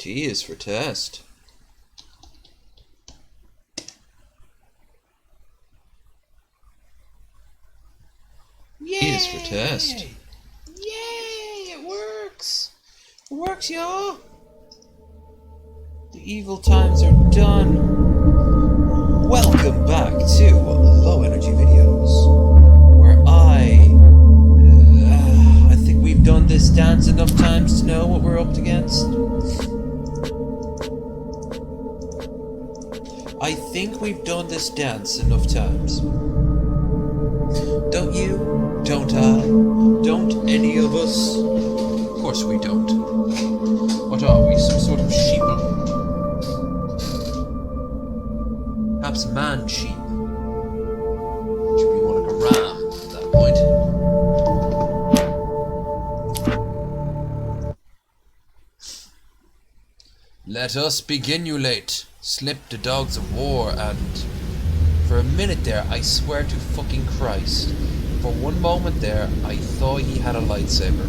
T is for test. Yay! T is for test. Yay! It works! It works, y'all! The evil times are done. Welcome back to Low Energy Videos, where I think we've done this dance enough times to know what we're up against. I think we've done this dance enough times. Don't you? Don't I? Don't any of us? Of course we don't. What are we, some sort of sheeple? Perhaps man sheep. Should be more like a ram at that point. Let us begin, you late. Slip the dogs of war, and for a minute there, I swear to fucking Christ, for one moment there, I thought he had a lightsaber.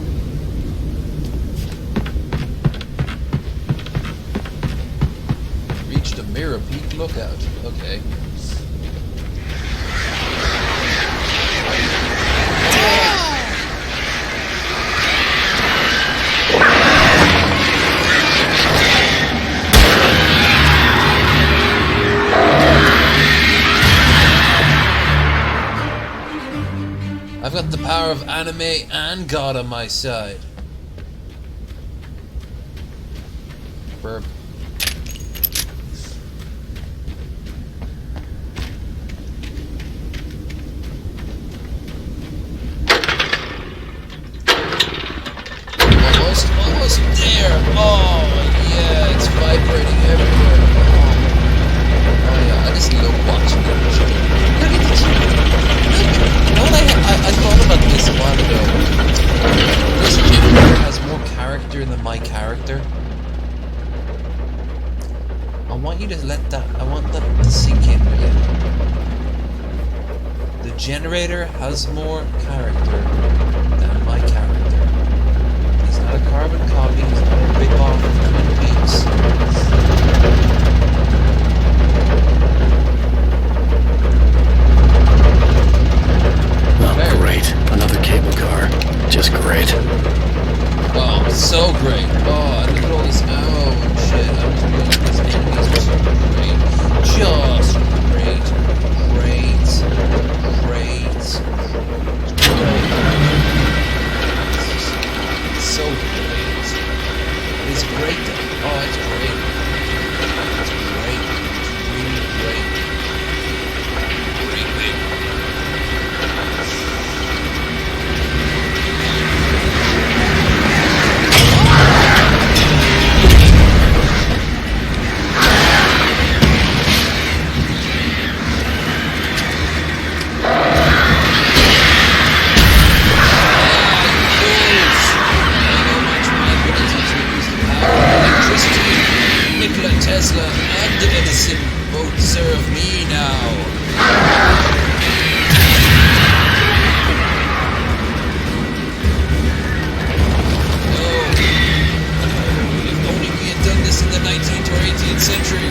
Reach the Mirror Peak Lookout. Okay. I've got the power of anime and God on my side. Burp. Almost there. Oh yeah, it's vibrating everywhere. Oh yeah, I just love watching that shit. Look at this. You know what I thought about this a while ago. This generator has more character than my character. I want you to I want that to sink in again. The generator has more character than my character. He's not a carbon copy, he's not a rip-off of Twin Peaks. Oh, great. Another cable car. Just great. Oh, so great. Oh, look at all this. Oh, shit. I was doing these enemies are so great. Just great. Great. Great. It's so great. It's great. Oh, it's great. It's great. It's really great. Great, great. Tesla and Edison both serve me now. Oh, if only we had done this in the 19th or 18th century.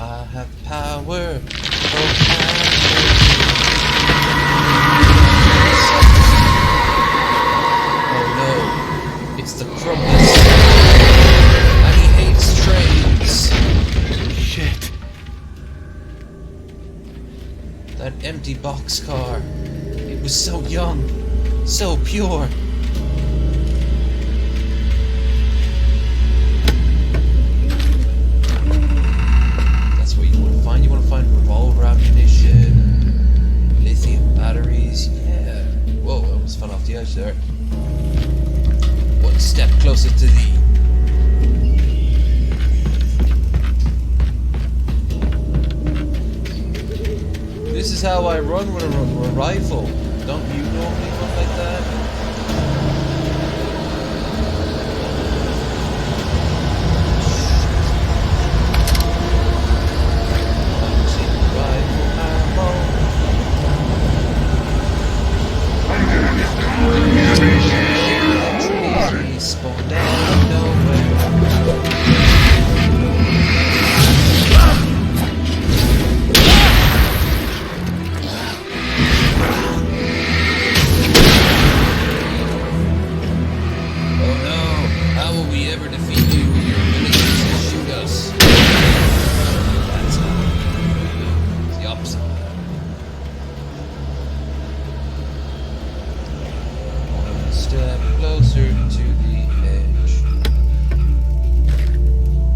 I have power. Oh no, it's the Crumbus. And he hates trains. Shit. That empty boxcar. It was so young, so pure. sir. One step closer to thee. This is how I run with a rifle. Don't you normally run like that? Spawned out of nowhere. Oh no, how will we ever defeat you? Your ability to shoot us. That's not. It's the opposite. One step closer to the edge.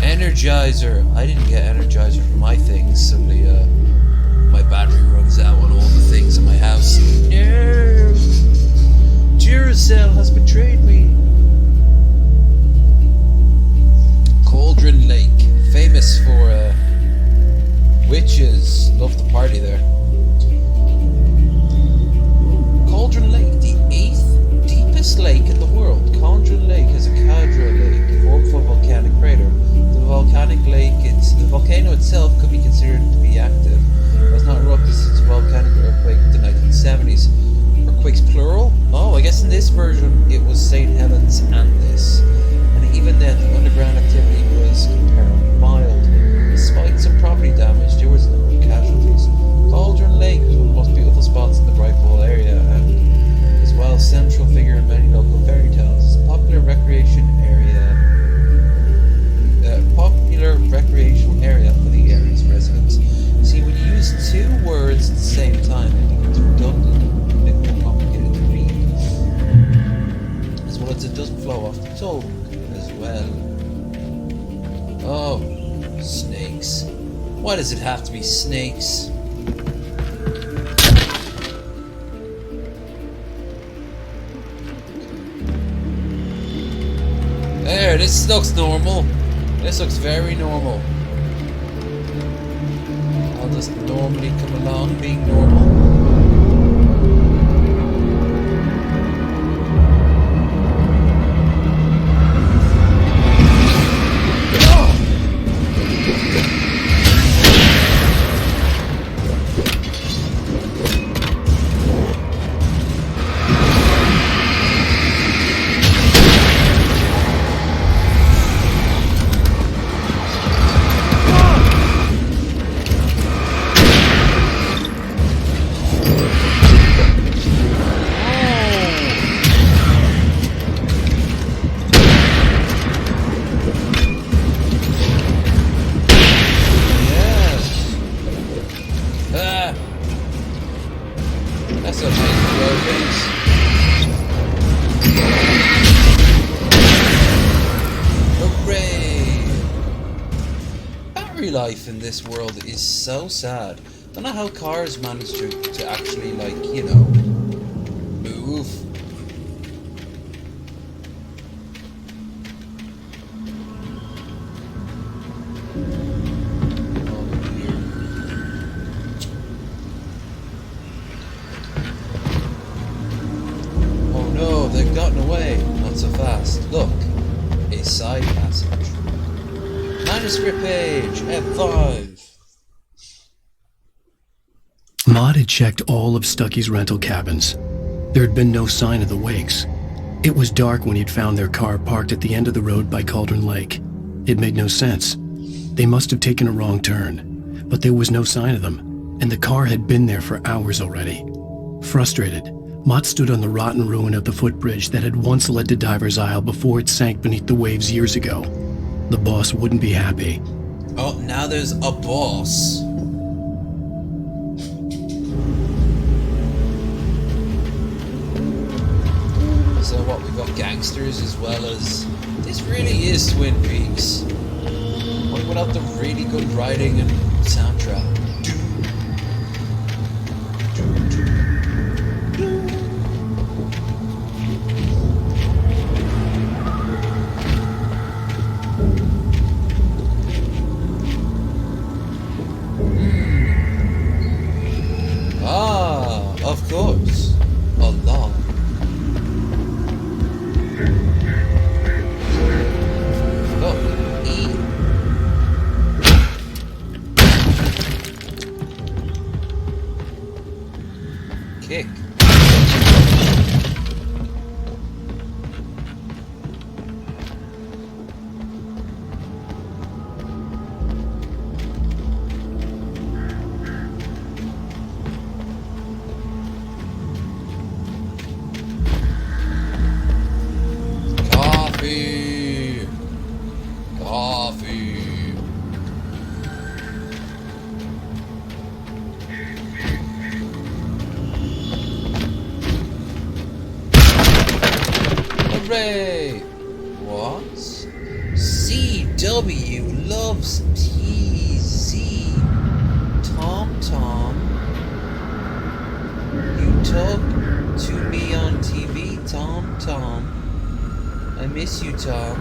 Energizer. I didn't get Energizer for my things, so my battery runs out on all the things in my house. No! Duracell has betrayed me. Cauldron Lake. Famous for witches. Love the party there. Cauldron Lake, the 8th deepest lake in the world. Cauldron Lake is a cadre lake formed from a volcanic crater. The volcano itself could be considered to be active. It has not erupted since a volcanic earthquake in the 1970s. Earthquakes plural? Oh, I guess in this version it was St. Helens and this. And even then, the underground activity was comparatively mild. Despite some property damage, there was no casualties. Cauldron Lake is one of the most beautiful spots in the Bright Pool area, and as well as central figure in many local fairy tales. It's a popular recreational area for the area's residents. See, when you use two words at the same time, it becomes redundant and a bit more complicated to read. As well as it doesn't flow off the tongue as well. Oh, snakes. Why does it have to be snakes? There, this looks normal. This looks very normal. I'll just normally come along being normal. That's a nice blow base. Hooray! Battery life in this world is so sad. I don't know how cars manage to actually, like, you know, move. They've gotten away, not so fast. Look, a side passage. Manuscript page, F5. Maud had checked all of Stucky's rental cabins. There had been no sign of the Wakes. It was dark when he'd found their car parked at the end of the road by Cauldron Lake. It made no sense. They must have taken a wrong turn, but there was no sign of them, and the car had been there for hours already. Frustrated, Mott stood on the rotten ruin of the footbridge that had once led to Diver's Isle before it sank beneath the waves years ago. The boss wouldn't be happy. Oh, now there's a boss. So what, we've got gangsters as well as... This really is Twin Peaks. What without the really good writing and soundtrack? kick. Coffee. Coffee. Hooray! What? CW loves TZ. Tom Tom. You talk to me on TV, Tom Tom. I miss you, Tom.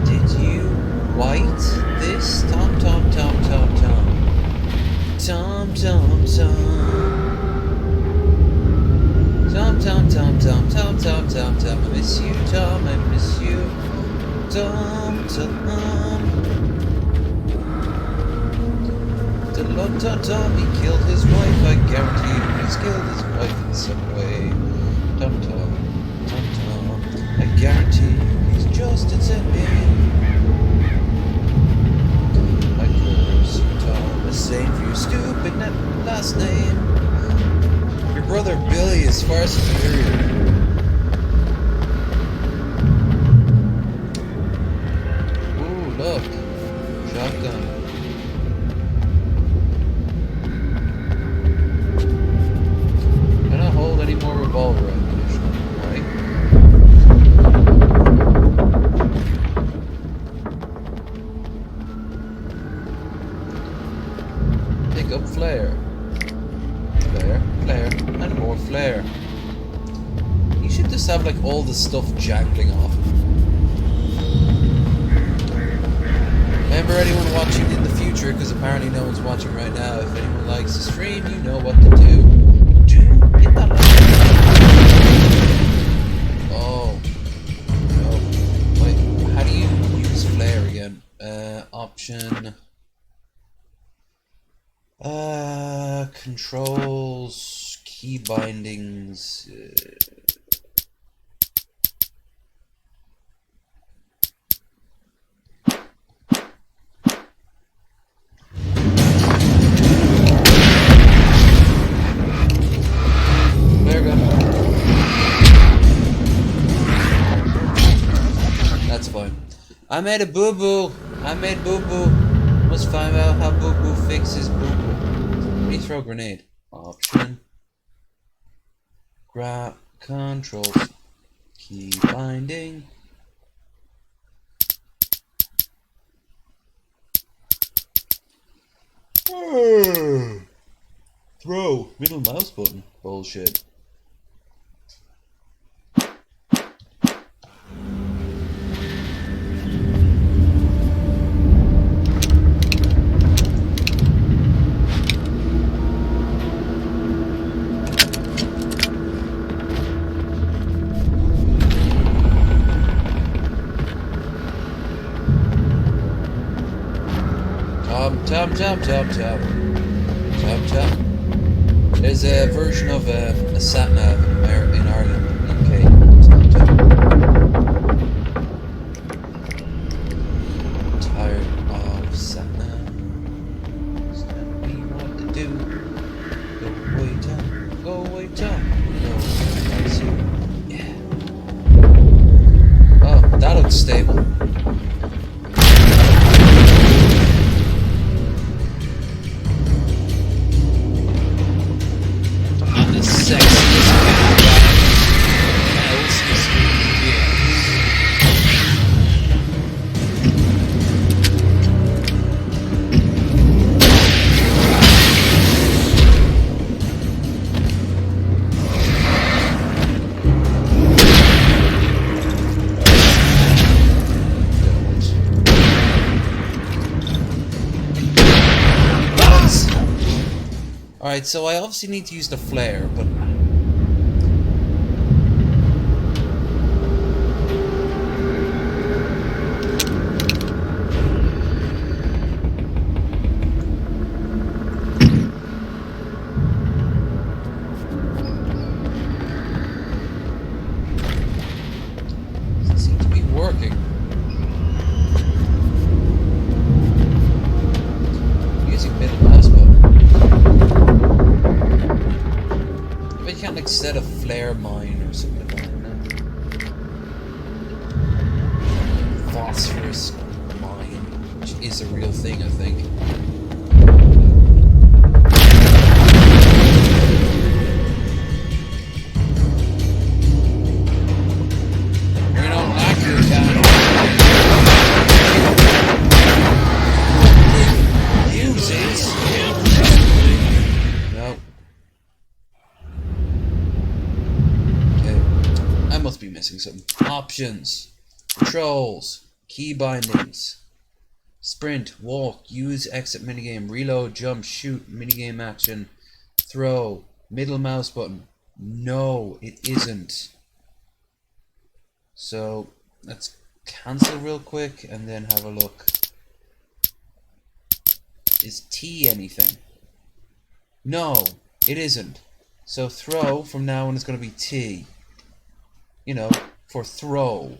Did you white this? Tom Tom Tom Tom Tom. Tom Tom Tom. Tom, Tom, Tom, Tom, Tom, Tom, Tom, Tom. I miss you, Tom. I miss you, Tom, Tom. Tom, Tom, Tom. He killed his wife. I guarantee you, he's killed his wife in some way. Tom, Tom, Tom, Tom. I guarantee you, he's just attending. I curse you, Tom. The same for your stupid last name. Your brother Billy is far superior. Ooh, look. Shotgun. Cannot hold any more revolver ammunition, right? Pick up flare. Flare, flare, and more flare. You should just have like all the stuff jangling off. Remember, anyone watching in the future, because apparently no one's watching right now, if anyone likes the stream, you know what to do. Hit that like. Oh. No. Wait, how do you use flare again? Option. Controls, key bindings. Flare gun. That's fine. I made a boo-boo. I made boo-boo. Must find out how boo-boo fixes boo-boo. Throw grenade. Option. Grab controls. Key binding. Throw. Middle mouse button. Bullshit. Top. There's a version of a sat-nav in Ireland, UK. Tired of sat-nav. Tell me what to do. Go away, Tom. Yeah. Oh, that looks stable. Alright, so I obviously need to use the flare, but... instead of flare mine or something like that, you know? Phosphorus mine, which is a real thing, I think. We're not accurate, guys. Use it. No. I must be missing something. Options, controls, key bindings, sprint, walk, use exit minigame, reload, jump, shoot, minigame action, throw, middle mouse button. No, it isn't. So let's cancel real quick and then have a look. Is T anything? No, it isn't. So throw from now on is going to be T. You know, for throw.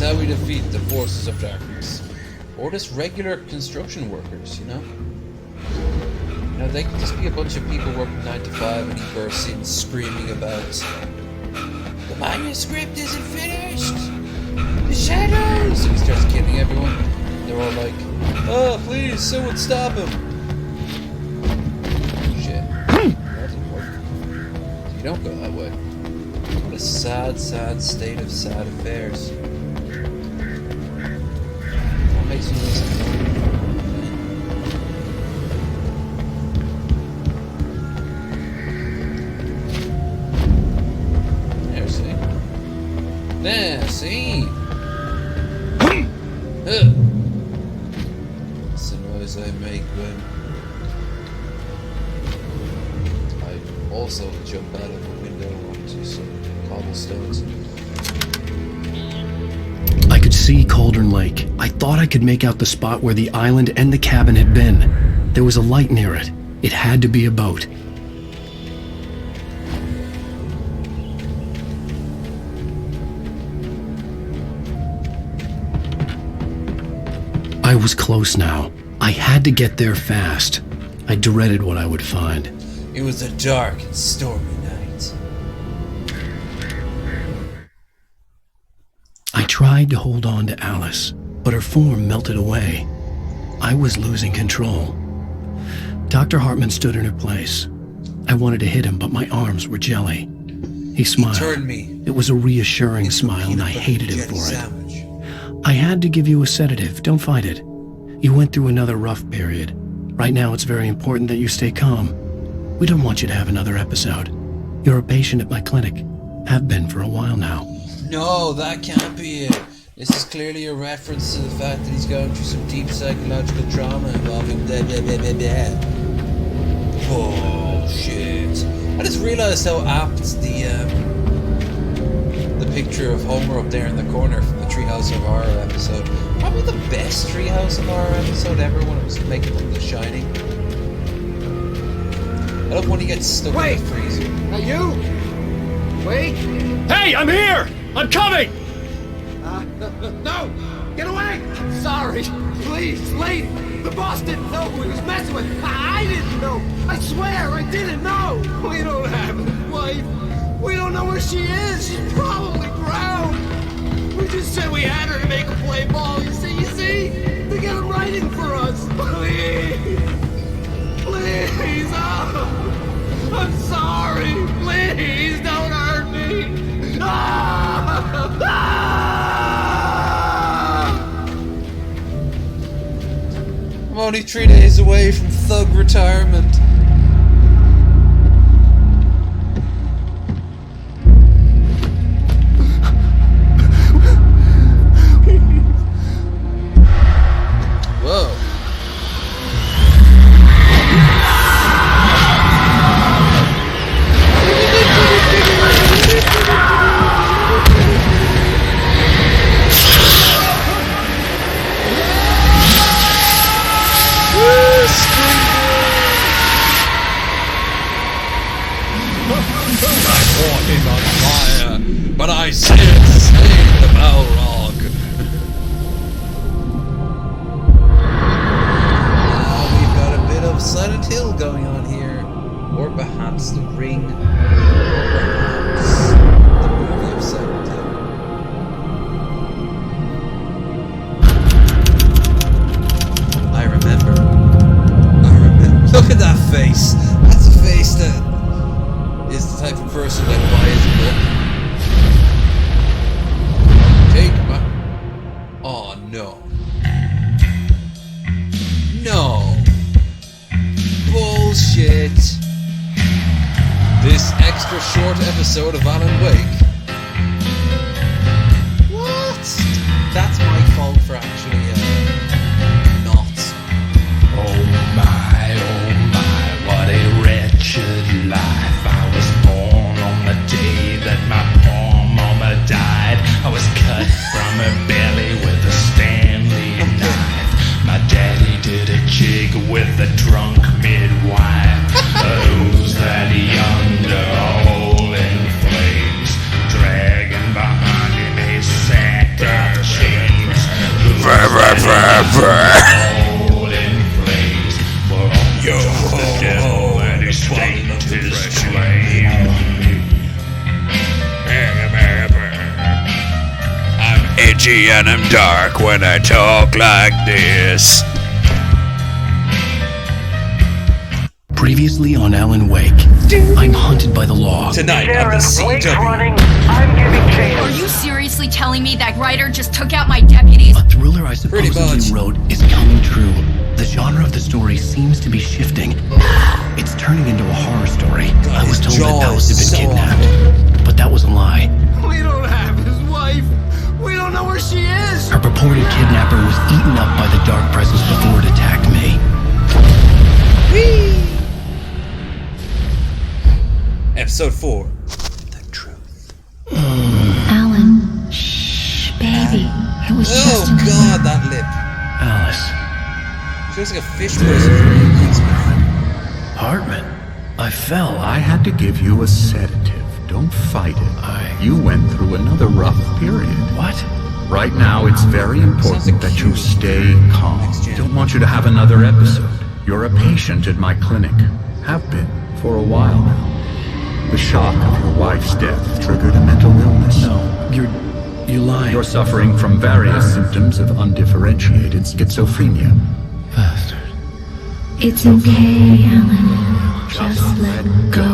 How we defeat the forces of darkness, or just regular construction workers, you know. You know, they could just be a bunch of people working 9 to 5, and he bursts in screaming about the manuscript isn't finished. The shadows. And he starts killing everyone. They're all like, "Oh, please, someone stop him!" Shit, that didn't work. You don't go that way. What a sad, sad state of sad affairs. There, see? That's the noise I make when I also jump out of a window onto some cobblestones. I could see Cauldron Lake. I thought I could make out the spot where the island and the cabin had been. There was a light near it. It had to be a boat. I was close now. I had to get there fast. I dreaded what I would find. It was a dark and stormy night. I tried to hold on to Alice, but her form melted away. I was losing control. Dr. Hartman stood in her place. I wanted to hit him, but my arms were jelly. He smiled. He turned me. It was a reassuring smile, and I hated him for it. I had to give you a sedative. Don't fight it. You went through another rough period. Right now, it's very important that you stay calm. We don't want you to have another episode. You're a patient at my clinic. Have been for a while now. No, that can't be it. This is clearly a reference to the fact that he's going through some deep psychological trauma involving blah blah blah blah blah. Oh shit! I just realised how apt the the picture of Homer up there in the corner from the Treehouse of Horror episode. Probably the best Treehouse of Horror episode ever when it was making like The Shining. I love when he gets stuck in the freezer. Now you! Wait! Hey, I'm here! I'm coming! No! Get away! Sorry! Please, lady! The boss didn't know who he was messing with! I didn't know! I swear I didn't know! We don't have his wife! We don't know where she is! She's probably drowned! We just said we had her to make a play ball, you see? To get him writing for us! Please! Please! Oh, I'm sorry! Please don't hurt me! I'm only 3 days away from thug retirement. Whoa. On fire, but I still saved the Balrog. We've got a bit of Silent Hill going on here, or perhaps The Ring, or perhaps the movie of Silent Hill. I remember. Look at that face. That's a face that is the type of person that buys a book. Take my... Oh, no. No. Bullshit. This extra short episode of Alan Wake. What? That's my fault for actually, not. Oh my, what a wretched life. I was born on the day that my poor mama died. I was cut from her belly with a Stanley knife. My daddy did a jig with a drunk midwife. Who's that yonder all in flames, dragging behind him a sack of chains? Who's all in flames, for all the devil and his state his claim. I'm edgy and I'm dark when I talk like this. Previously on Alan Wake, I'm hunted by the law. Tonight on the Blake's CW. running. I'm giving chase. Are you seriously telling me that writer just took out my deputies? A thriller I Pretty supposedly much. wrote is coming true. The genre of the story seems to be shifting. It's turning into a horror story. I was his told that jaw Alice is had been so kidnapped, but that was a lie. We don't have his wife! We don't know where she is! Her purported kidnapper was eaten up by the dark presence before it attacked me. Episode 4. The Truth. Alan, shh, baby. It was just Oh god, that lip. Alice. She looks like a fish person from the X-Men. Hartman. I fell. I had to give you a sedative. Don't fight it. You went through another rough period. What? Right now, it's very important that you stay calm. Next gen. Don't want you to have another episode. You're a patient at my clinic. Have been for a while now. The shock of your wife's death triggered a mental illness. No, you're lying. You're suffering from various symptoms of undifferentiated schizophrenia. Bastard. It's okay, Alan. Just let go.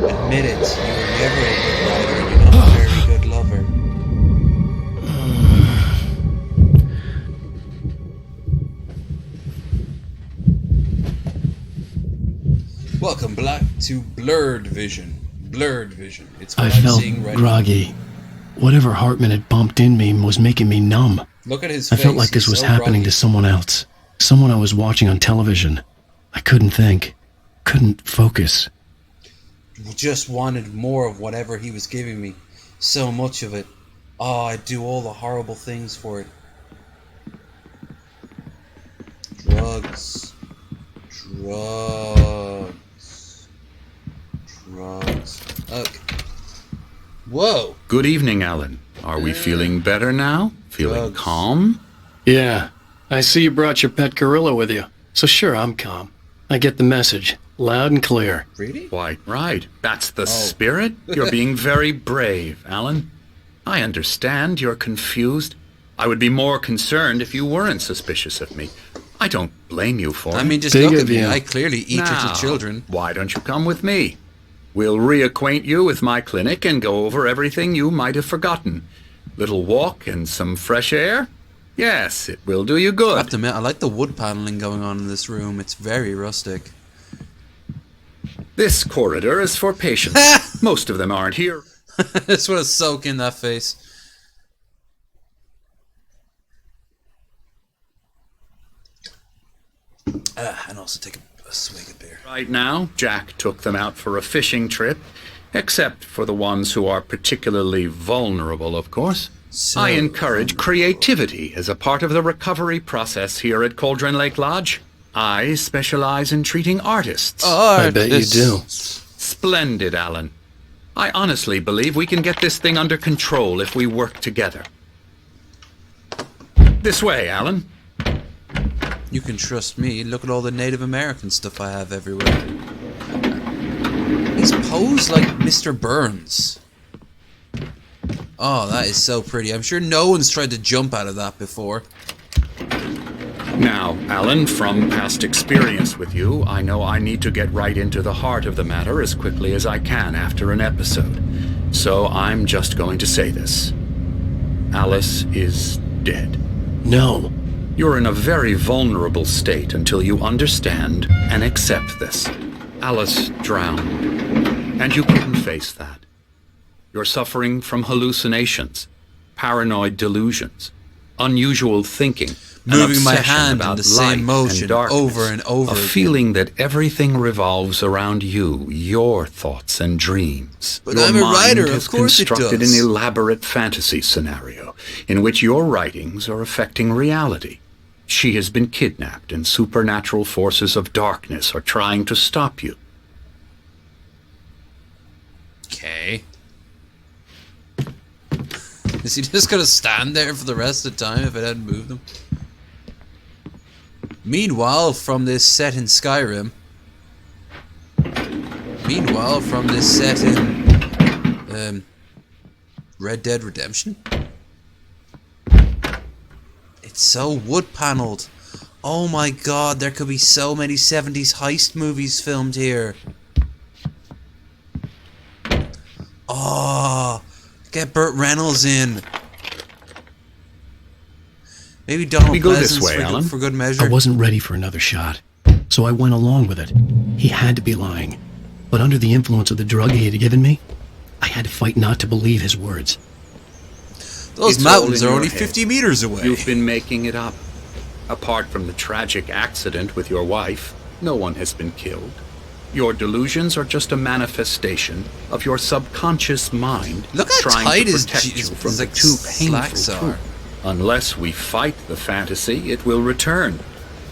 Admit it, you were never a good writer and you're not a very good lover. Welcome back to Blurred Vision. Blurred Vision. It's what I I'm felt seeing right groggy. Whatever Hartman had bumped in me was making me numb. now. Look at his I face. felt like this he's was so happening to groggy. someone else. Someone I was watching on television. I couldn't think. Couldn't focus. Just wanted more of whatever he was giving me. So much of it. Oh, I do all the horrible things for it. Drugs. Drugs. Drugs. Okay. Whoa! Good evening, Alan. Are we feeling better now? Feeling Drugs. calm? Yeah, I see you brought your pet gorilla with you. So sure, I'm calm. I get the message, loud and clear. Really? Why, right. That's the spirit? You're being very brave, Alan. I understand you're confused. I would be more concerned if you weren't suspicious of me. I don't blame you for I it. mean, just Big look at of me. you. I clearly eat Now, little children. why don't you come with me? We'll reacquaint you with my clinic and go over everything you might have forgotten. Little walk and some fresh air? Yes, it will do you I good. have to admit, I like the wood paneling going on in this room. It's very rustic. This corridor is for patients. Most of them aren't here. I just want to soak in that face. And also take a swig of beer. Right now, Jack took them out for a fishing trip, except for the ones who are particularly vulnerable, of course. So I encourage creativity as a part of the recovery process here at Cauldron Lake Lodge. I specialize in treating artists. I bet you do. Splendid, Alan. I honestly believe we can get this thing under control if we work together. This way, Alan. You can trust me. Look at all the Native American stuff I have everywhere. He's posed like Mr. Burns. Oh, that is so pretty. I'm sure no one's tried to jump out of that before. Now, Alan, from past experience with you, I know I need to get right into the heart of the matter as quickly as I can after an episode. So I'm just going to say this. Alice is dead. No. You're in a very vulnerable state until you understand and accept this. Alice drowned, and you couldn't face that. You're suffering from hallucinations, paranoid delusions, unusual thinking, an Moving my obsession hand in about the same light motion and darkness, over and over a again. feeling that everything revolves around you, your thoughts and dreams. But Your I'm a mind writer, has of course it constructed does. an elaborate fantasy scenario in which your writings are affecting reality. She has been kidnapped, and supernatural forces of darkness are trying to stop you. Okay. Is he just gonna stand there for the rest of the time if I hadn't moved him? Meanwhile, from this set in Skyrim. Meanwhile, from this set in Red Dead Redemption. It's so wood paneled. Oh my god, there could be so many 70s heist movies filmed here. Oh, get Burt Reynolds in. Maybe Donald We go this Pleasance way, Alan. for good measure. I wasn't ready for another shot, so I went along with it. He had to be lying. But under the influence of the drug he had given me, I had to fight not to believe his words. Those It's all mountains in are your only head. 50 meters away. You've been making it up. Apart from the tragic accident with your wife, no one has been killed. Your delusions are just a manifestation of your subconscious mind Look how trying tight to his protect je- you from his, the like, too slacks painful are. truth. Unless we fight the fantasy, it will return.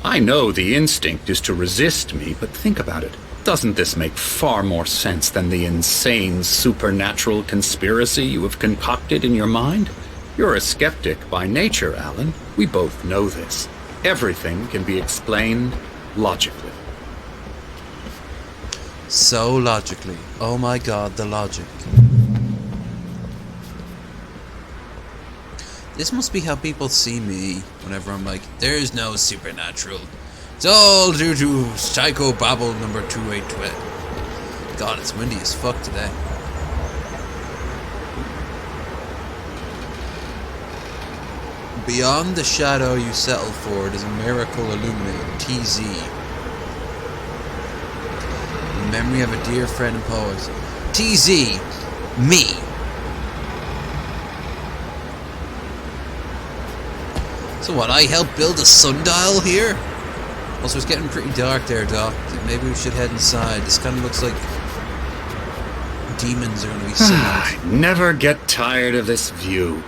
I know the instinct is to resist me, but think about it. Doesn't this make far more sense than the insane supernatural conspiracy you have concocted in your mind? You're a skeptic by nature, Alan. We both know this. Everything can be explained logically. So logically. Oh my god, the logic. This must be how people see me whenever I'm like, there's no supernatural. It's all due to psychobabble number 282. God, it's windy as fuck today. Beyond the shadow you settle for, it is a miracle illuminated. TZ. In memory of a dear friend and poet. TZ. Me. So what, I helped build a sundial here? Also, it's getting pretty dark there, Doc. Maybe we should head inside. This kind of looks like demons are going to be seen. I never get tired of this view.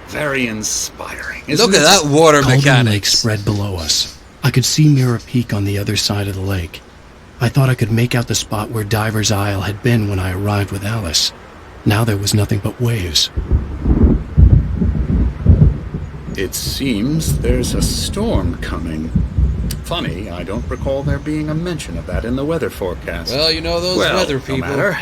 Very inspiring. Look at that water Cauldron Lake mechanics. spread below us. I could see Mirror Peak on the other side of the lake. I thought I could make out the spot where Diver's Isle had been when I arrived with Alice. Now there was nothing but waves. It seems there's a storm coming. Funny, I don't recall there being a mention of that in the weather forecast. Well, you know those Well, weather no people. matter.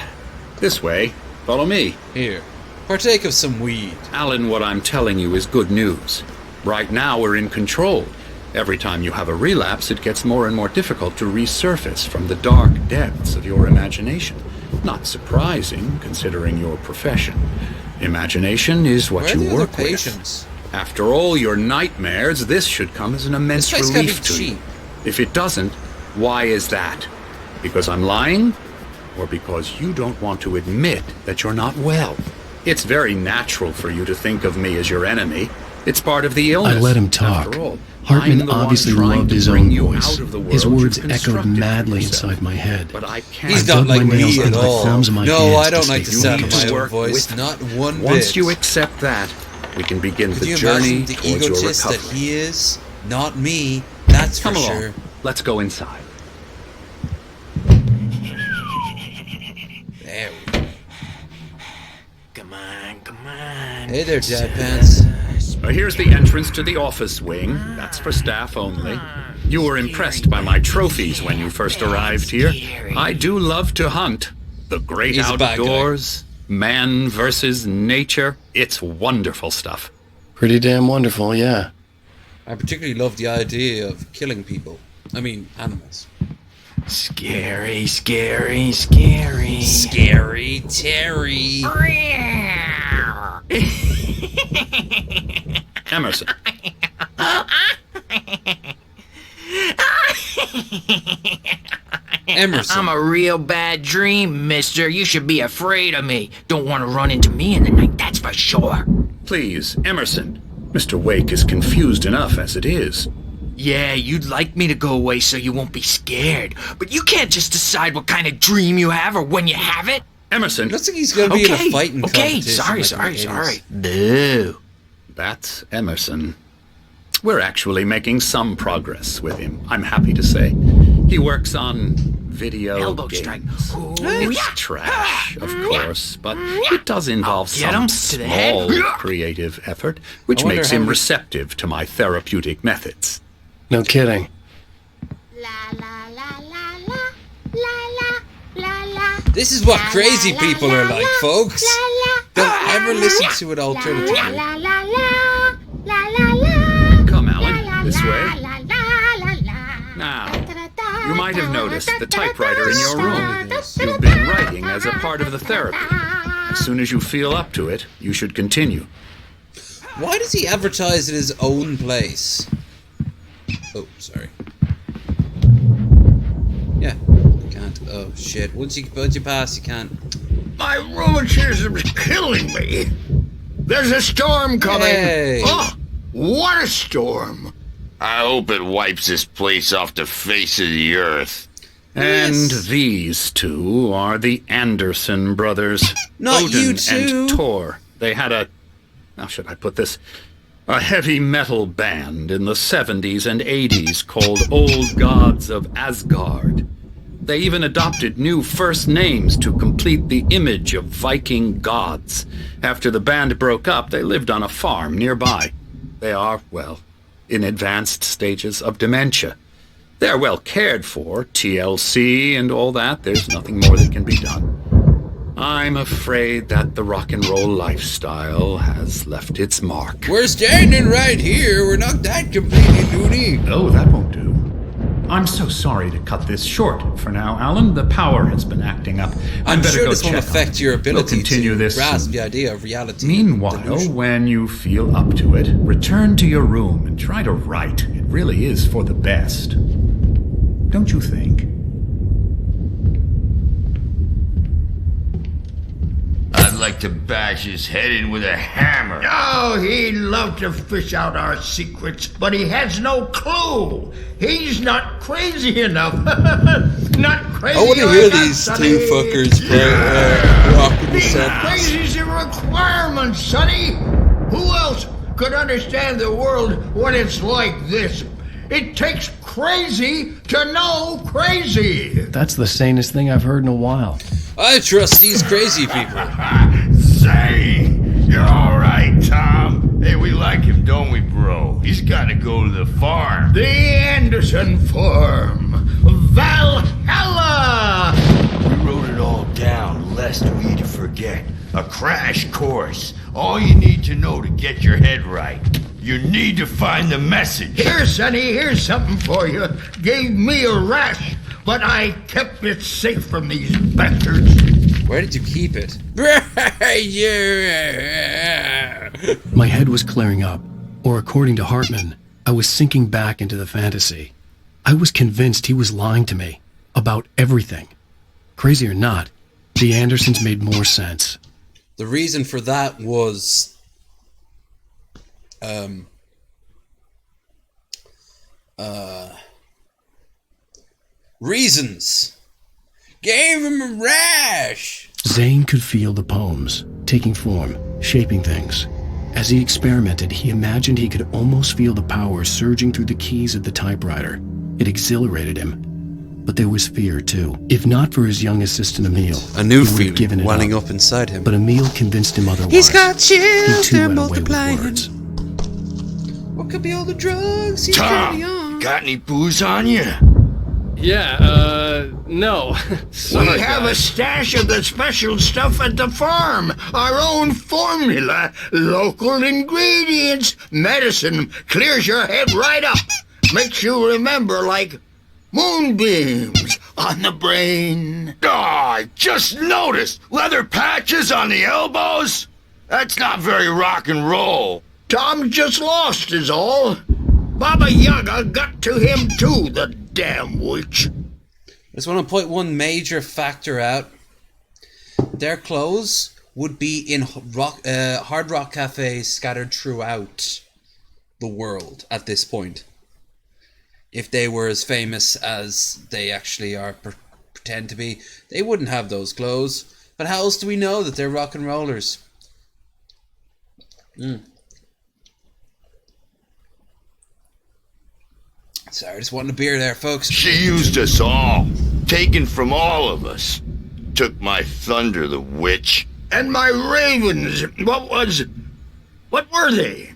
This way. Follow me. Here, partake of some weed. Alan, what I'm telling you is good news. Right now we're in control. Every time you have a relapse, it gets more and more difficult to resurface from the dark depths of your imagination. Not surprising, considering your profession. Imagination is what Where are you the work other with. patients? After all your nightmares, this should come as an immense This place can't relief be to you. cheap. If it doesn't, why is that? Because I'm lying? Or because you don't want to admit that you're not well? It's very natural for you to think of me as your enemy. It's part of the illness. I let him talk. After all, Hartman I'm the one obviously trying loved to his bring own you voice. out of the His world words you've echoed constructed for madly yourself. inside my head. But I can't. He's I not dug like my me nails at into the all. thumbs of my No, hands I to don't like speak the sound You of need my to own work voice. with Not me. one bit. Once you accept that, we can begin Could the you journey imagine the towards your egotist that recovery. he is? Not me. That's for Come along. sure. Let's go inside. There we go. Come on. Hey there, Dad Pants. Here's the entrance to the office wing. That's for staff only. You were impressed by my trophies when you first arrived here. I do love to hunt. The great He's a bad guy. outdoors, man versus nature. It's wonderful stuff. Pretty damn wonderful, yeah. I particularly love the idea of killing people. I mean, animals. Scary. Scary Terry. Emerson. Emerson. I'm a real bad dream, mister. You should be afraid of me. Don't want to run into me in the night, that's for sure. Please, Emerson. Mr. Wake is confused enough as it is. Yeah, you'd like me to go away so you won't be scared. But you can't just decide what kind of dream you have or when you have it. Emerson. Looks like he's going to be in a fighting okay, competition. sorry. like the 80s. Boo. That's Emerson. We're actually making some progress with him, I'm happy to say. He works on video Elbow games. strike. It's trash, of course, but it does involve Get some him to the head. small creative effort, which I wonder makes how him many- receptive to my therapeutic methods. No kidding. This is what crazy people are like, folks. Don't ever listen to it alternatively. Come, Alan, this way. Now, you might have noticed the typewriter in your room. You've been writing as a part of the therapy. As soon as you feel up to it, you should continue. Why does he advertise at his own place? Oh, sorry. Yeah, you can't. Oh shit! Once you pass, you can't. My rheumatism is killing me. There's a storm coming. Hey. Oh, what a storm. I hope it wipes this place off the face of the earth. And Yes. these two are the Anderson brothers. Not Odin you two. and Thor. They had a... How should I put this? A heavy metal band in the 70s and 80s called Old Gods of Asgard. They even adopted new first names to complete the image of Viking gods. After the band broke up, they lived on a farm nearby. They are, well, in advanced stages of dementia. They're well cared for, TLC and all that. There's nothing more that can be done. I'm afraid that the rock and roll lifestyle has left its mark. We're standing right here. We're not that completely loony. Oh, that won't do. I'm so sorry to cut this short for now, Alan. The power has been acting up. I'm better sure go this won't check on affect it. your ability We'll continue to this grasp soon. the idea of reality. Meanwhile, delusion. when you feel up to it, return to your room and try to write. It really is for the best. Don't you think? I'd like to bash his head in with a hammer. Oh, he'd love to fish out our secrets, but he has no clue. He's not crazy enough. not crazy. I want to like hear that, these Sonny. two fuckers play rocking the Being sentence. crazy's a requirement, Sonny. Who else could understand the world when it's like this? It takes crazy to know crazy. That's the sanest thing I've heard in a while. I trust these crazy people. Say, you're all right, Tom. Hey, we like him, don't we, bro? He's got to go to the farm. The Anderson Farm. Valhalla! We wrote it all down, lest we forget. A crash course. All you need to know to get your head right. You need to find the message. Here, Sonny, here's something for you. Gave me a rash, but I kept it safe from these bastards. Where did you keep it? My head was clearing up, or according to Hartman, I was sinking back into the fantasy. I was convinced he was lying to me about everything. Crazy or not, the Andersons made more sense. The reason for that was reasons. Gave him a rash. Zane could feel the poems, taking form, shaping things. As he experimented, he imagined he could almost feel the power surging through the keys of the typewriter. It exhilarated him. But there was fear, too. If not for his young assistant, Emil, A new he would have given feeling it welling up. up inside him. But Emil convinced him otherwise. He's got He chills, too they're went away with multiplying. words. What could be all the drugs he's Tom, carrying on? got any booze on you? Yeah, no. Sorry, We have a guys. stash of the special stuff at the farm. Our own formula, local ingredients, medicine, clears your head right up. Makes you remember like moonbeams on the brain. Oh, I just noticed. Leather patches on the elbows? That's not very rock and roll. Tom just lost is all. Baba Yaga got to him too, the damn witch. I just want to point one major factor out. Their clothes would be in hard rock cafes scattered throughout the world at this point. If they were as famous as they actually are pretend to be, they wouldn't have those clothes. But how else do we know that they're rock and rollers? Sorry, I just wanted a beer there, folks. She used us all. Taken from all of us. Took my thunder, the witch. And my ravens, what were they?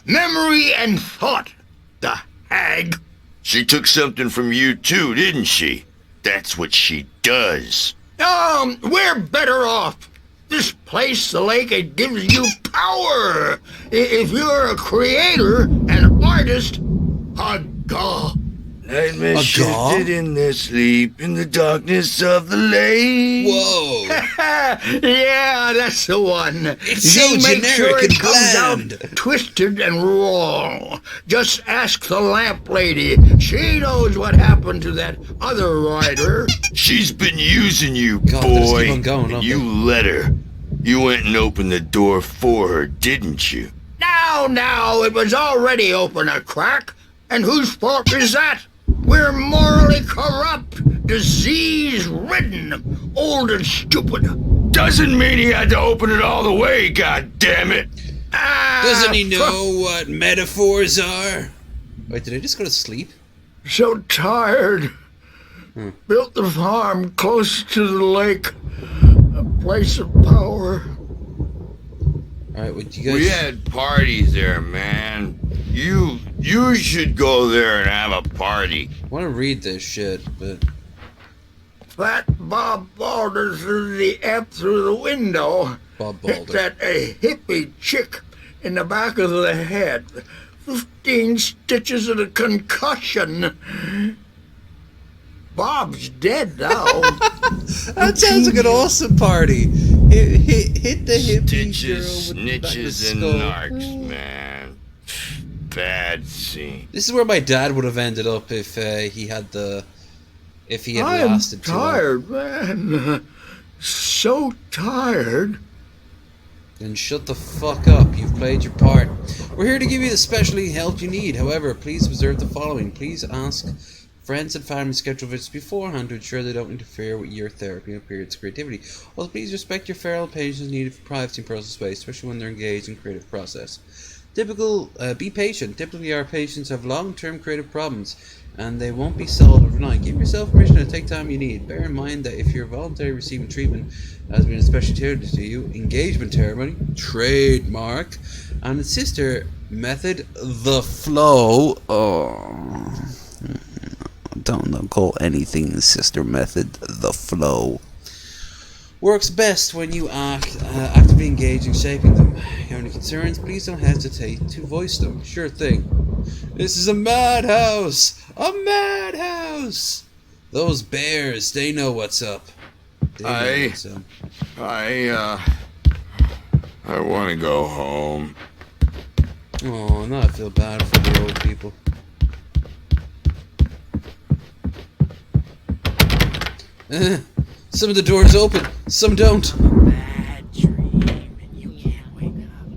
Memory and thought, the hag. She took something from you too, didn't she? That's what she does. We're better off. This place, the lake, it gives you power. If you're a creator, an artist, a god. Nightmare A shifted in their sleep in the darkness of the lake. Whoa! Yeah, that's the one. It's so Make generic sure it and comes bland. out twisted and raw. Just ask the lamp lady. She knows what happened to that other rider. She's been using you, God, they just boy. keep on going, And don't you they? let her. You went and opened the door for her, didn't you? Now, it was already open a crack. And whose fault is that? We're morally corrupt, disease-ridden, old and stupid. Doesn't mean he had to open it all the way, God damn it! Doesn't he know what metaphors are? Wait, did I just go to sleep? So tired. Built the farm close to the lake. A place of power. Alright, what you guys... We had parties there, man. You should go there and have a party. I want to read this shit, but... Fat Bob Balder threw the F through the window. Bob Hit Balder. that a hippie chick in the back of the head. 15 stitches and a concussion. Bob's dead now. That sounds like an awesome party. Hit the hippie Stitches, girl with the back of the snitches, and skull. narcs, man. Bad scene. This is where my dad would have ended up if he had I'm lasted too long. tired, man. So tired. Then shut the fuck up. You've played your part. We're here to give you the special help you need. However, please observe the following. Please ask friends and family schedule visits beforehand to ensure they don't interfere with your therapy and periods of creativity. Also, please respect your feral patients' need for privacy and personal space, especially when they're engaged in creative process. Be patient. Typically, our patients have long-term creative problems, and they won't be solved overnight. Give yourself permission to take time you need. Bear in mind that if you're voluntarily receiving treatment has been especially tailored to you, engagement ceremony, trademark, and its sister method, the flow. Don't call anything the sister method the flow. Works best when you actively engage in shaping them. If you have any concerns, please don't hesitate to voice them. Sure thing. This is a madhouse! A madhouse! Those bears, they know what's up. I want to go home. Oh, now I feel bad for the old people. Some of the doors open, some don't. Bad dream, and you can't wake up.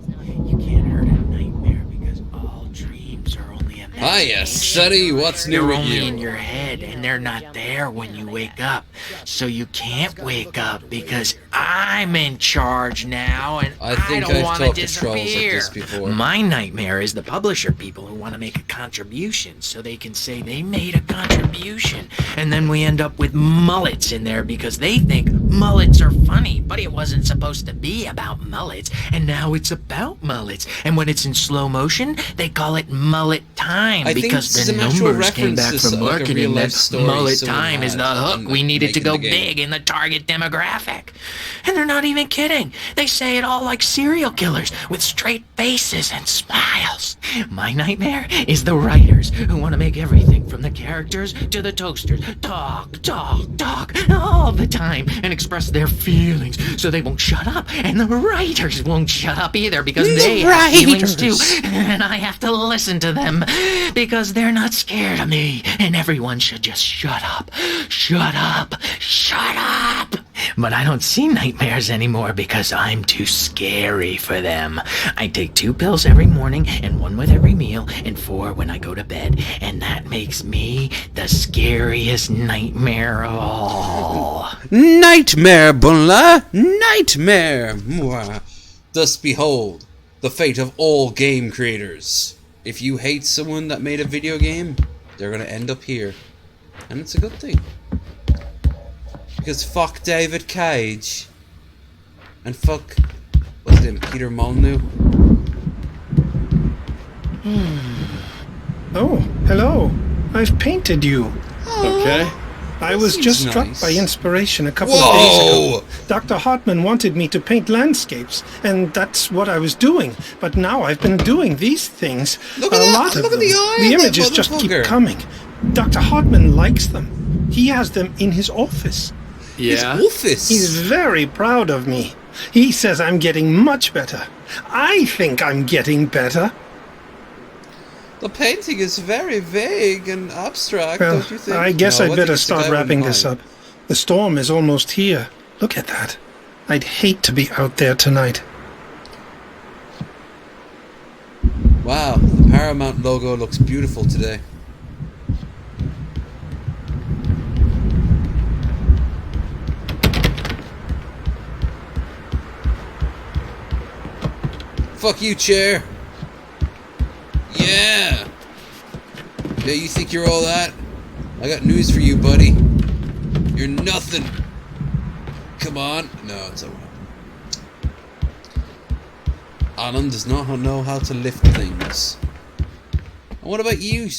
You can't hurt a nightmare because all dreams are only a Hiya, Sonny, what's new They're with only you? in your head, and they're not there when you wake up. So you can't wake up because I'm in charge now, and I think don't I've want to talked to trolls like disappear. this before. My nightmare is the publisher people who want to make a contribution so they can say they made a contribution, and then we end up with mullets in there because they think mullets are funny, but it wasn't supposed to be about mullets, and now it's about mullets. And when it's in slow motion, they call it mullet time I think because this the is an actual numbers came reference back to from like a marketing real-life that story mullet someone time is had the hook. on We needed to making go the game. big in the target demographic. And they're not even kidding. They say it all like serial killers with straight faces and smiles. My nightmare is the writers who want to make everything from the characters to the toasters talk all the time and express their feelings so they won't shut up. And the writers won't shut up either because they have feelings too. And I have to listen to them because they're not scared of me. And everyone should just shut up. Shut up. Shut up. But I don't see nightmares anymore because I'm too scary for them. I take 2 pills every morning and 1 with every meal and 4 when I go to bed. And that makes me the scariest nightmare of all. Nightmare, Bulla! Nightmare! Mwah. Thus behold, the fate of all game creators. If you hate someone that made a video game, they're gonna end up here. And it's a good thing. Because fuck David Cage. And fuck... what's his name? Peter Molyneux? Oh, hello. I've painted you. Okay. I was seems just struck nice. by inspiration a couple Whoa! of days ago. Dr. Hartman wanted me to paint landscapes, and that's what I was doing. But now I've been doing these things. Look at a that! lot of Look at them. the eye The of that images just keep motherfucker. coming. Dr. Hartman likes them. He has them in his office. Yeah. His office! He's very proud of me. He says I'm getting much better. I think I'm getting better. The painting is very vague and abstract, Well, don't you think? I guess No, I'd think better it's the start guy with wrapping the this eye. up. The storm is almost here. Look at that. I'd hate to be out there tonight. Wow, the Paramount logo looks beautiful today. Fuck you, chair. Yeah. Yeah, you think you're all that? I got news for you, buddy. You're nothing. Come on. No, it's alright. Alan does not know how to lift things. And what about you,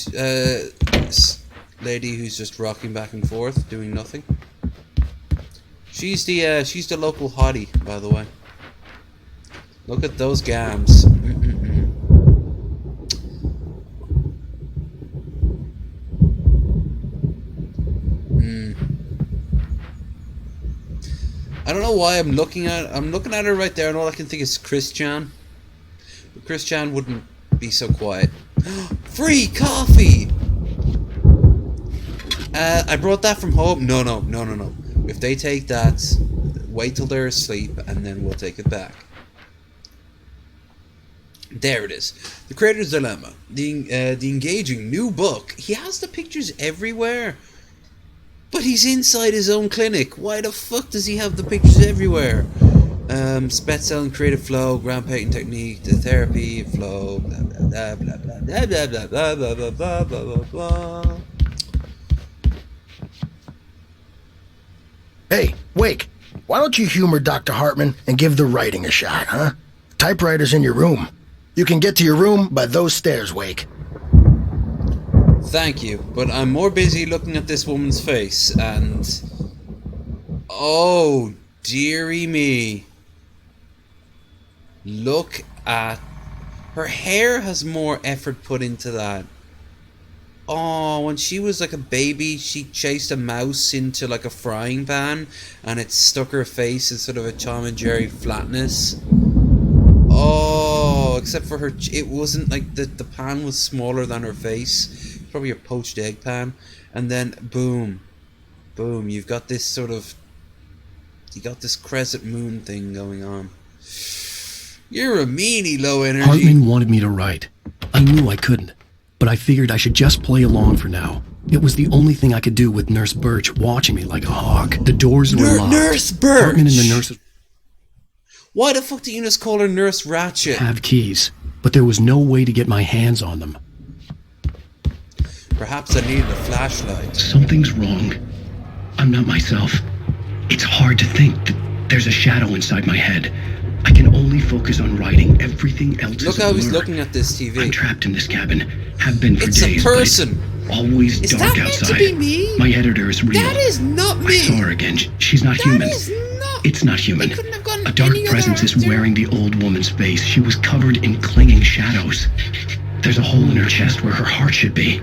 lady who's just rocking back and forth, doing nothing? She's the local hottie, by the way. Look at those gams. I don't know why I'm looking at her right there, and all I can think is Christian. But Christian wouldn't be so quiet. Free coffee! I brought that from home. No. If they take that, wait till they're asleep, and then we'll take it back. There it is. The Creator's Dilemma. The engaging new book. He has the pictures everywhere. But he's inside his own clinic. Why the fuck does he have the pictures everywhere? Spetzel and creative flow, ground painting technique, the therapy, flow, blah blah blah blah blah blah blah blah blah blah blah blah blah blah. Hey, Wake, why don't you humor Dr. Hartman and give the writing a shot, huh? Typewriter's in your room. You can get to your room by those stairs, Wake. Thank you, but I'm more busy looking at this woman's face and... Oh, dearie me. Look at... Her hair has more effort put into that. Oh, when she was like a baby, she chased a mouse into like a frying pan and it stuck her face in sort of a Tom and Jerry flatness. Oh, except for her, it wasn't like the pan was smaller than her face. Probably a poached egg pan. And then, boom. Boom, you've got this sort of... You got this crescent moon thing going on. You're a meanie, low energy. Hartman wanted me to write. I knew I couldn't, but I figured I should just play along for now. It was the only thing I could do with Nurse Birch watching me like a hawk. The doors were locked. Nurse Birch! Hartman and the nurses... Why the fuck do you just call her Nurse Ratchet? ...have keys, but there was no way to get my hands on them. Perhaps I needed a flashlight. Something's wrong. I'm not myself. It's hard to think that there's a shadow inside my head. I can only focus on writing. Everything else Look is how a he's blur. looking at this TV. I'm trapped in this cabin. Have been for It's days. a person. But it's always Is dark that meant outside. to be me? My editor is real. That is not me. I saw her again. She's not human. That is not. It's not human. They couldn't have gone A dark any other presence is actor. wearing the old woman's face. She was covered in clinging shadows. There's a hole in her chest where her heart should be.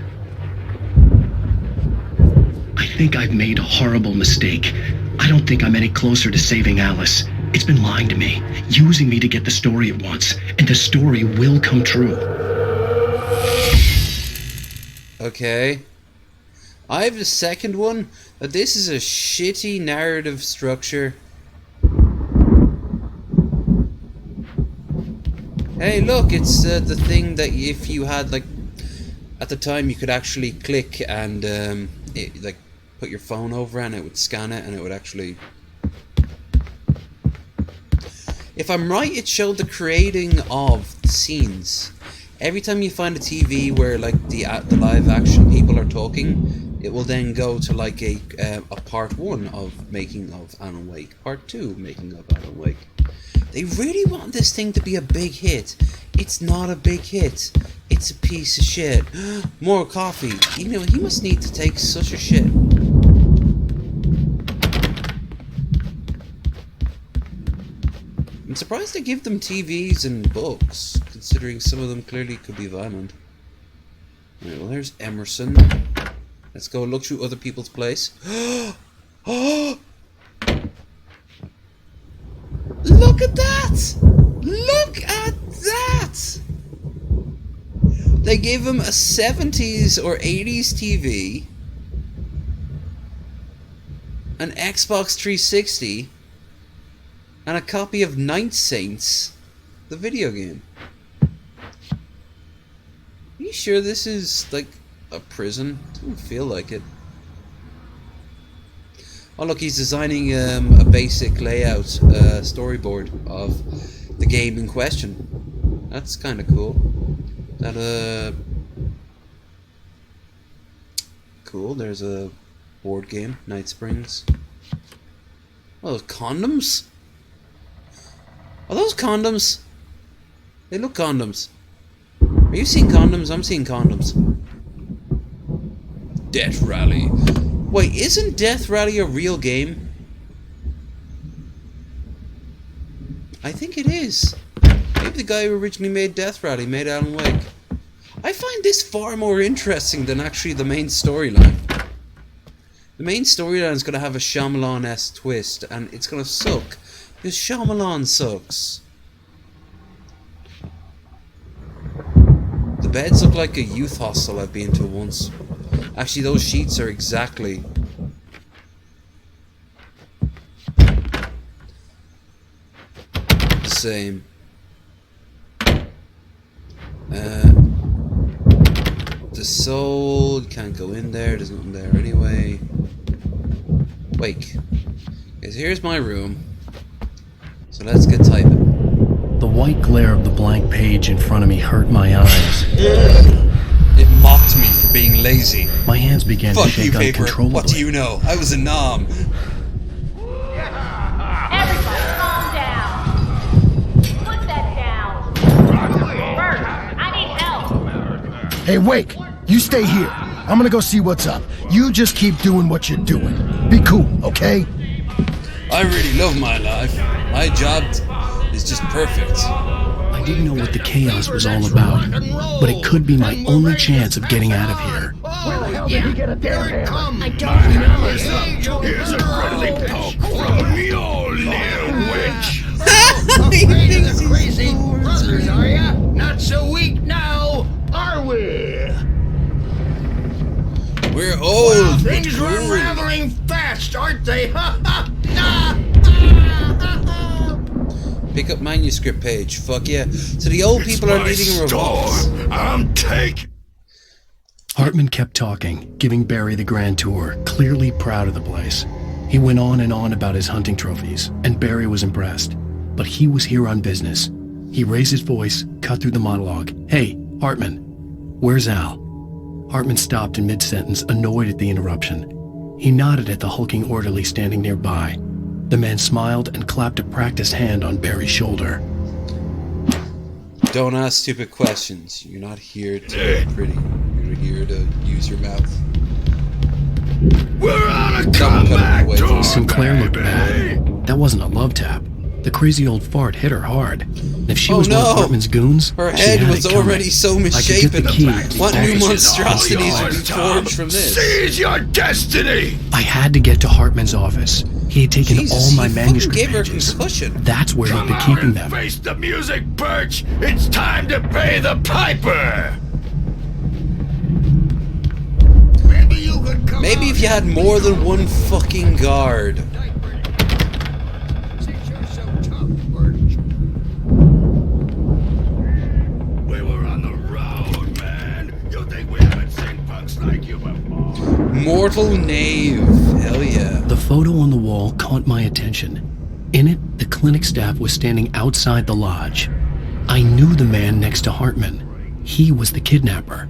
I think I've made a horrible mistake. I don't think I'm any closer to saving Alice. It's been lying to me, using me to get the story it wants, and the story will come true. Okay. I have the second one, but this is a shitty narrative structure. Hey, look, it's the thing that if you had, like, at the time you could actually click and, like, put your phone over and it would scan it and it would actually... If I'm right, it showed the creating of the scenes. Every time you find a TV where, like, the live action people are talking, it will then go to, like, a part 1 of making of Alan Wake, part 2 making of Alan Wake. They really want this thing to be a big hit. It's not a big hit. It's a piece of shit. More coffee. You know, he must need to take such a shit. I'm surprised they give them TVs and books, considering some of them clearly could be violent. Alright, well, there's Emerson. Let's go look through other people's place. Oh! Look at that! Look at that! They gave him a 70s or 80s TV, an Xbox 360, and a copy of Night Saints, the video game. Are you sure this is, like, a prison? Doesn't feel like it. Oh look, he's designing a basic layout, storyboard of the game in question. That's kind of cool. That cool. There's a board game, Night Springs. Oh, those condoms? Are those condoms? They look condoms. Are you seeing condoms? I'm seeing condoms. Death Rally. Wait, isn't Death Rally a real game? I think it is. Maybe the guy who originally made Death Rally made Alan Wake. I find this far more interesting than actually the main storyline. The main storyline is going to have a Shyamalan-esque twist, and it's going to suck. Because Shyamalan sucks. The beds look like a youth hostel I've been to once. Actually, those sheets are exactly... the same. the soul. You can't go in there. There's nothing there anyway. Wake. Okay, so here's my room. So let's get typing. The white glare of the blank page in front of me hurt my eyes. It mocked me for being lazy. My hands began to Fuck shake you, paper. uncontrollably. What do you know? I was a nom. Everybody calm down. Put that down. Bert, I need help. Hey, Wake, you stay here. I'm gonna go see what's up. You just keep doing what you're doing. Be cool, okay? I really love my life. My job is just perfect. I didn't know what the chaos was all about, but it could be my only chance of getting out of here. Where the hell did he get a damn hammer? I don't know. Here's a friendly poke from me, old little witch. The crazy brothers, are ya? Not so weak now, are we? We're old. Things are unraveling fast, aren't they? Pick up manuscript page. Fuck yeah. So the old people are leading a revolt. I'm taking. Hartman kept talking, giving Barry the grand tour, clearly proud of the place. He went on and on about his hunting trophies, and Barry was impressed. But he was here on business. He raised his voice, cut through the monologue. Hey, Hartman, where's Al? Hartman stopped in mid-sentence, annoyed at the interruption. He nodded at the hulking orderly standing nearby. The man smiled and clapped a practiced hand on Barry's shoulder. Don't ask stupid questions. You're not here to be pretty. You're here to use your mouth. We're on a comeback tour, Sinclair looked bad. That wasn't a love tap. The crazy old fart hit her hard. And if she was one of Hartman's goons, her she head had was it coming. already so I could get misshapen. the key. What new This is monstrosities all would be yours, forged from this? Seize your destiny! I had to get to Hartman's office. He had taken Jesus, all my he manuscript gave her a pages. concussion. That's where he'd been keeping them. Face the music, Birch! It's time to pay the piper! Maybe if you had more than one fucking guard. We were on the road, man. You think we haven't seen punks like you before? Mortal knave. Hell yeah. The photo on the wall caught my attention. In it, the clinic staff was standing outside the lodge. I knew the man next to Hartman. He was the kidnapper.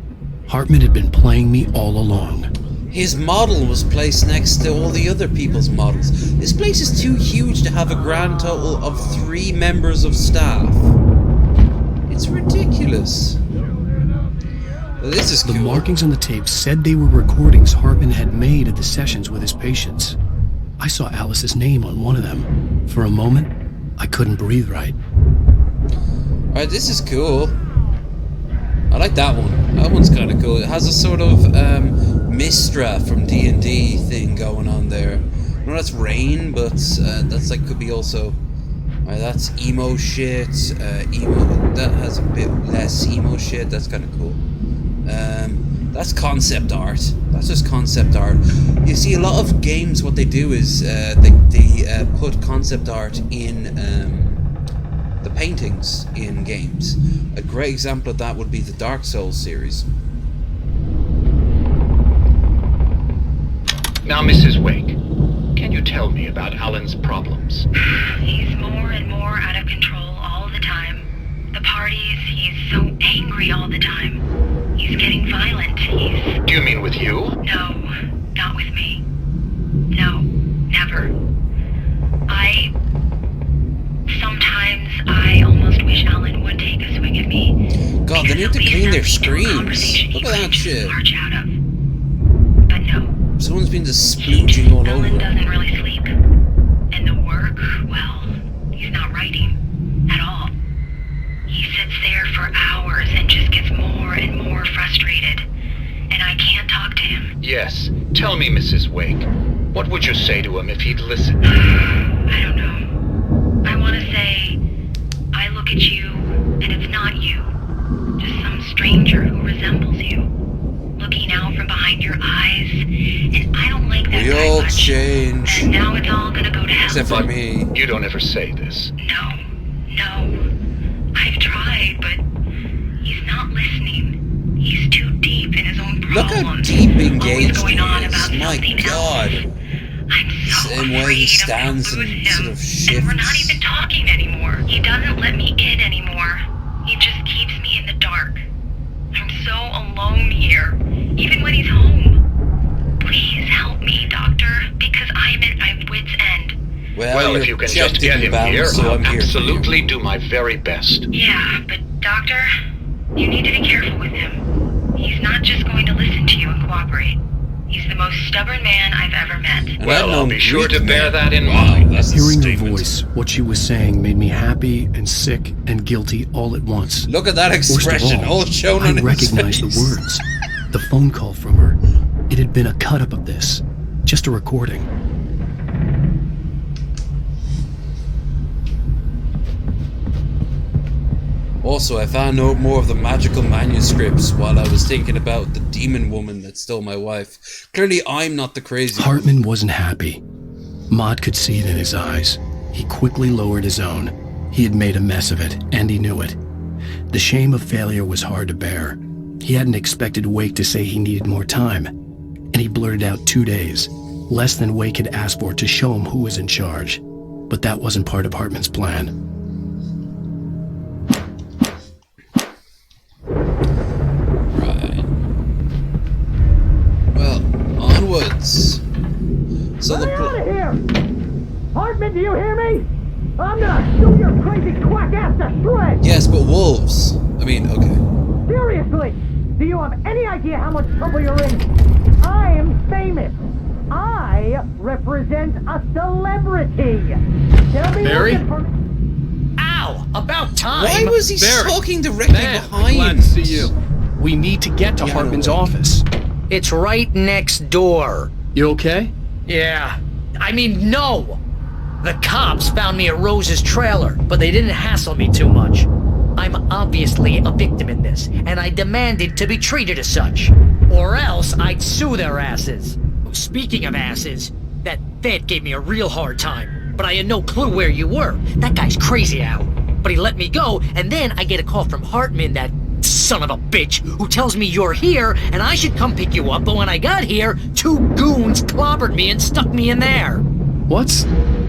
Hartman had been playing me all along. His model was placed next to all the other people's models. This place is too huge to have a grand total of 3 members of staff. It's ridiculous. Well, this is cool. The markings on the tape said they were recordings Hartman had made at the sessions with his patients. I saw Alice's name on one of them. For a moment, I couldn't breathe right. Alright, this is cool. I like that one. That one's kind of cool. It has a sort of Mistra from D&D thing going on there. No, that's rain, but that's like could be also. Alright, that's emo shit. Emo that has a bit less emo shit. That's kind of cool. That's concept art. That's just concept art. You see, a lot of games, what they do is they put concept art in the paintings in games. A great example of that would be the Dark Souls series. Now, Mrs. Wake, can you tell me about Alan's problems? He's more and more out of control all the time. The parties, he's so angry all the time. He's getting violent. Do you mean with you? No, not with me. No, never. Sometimes I almost wish Alan would take a swing at me. God, they need to clean their screens. Look at that shit. But no. Someone's been just splooging all over. Alan doesn't really sleep. And the work, well, he's not writing at all. He sits there for hours and just gets more and more frustrated. And I can't talk to him. Yes. Tell me, Mrs. Wake, what would you say to him if he'd listen? I don't know. I want to say, I look at you, and it's not you. Just some stranger who resembles you. Looking out from behind your eyes, and I don't like that We guy all much. change. And now it's all gonna go to hell. Except for me. You don't ever say this. No. I've tried, but he's not listening. He's too deep in his Look how deep engaged he is. My God. Same way he stands and sort of shifts. We're not even talking anymore. He doesn't let me in anymore. He just keeps me in the dark. I'm so alone here, even when he's home. Please help me, Doctor, because I'm at my wit's end. Well, if you can just get him here, I'll absolutely do my very best. Yeah, but Doctor, you need to be careful with him. He's not just going to listen to you and cooperate. He's the most stubborn man I've ever met. Well, I'll be sure to bear that in mind. Hearing her voice, what she was saying made me happy and sick and guilty all at once. Look at that expression, all shown on his face. I recognized the words. The phone call from her. It had been a cut-up of this. Just a recording. Also, I found out more of the magical manuscripts while I was thinking about the demon woman that stole my wife. Clearly, I'm not the crazy one. Hartman wasn't happy. Maud could see it in his eyes. He quickly lowered his own. He had made a mess of it, and he knew it. The shame of failure was hard to bear. He hadn't expected Wake to say he needed more time, and he blurted out 2 days, less than Wake had asked for to show him who was in charge. But that wasn't part of Hartman's plan. Woods. So Let me out of here! Hartman, do you hear me? I'm gonna shoot your crazy quack ass to shreds! Yes, but wolves. I mean, okay. Seriously, do you have any idea how much trouble you're in? I am famous. I represent a celebrity. They'll be Barry? looking for me. Ow! About time! Why was he Barry. talking directly behind? Glad to see you. We need to get to Hartman's office. It's right next door. You okay? Yeah. I mean, no! The cops found me at Rose's trailer, but they didn't hassle me too much. I'm obviously a victim in this, and I demanded to be treated as such. Or else I'd sue their asses. Speaking of asses, that Fed gave me a real hard time, but I had no clue where you were. That guy's crazy, Al. But he let me go, and then I get a call from Hartman, that son of a bitch, who tells me you're here and I should come pick you up, but when I got here, 2 goons clobbered me and stuck me in there. What's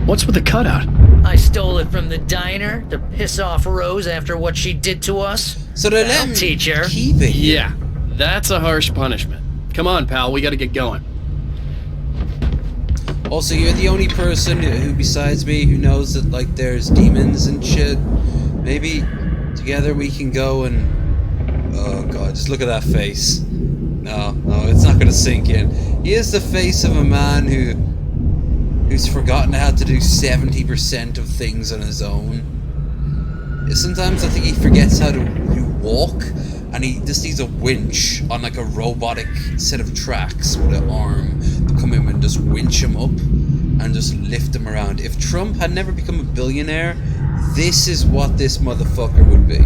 with the cutout? I stole it from the diner to piss off Rose after what she did to us. So they let him teach her. Keep it. Yeah, that's a harsh punishment. Come on, pal, we gotta get going. Also, you're the only person who, besides me, who knows that, like, there's demons and shit. Maybe together we can go and... Oh god, just look at that face. No, it's not gonna sink in. He is the face of a man who's forgotten how to do 70% of things on his own. Sometimes I think he forgets how to walk, and he just needs a winch on like a robotic set of tracks with an arm to come in and just winch him up and just lift him around. If Trump had never become a billionaire, this is what this motherfucker would be.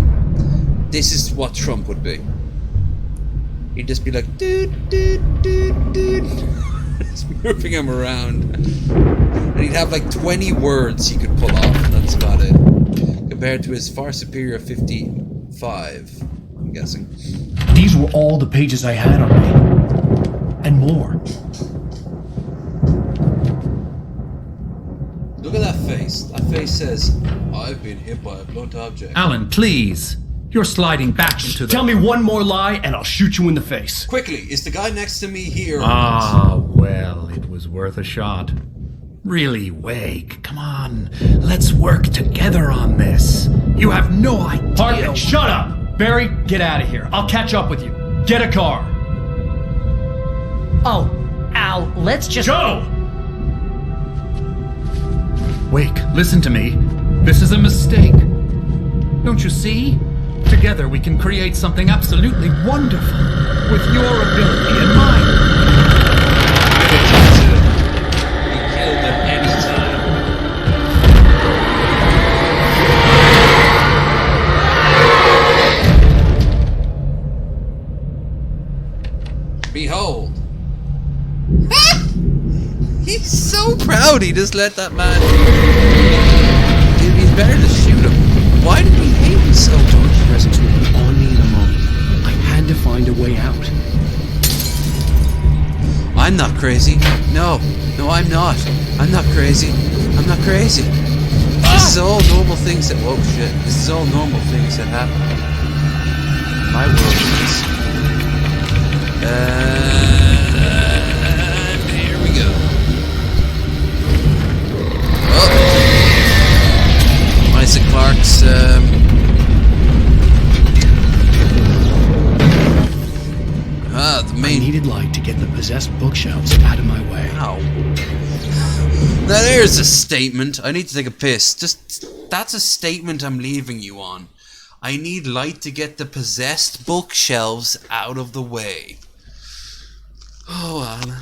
This is what Trump would be. He'd just be like, dude, just moving him around. And he'd have like 20 words he could pull off, and that's about it. Compared to his far superior 55, I'm guessing. These were all the pages I had on me. And more. Look at that face. That face says, I've been hit by a blunt object. Alan, please. You're sliding back into the... Tell me one more lie and I'll shoot you in the face. Quickly, is the guy next to me here? Ah, well, it was worth a shot. Really, Wake, come on. Let's work together on this. You have no idea... Hartman, shut up! Barry, get out of here. I'll catch up with you. Get a car. Oh, Al, let's just... Go! Wake, listen to me. This is a mistake. Don't you see? Together we can create something absolutely wonderful. With your ability and mine. He killed at any time. Behold. He's so proud he just let that man... Dude, he's better to shoot him. Why did he hate him so much? Presence would be on me in a moment. I had to find a way out. I'm not crazy. No, I'm not. I'm not crazy. I'm not crazy. This is all normal things that. Whoa, shit! This is all normal things that happen. My world is. Here we go. Oh, Isaac Clarke's. The main. I needed light to get the possessed bookshelves out of my way. Ow. Now there's a statement. I need to take a piss. That's a statement I'm leaving you on. I need light to get the possessed bookshelves out of the way. Oh, Alan.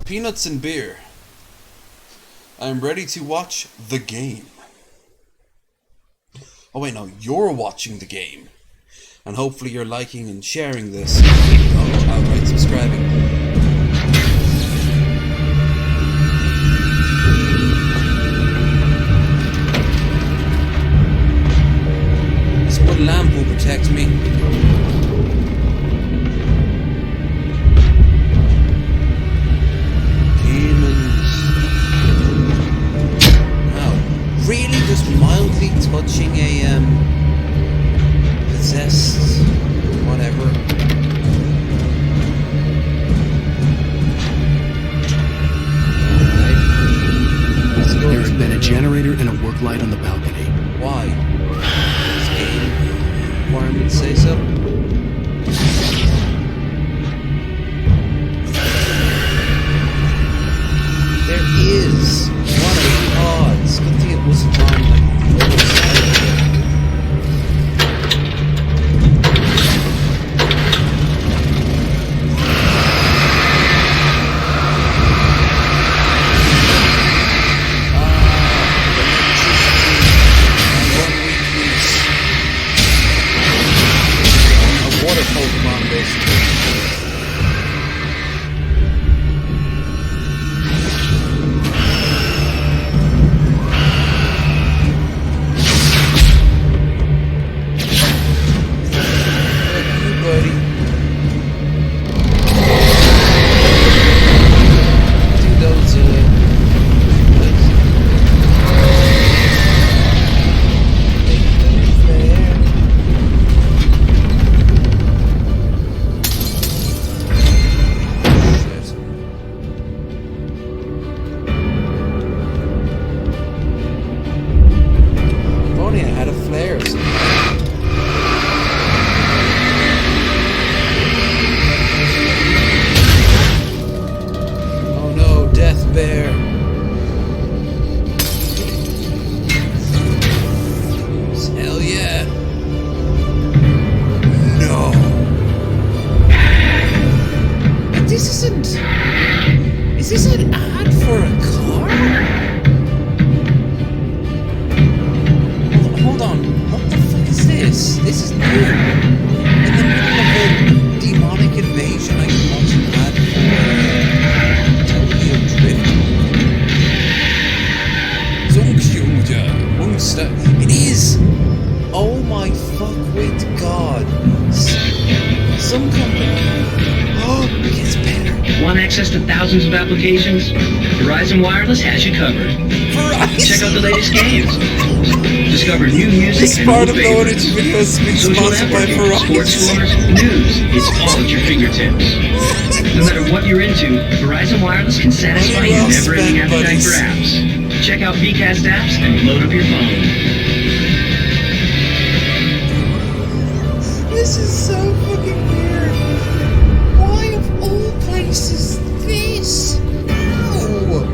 Peanuts and beer. I'm ready to watch the game. Oh wait, no, you're watching the game. And hopefully you're liking and sharing this. Oh, outright subscribing. This wood lamp will protect me. Really just mildly touching a possessed whatever. There had been a generator and a work light on the balcony. Why? Does game requirements say so? There is. What a god. It's good thing it wasn't on like the other side of it. It is! Oh my fuck with God. Some company. Oh, it gets better. Want access to thousands of applications? Verizon Wireless has you covered. Check out the latest games. Discover new music and old favorites. Social networking, sports scores, news. It's all at your fingertips. No matter what you're into, Verizon Wireless can satisfy your never-ending appetite for apps. Check out VCast apps and load up your phone. This is so fucking weird. Why of all places this? No.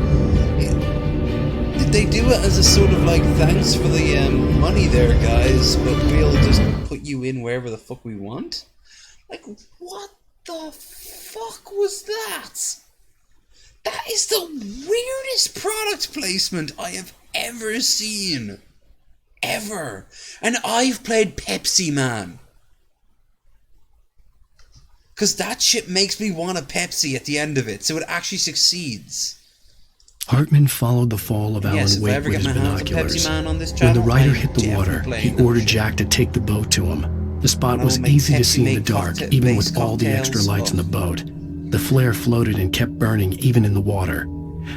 Did they do it as a sort of like thanks for the money there, guys, but we'll just put you in wherever the fuck we want? Like, what the fuck was that? That is the weirdest product placement I have ever seen. Ever. And I've played Pepsi Man. Because that shit makes me want a Pepsi at the end of it, so it actually succeeds. Hartman followed the fall of Alan Wake with his binoculars. When the rider hit the water, he ordered Jack to take the boat to him. The spot was easy to see in the dark, even with all the extra lights in the boat. The flare floated and kept burning even in the water.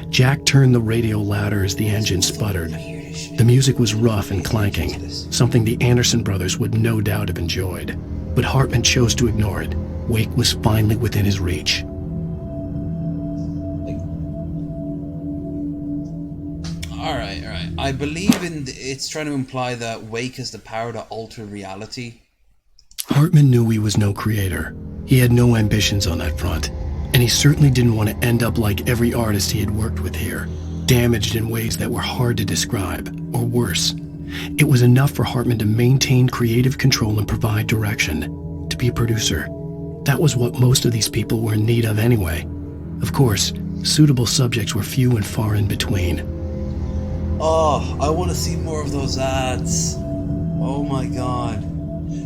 Jack turned the radio louder as the engine sputtered. The music was rough and clanking, something the Anderson brothers would no doubt have enjoyed. But Hartman chose to ignore it. Wake was finally within his reach. Alright. I believe it's trying to imply that Wake has the power to alter reality. Hartman knew he was no creator. He had no ambitions on that front. And he certainly didn't want to end up like every artist he had worked with here, damaged in ways that were hard to describe, or worse. It was enough for Hartman to maintain creative control and provide direction, to be a producer. That was what most of these people were in need of anyway. Of course, suitable subjects were few and far in between. Oh, I want to see more of those ads. Oh my god.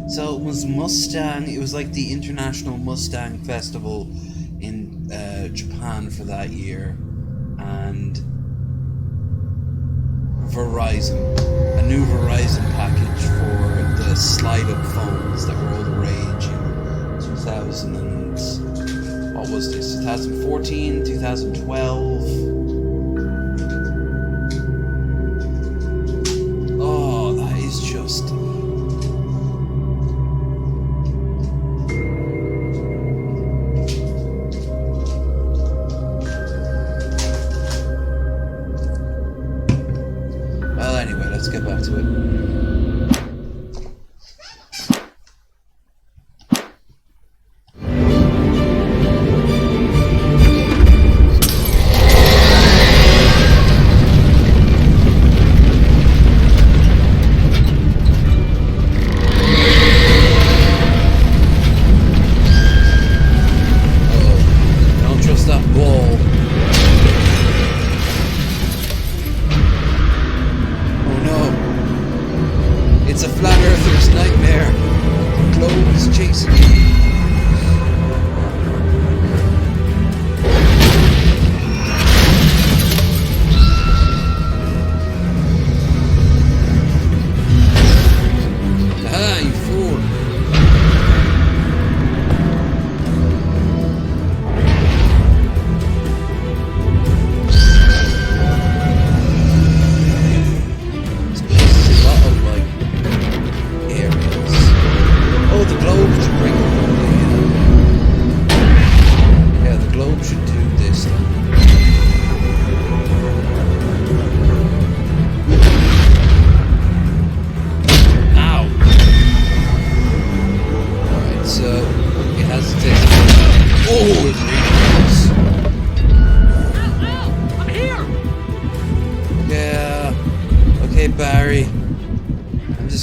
So it was Mustang, it was like the International Mustang Festival in Japan for that year. And Verizon. A new Verizon package for the slide-up phones that were all the rage in 2000 and... what was this? 2014, 2012... Oh, that is just... Well, anyway, let's get back to it.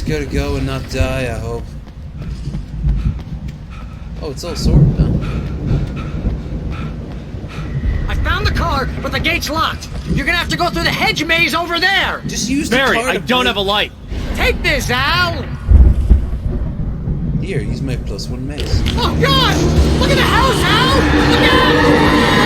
Gotta go and not die, I hope. Oh, it's all sorted now. I found the car, but the gate's locked. You're gonna have to go through the hedge maze over there. Just use the Barry, car. I don't have a light. Take this, Al. Here, use my +1 mace. Oh God! Look at the house, Al! Look at it!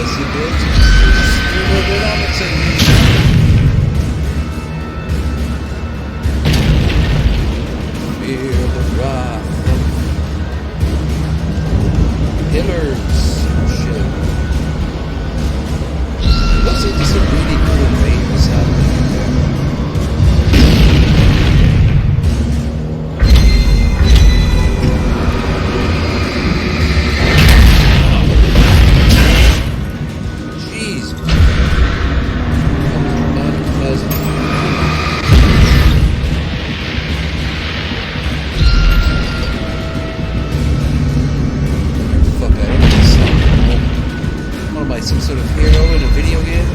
has the ability to do a little bit on it, so fear the wrath of pillars. Shit. Looks like there's a really cool maze happening there. Jeez. Unpleasant. Fuck, I don't know this song. What am I, some sort of hero in a video game?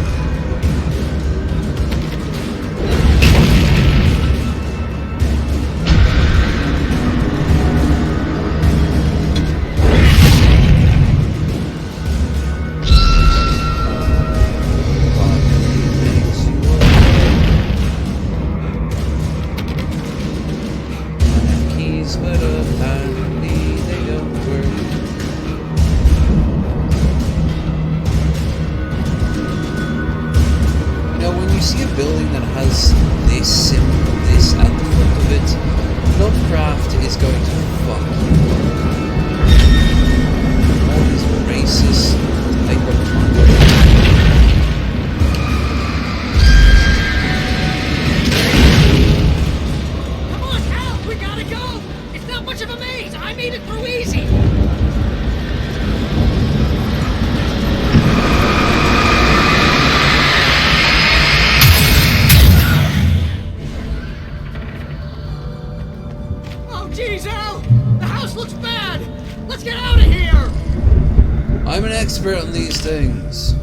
Keys, but apparently they don't work. Now, when you see a building that has this symbol, this at the front of it, Lovecraft is going to fuck you. All these racist hypochondriacs. Come on, Hal, we gotta go! It's not much of a maze! I made it through easy! Oh, jeez, Al! The house looks bad! Let's get out of here! I'm an expert on these things.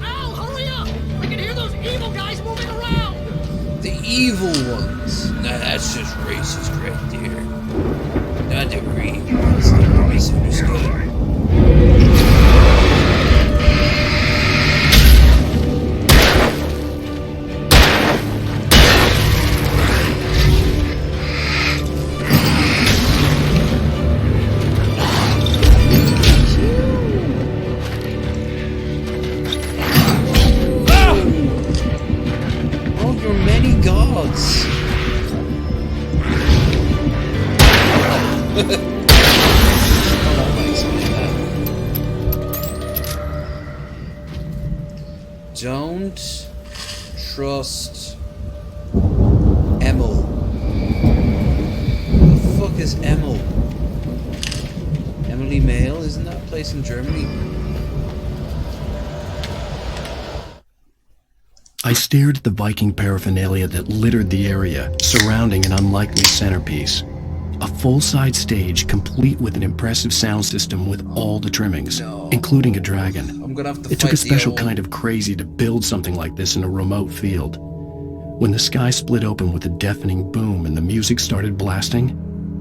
Al, hurry up! I can hear those evil guys moving around! The evil ones. Nah, that's just racist right there. Not the real ones. They're misunderstood. Oh, your many gods. Don't trust Emil. Who the fuck is Emil? Emily Mail? Isn't that a place in Germany? I stared at the Viking paraphernalia that littered the area, surrounding an unlikely centerpiece. A full-size stage complete with an impressive sound system with all the trimmings, including a dragon. I'm gonna have to It took a fight the special owl. kind of crazy to build something like this in a remote field. When the sky split open with a deafening boom and the music started blasting,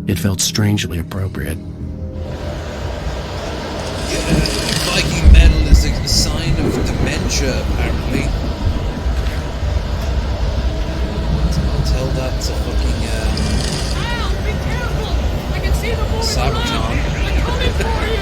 it felt strangely appropriate. Viking metal is a sign of dementia, apparently. I'll tell that to fucking, Al, be careful! I can see them moving around! Cybertron. They're coming for you!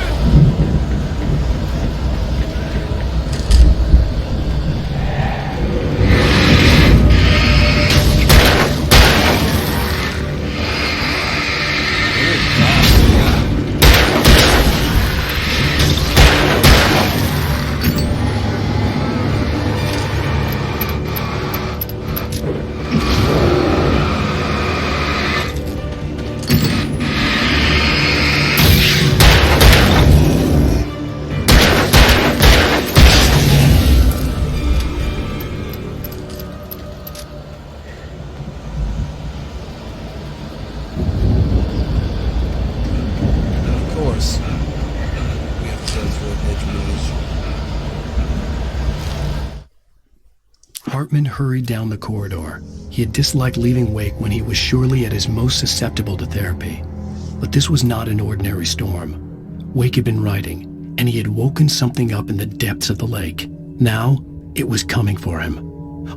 Hartman hurried down the corridor. He had disliked leaving Wake when he was surely at his most susceptible to therapy. But this was not an ordinary storm. Wake had been writing, and he had woken something up in the depths of the lake. Now, it was coming for him.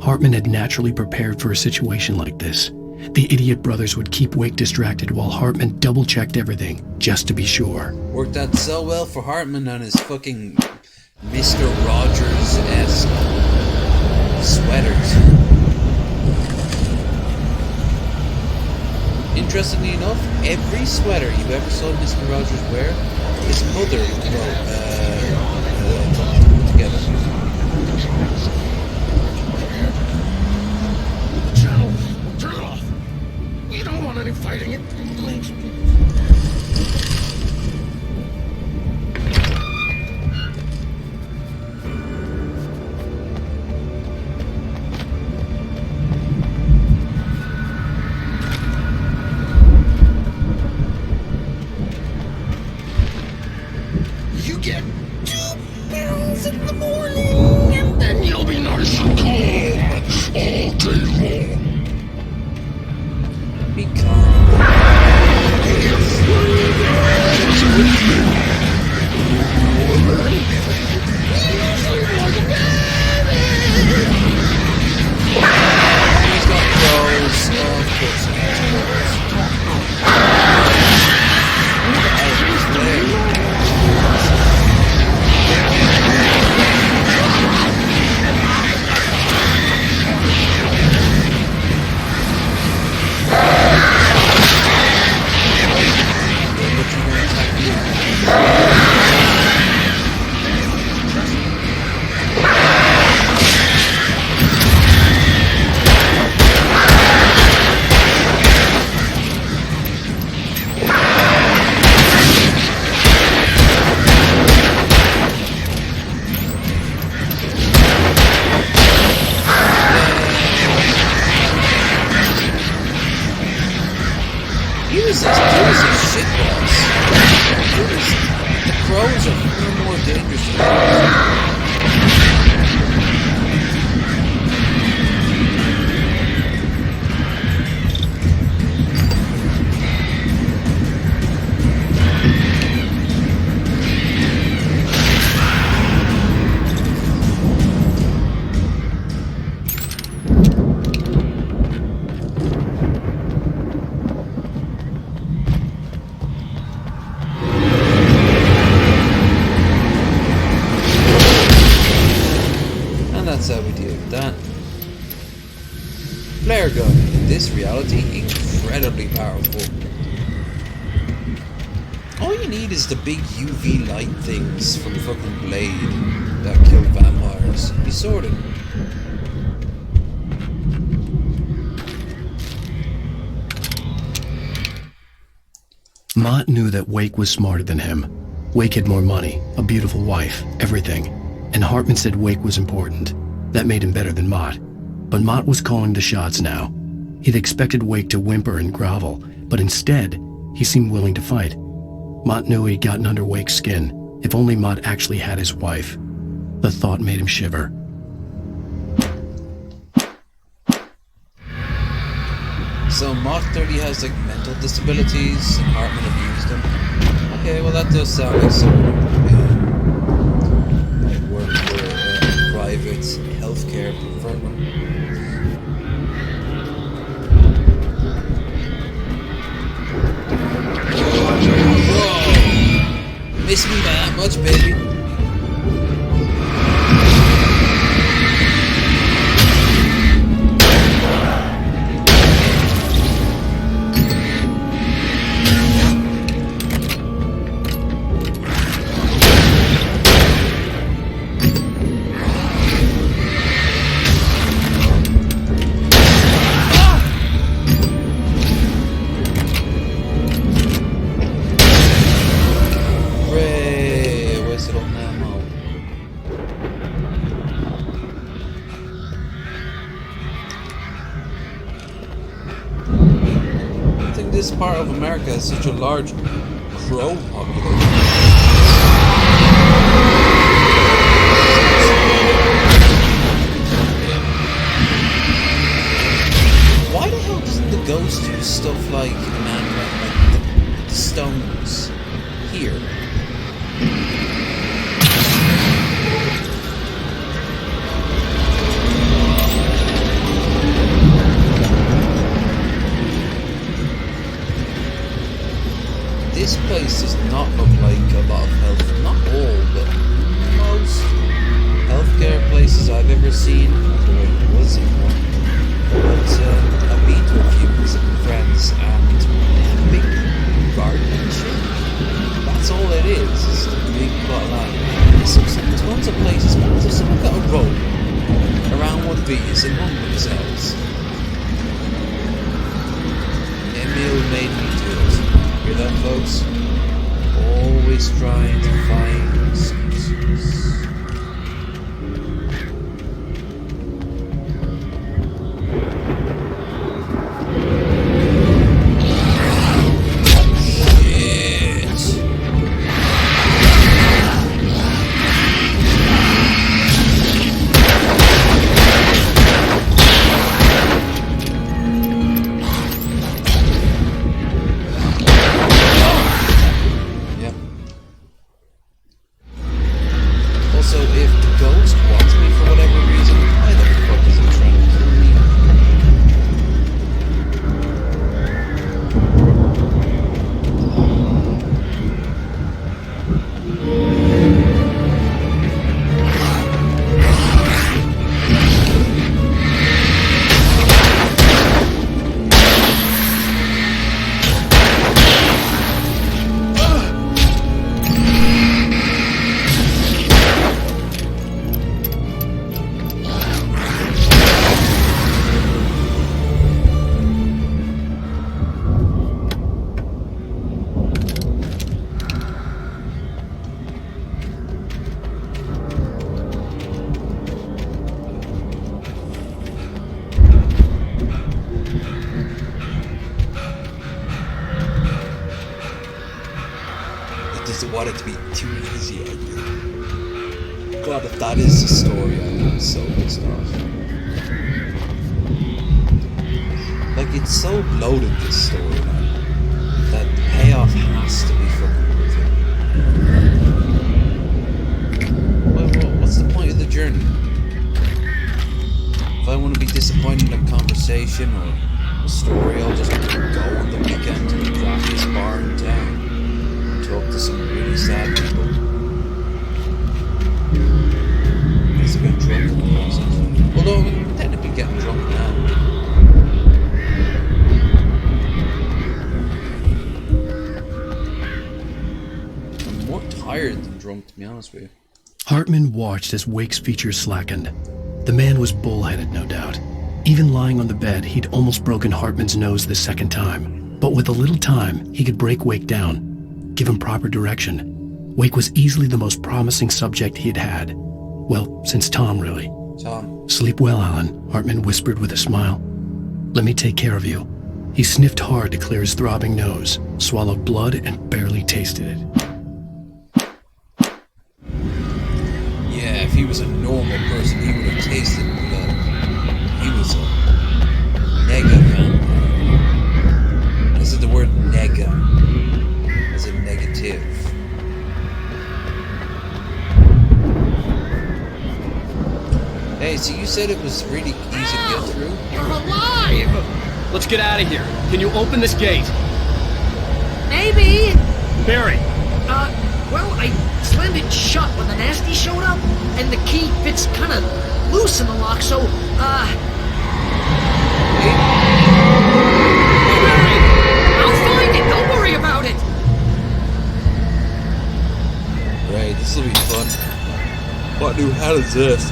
Hartman had naturally prepared for a situation like this. The idiot brothers would keep Wake distracted while Hartman double-checked everything, just to be sure. Worked out so well for Hartman on his fucking Mr. Rogers-esque sweaters. Interestingly enough, every sweater you ever saw Mr. Rogers wear, his mother put together. Turn it off. We don't want any fighting. Please. You get 2 pounds in the morning, and then you'll be nice and calm all day long. Be calm. He's got crows. Oh, of course he has crows. Who the hell is there? He was a shitbox. The crows are far more dangerous than that's how we deal with that. Flare gun, in this reality, incredibly powerful. All you need is the big UV light things from fucking Blade that kill vampires. Be sorted. Mott knew that Wake was smarter than him. Wake had more money, a beautiful wife, everything. And Hartman said Wake was important. That made him better than Mott. But Mott was calling the shots now. He'd expected Wake to whimper and grovel, but instead, he seemed willing to fight. Mott knew he'd gotten under Wake's skin. If only Mott actually had his wife. The thought made him shiver. So Mott clearly has like mental disabilities and Hartman abused him. Okay, well that does sound like someone might work for a private healthcare firm. Whoa! Miss me by that much, baby. This part of America has such a large crow population. Why the hell doesn't the ghost use stuff like the stone here. This place does not look like a lot of health, not all, but most healthcare places I've ever seen. There was in one. But I've been to a few visiting friends, and they have a big garden and shit. That's all it is a big plot of land. There's tons of places, but there's someone got a road around one of these and one themselves. Emil made me do it. Hear that, folks? Always trying to find excuses. Want it to be too easy, I do. God, if that is the story, I'm so pissed off. Like, it's so loaded, this story, man, that the payoff has to be fucking worth it. What's the point of the journey? If I want to be disappointed in a conversation or a story, I'll just go on the weekend to the crappiest bar in town. Talk to some really sad people. Guess I got drunk in the process. Although I'm technically getting drunk now. I'm more tired than drunk, to be honest with you. Hartman watched as Wake's features slackened. The man was bullheaded, no doubt. Even lying on the bed, he'd almost broken Hartman's nose the second time. But with a little time, he could break Wake down. Give him proper direction. Wake was easily the most promising subject he had had. Well, since Tom, really. Tom. Sleep well, Alan, Hartman whispered with a smile. Let me take care of you. He sniffed hard to clear his throbbing nose, swallowed blood, and barely tasted it. Yeah, if he was a normal person, he would have tasted blood. He was a nega vampire. I said the word nega as a negative. Hey, so you said it was really easy to get through? You're alive! Let's get out of here. Can you open this gate? Maybe. Barry. Well, I slammed it shut when the nasty showed up, and the key fits kind of loose in the lock, so, Barry, I'll find it. Don't worry about it. Right, this will be fun. What new hell is this?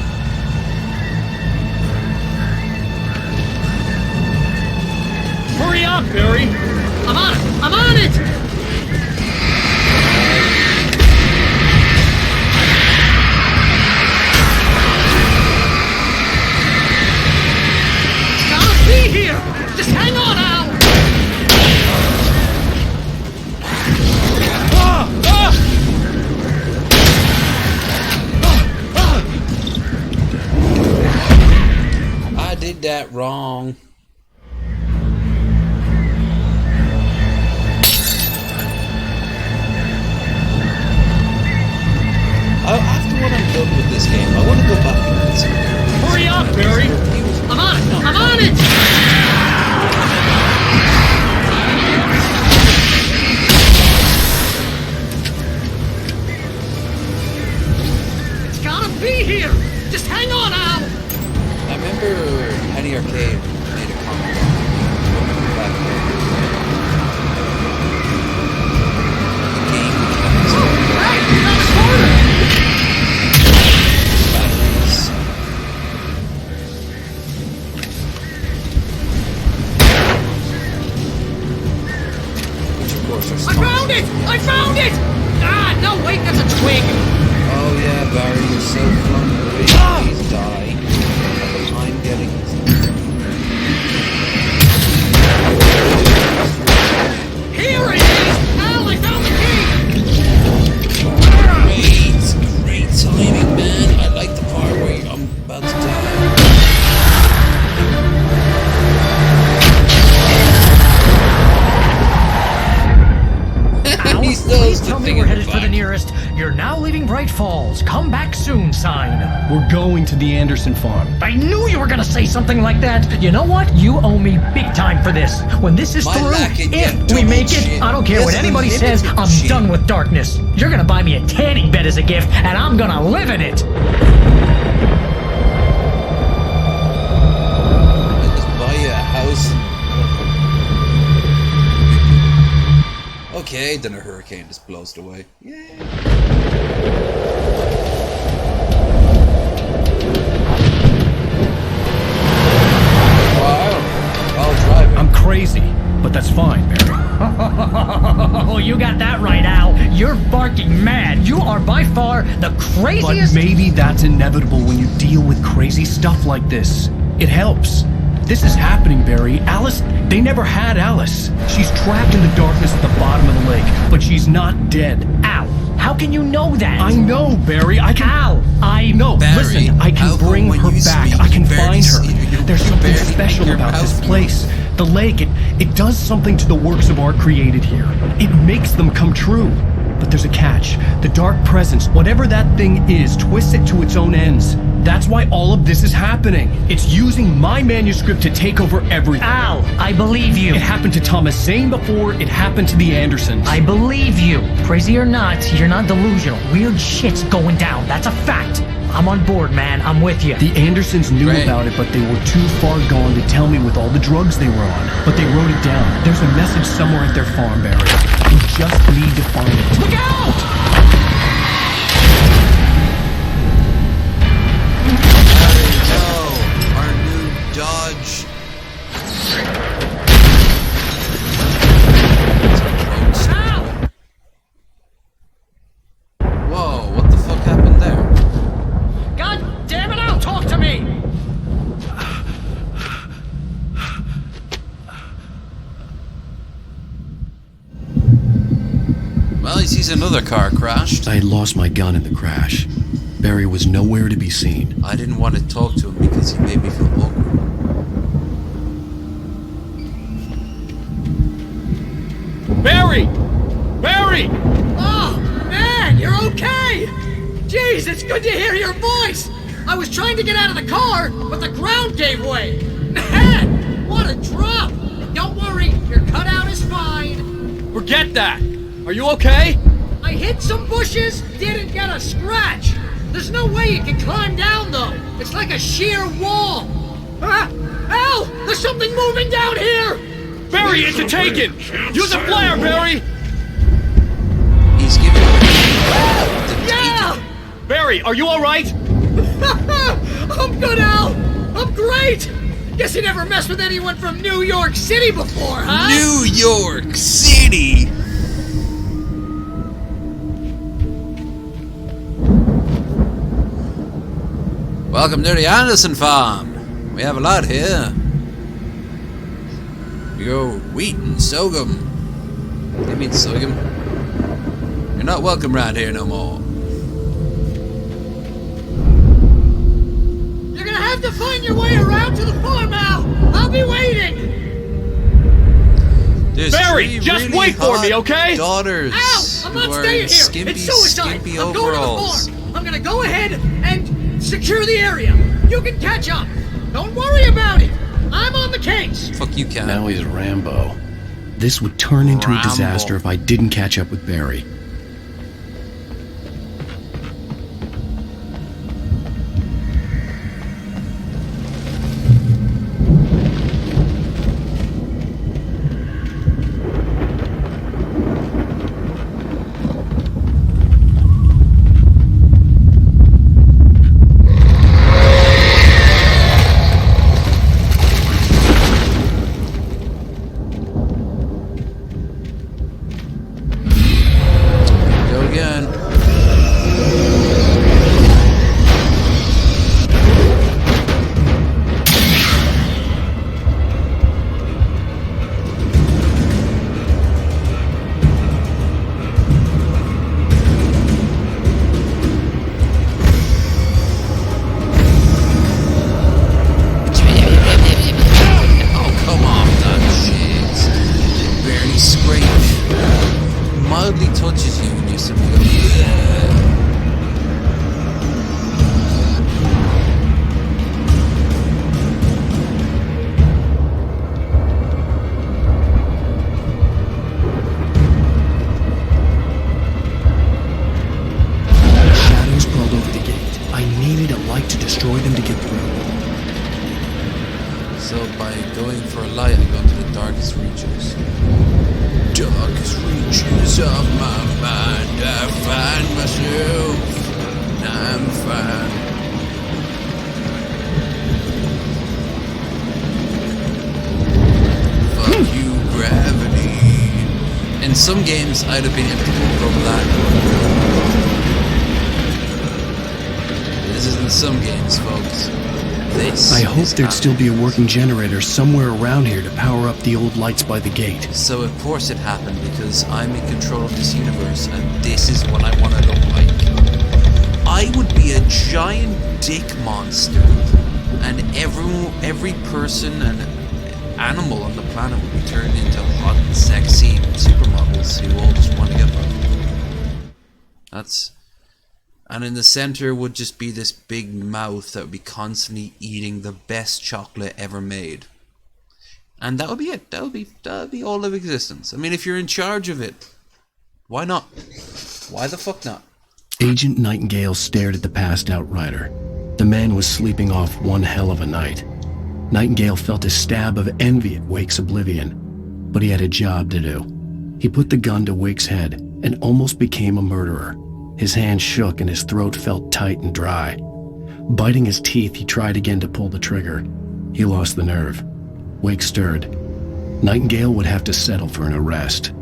Hurry up, Barry! I'm on it! I'm on it! It's gotta be here! Just hang on, Al! I did that wrong. be here! Just hang on, Al! I remember Penny Arcade made a comment back then. Hey, around the corner! Batteries. Which of course are I found it! I found it! Ah, no, wait, that's a twig! Oh yeah, Barry, you're so funny. Please die. I'm getting it. Here it is! Al, I found the key! Great timing, man. I like the part where I'm about to die. Please tell me we're headed for the nearest. You're now leaving Bright Falls. Come back soon sign. We're going to the Anderson farm. I knew you were gonna say something like that. You know what? You owe me big time for this. When this is through, if we make it, I don't care what anybody says, I'm done with darkness. You're gonna buy me a tanning bed as a gift, and I'm gonna live in it. Just buy you a house. Okay, then a hurricane just blows it away. Yay. Wow. While driving. I'm crazy, but that's fine, Barry. Oh, you got that right, Al. You're barking mad. You are by far the craziest. But maybe that's inevitable when you deal with crazy stuff like this. It helps. This is happening, Barry. Alice, they never had Alice. She's trapped in the darkness at the bottom of the lake, but she's not dead. Al, how can you know that? I know, Barry. I can... Al, I know. Barry, listen, I can bring her back. I can find her. There's something special about this place. The lake, it does something to the works of art created here. It makes them come true. But there's a catch. The dark presence, whatever that thing is, twists it to its own ends. That's why all of this is happening. It's using my manuscript to take over everything. Al, I believe you. It happened to Thomas Zane before it happened to the Andersons. I believe you. Crazy or not, you're not delusional. Weird shit's going down. That's a fact. I'm on board, man. I'm with you. The Andersons knew about it, but they were too far gone to tell me with all the drugs they were on. But they wrote it down. There's a message somewhere at their farm, Barry. We just need to find it. Look out! Our new Dodge. Whoa, what the fuck happened there? God damn it, Al, talk to me! Well, he sees another car crashed. I had lost my gun in the crash. Barry was nowhere to be seen. I didn't want to talk to him because he made me feel awkward. Barry! Barry! Oh, man, you're okay! Jeez, it's good to hear your voice! I was trying to get out of the car, but the ground gave way! Man, what a drop! Don't worry, your cutout is fine. Forget that! Are you okay? I hit some bushes, didn't get a scratch. There's no way you can climb down, though. It's like a sheer wall. Ah! Al! There's something moving down here! Barry, it's a taken! Use a flare, Barry! He's giving Yeah! Barry, are you alright? I'm good, Al! I'm great! Guess you never messed with anyone from New York City before, huh? New York City! Welcome to the Anderson farm. We have a lot here. We grow wheat and sorghum. You mean sorghum? You're not welcome around here no more. You're gonna have to find your way around to the farm, Al! I'll be waiting! There's Barry, just really wait for me, okay? Daughters. Al! I'm not staying here! Skimpy, It's suicide! skimpy I'm overalls. going to the farm! I'm gonna go ahead and secure the area! You can catch up! Don't worry about it! I'm on the case! Fuck you, Cat. Now he's Rambo. This would turn into a disaster if I didn't catch up with Barry. destroy them to get through. So by going for a light, I go into the darkest reaches. Darkest reaches of my mind, I find myself, and I'm fine. Fuck you, gravity. In some games, I'd have been able to go over that. This isn't some games, folks. I hope there'd still be a working generator somewhere around here to power up the old lights by the gate. So of course it happened, because I'm in control of this universe, and this is what I want to look like. I would be a giant dick monster, and every person and animal on the planet would be turned into hot and sexy supermodels who all just want to get That's... And in the center would just be this big mouth that would be constantly eating the best chocolate ever made. And that would be it. That would be all of existence. I mean, if you're in charge of it, why not? Why the fuck not? Agent Nightingale stared at the passed out rider. The man was sleeping off one hell of a night. Nightingale felt a stab of envy at Wake's oblivion, but he had a job to do. He put the gun to Wake's head and almost became a murderer. His hand shook and his throat felt tight and dry. Biting his teeth, he tried again to pull the trigger. He lost the nerve. Wake stirred. Nightingale would have to settle for an arrest.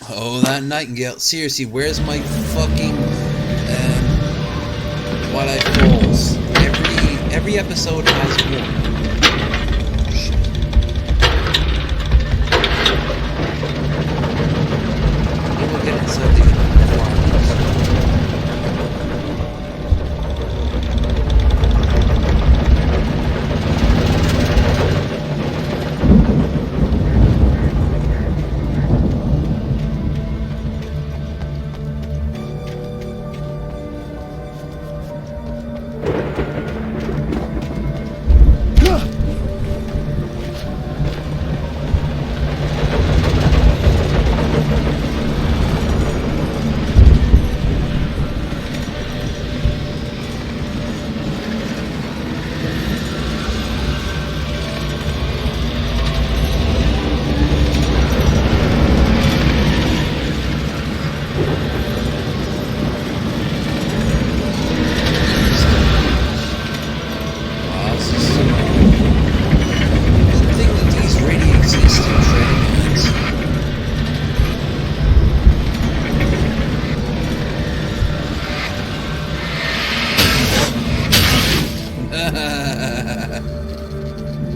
Oh, that Nightingale. Seriously, where's my fucking Twilight Falls? Every episode has one. We'll get inside the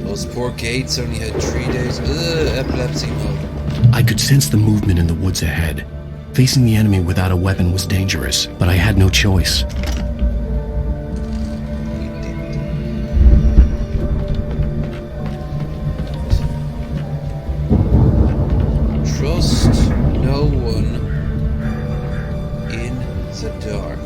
Those poor gates only had 3 days. Epilepsy mode. I could sense the movement in the woods ahead. Facing the enemy without a weapon was dangerous, but I had no choice. Trust no one in the dark.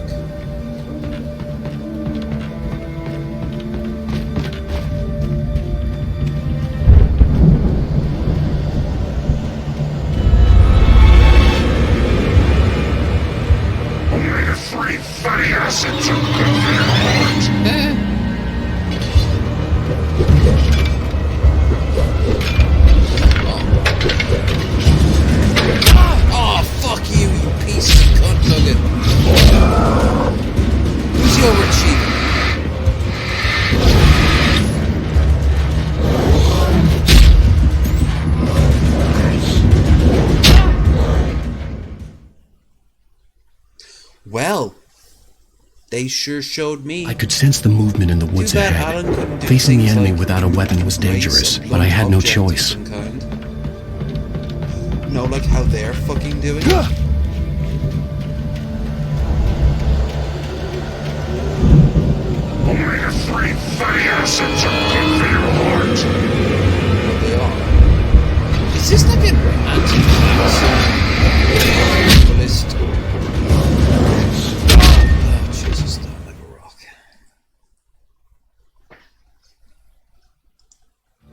Oh, fuck you, you piece of cunt nugget. Who's the overachiever? Well, they sure showed me. I could sense the movement in the woods ahead. Facing the enemy without a weapon was dangerous, but I had no choice. No, like how they're fucking doing it. Only the 3 fatty acids are good for your heart. What they are. Is this like an anti-capitalist? Oh, Jesus, don't like a rock.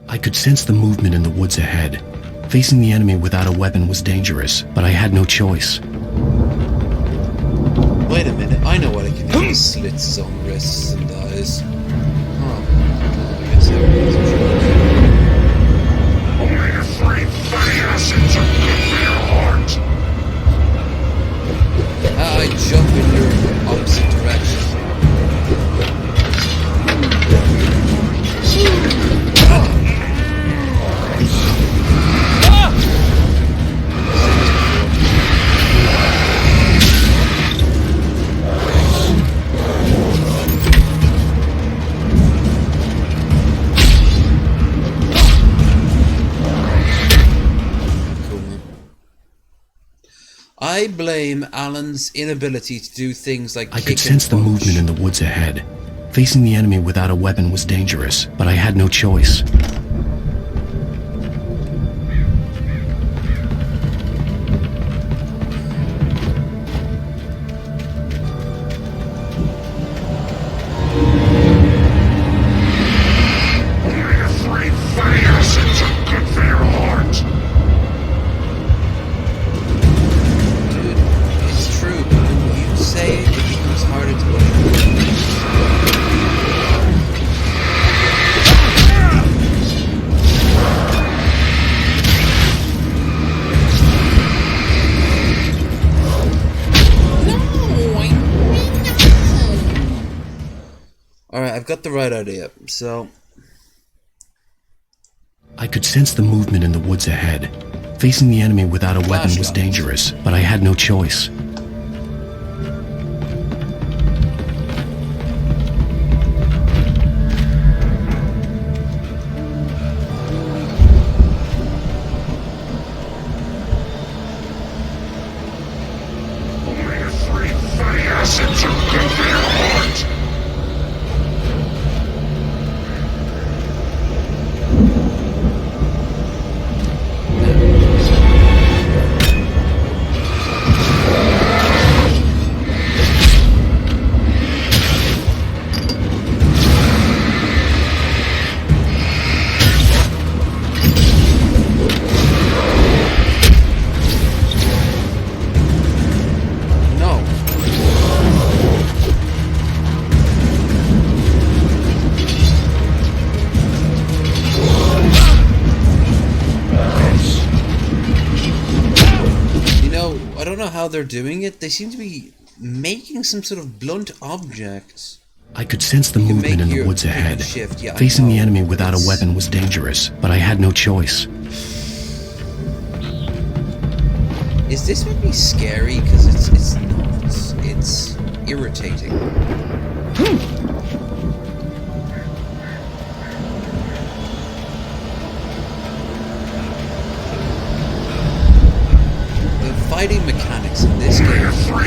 I could sense the movement in the woods ahead. Facing the enemy without a weapon was dangerous, but I had no choice. Wait a minute, I know what I can do. slits his own wrists and dies. Oh, I guess Only a free fire sends a good for your heart. I jump in your opposite direction. I blame Alan's inability to do things like I could sense the movement in the woods ahead. Facing the enemy without a weapon was dangerous, but I had no choice. Only a free fire sends a good for your heart. It's true, but when you say it, it becomes harder to believe. Alright, I've got the right idea, so... I could sense the movement in the woods ahead. Facing the enemy without a weapon was dangerous, but I had no choice. Only a free fire sends a good for your heart. I don't know how they're doing it. They seem to be making some sort of blunt objects. I could sense the movement in the woods ahead. Yeah, Facing the enemy without a weapon was dangerous, but I had no choice. Is this maybe scary? Because it's not. It's irritating. The fighting mechanics in this game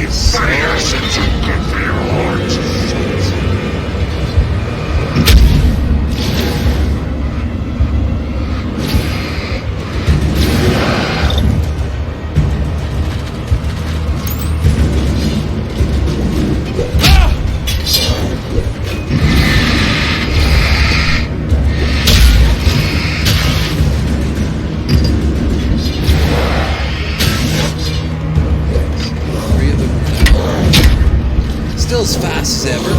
is so still as fast as ever.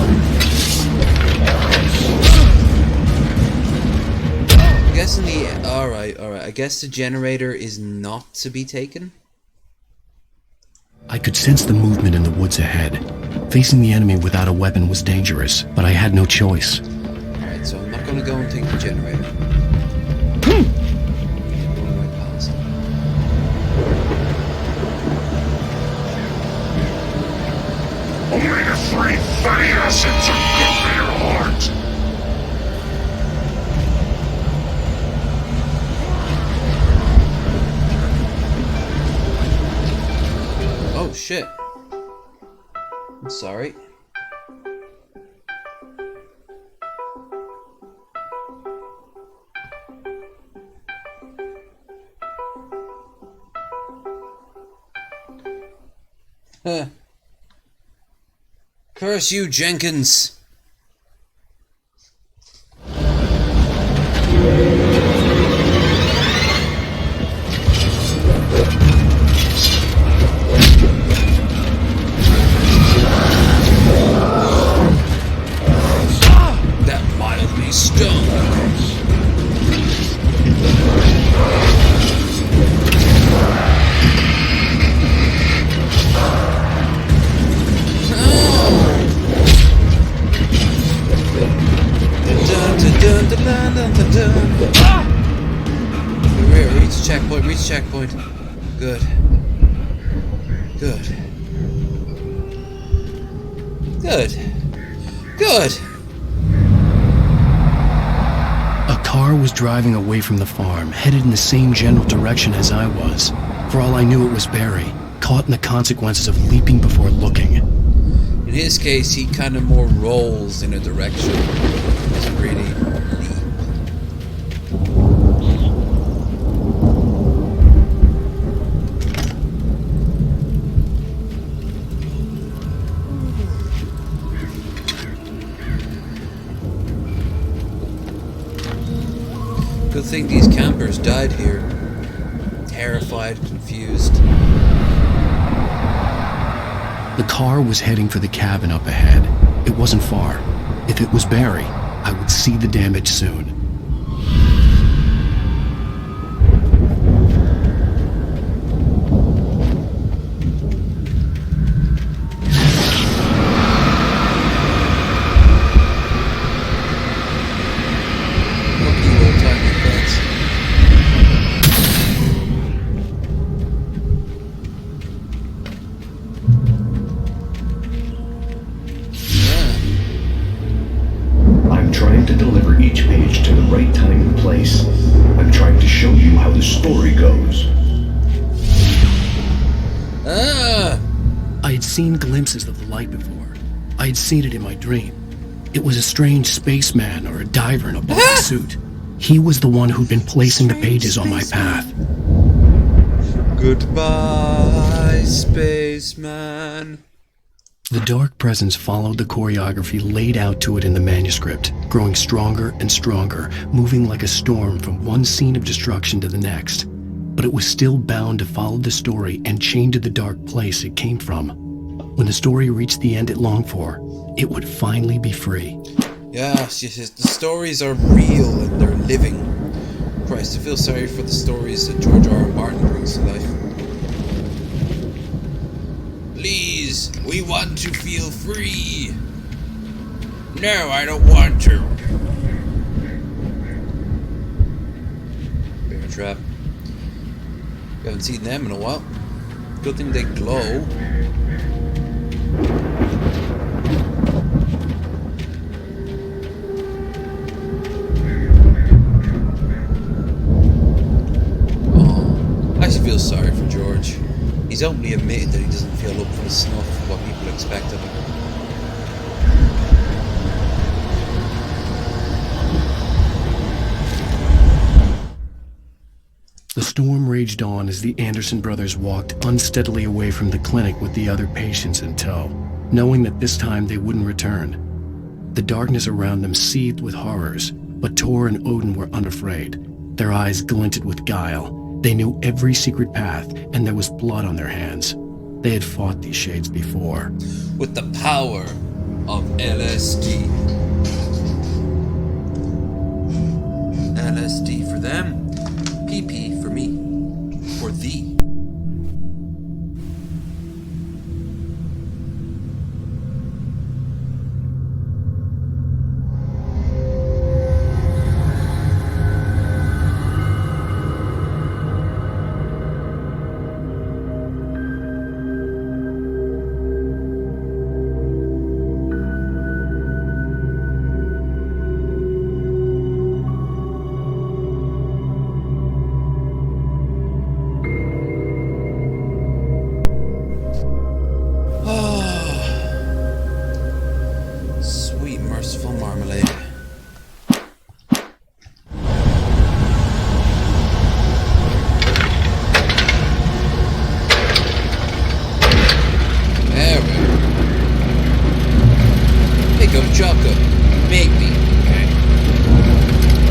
I'm guessing the... Alright. I guess the generator is not to be taken. I could sense the movement in the woods ahead. Facing the enemy without a weapon was dangerous, but I had no choice. Alright, so I'm not going to go and take the generator. Going right past. Only a free fire sends a good for your heart. Oh shit. I'm sorry. Huh. Curse you, Jenkins! checkpoint. Good. Good. Good. Good. A car was driving away from the farm, headed in the same general direction as I was. For all I knew, it was Barry, caught in the consequences of leaping before looking. In his case, he kind of more rolls in a direction. It's really leap. Good thing these campers died here. Terrified, confused. The car was heading for the cabin up ahead. It wasn't far. If it was Barry, I would see the damage soon. I'm trying to deliver each page to the right time and place. I'm trying to show you how the story goes. I had seen glimpses of the light before. I had seen it in my dream. It was a strange spaceman or a diver in a black suit. He was the one who'd been placing the pages on my path. Goodbye, spaceman. The dark presence followed the choreography laid out to it in the manuscript, growing stronger and stronger, moving like a storm from one scene of destruction to the next. But it was still bound to follow the story and chained to the dark place it came from. When the story reached the end it longed for, it would finally be free. Yes, the stories are real and they're living. Christ, I feel sorry for the stories that George R.R. Martin brings to life. Please, we want to feel free. No, I don't want to. Bear trap. We haven't seen them in a while. Good thing they glow. I feel sorry for George. He's openly admitted that he doesn't feel up for the snuff of what people expect of him. The storm raged on as the Anderson brothers walked unsteadily away from the clinic with the other patients in tow, knowing that this time they wouldn't return. The darkness around them seethed with horrors, but Tor and Odin were unafraid. Their eyes glinted with guile. They knew every secret path, and there was blood on their hands. They had fought these shades before. With the power of LSD. LSD for them, PP for me, for thee.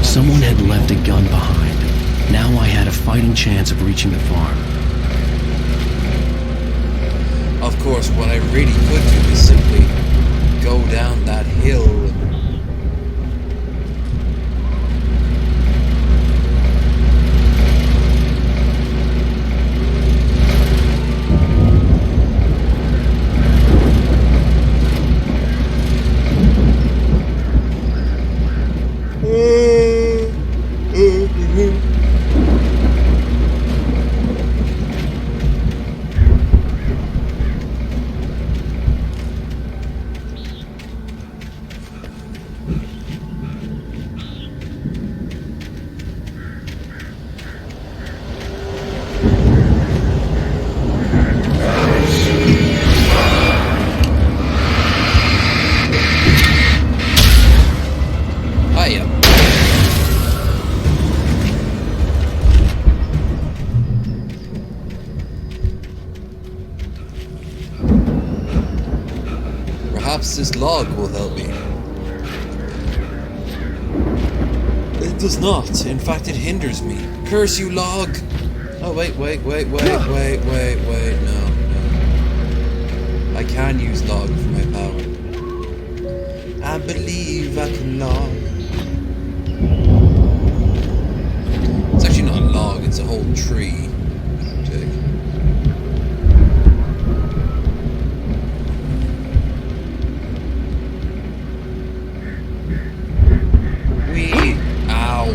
Someone had left a gun behind. Now I had a fighting chance of reaching the farm. Of course, what I really could do is simply go down that hill and Perhaps this log will help me. It does not. In fact, it hinders me. Curse you, log! Oh, wait. No. I can use log for my power. I believe I can log. It's actually not a log, it's a whole tree. Ow.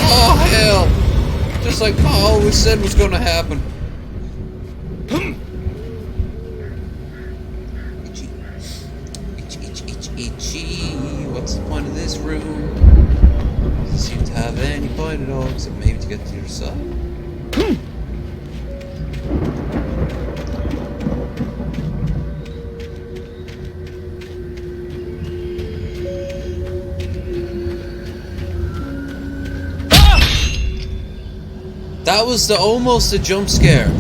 Oh, hell! Just like I always said was gonna happen. Itchy. What's the point of this room? Doesn't seem to have any point at all, except maybe to get to your side. That was almost a jump scare.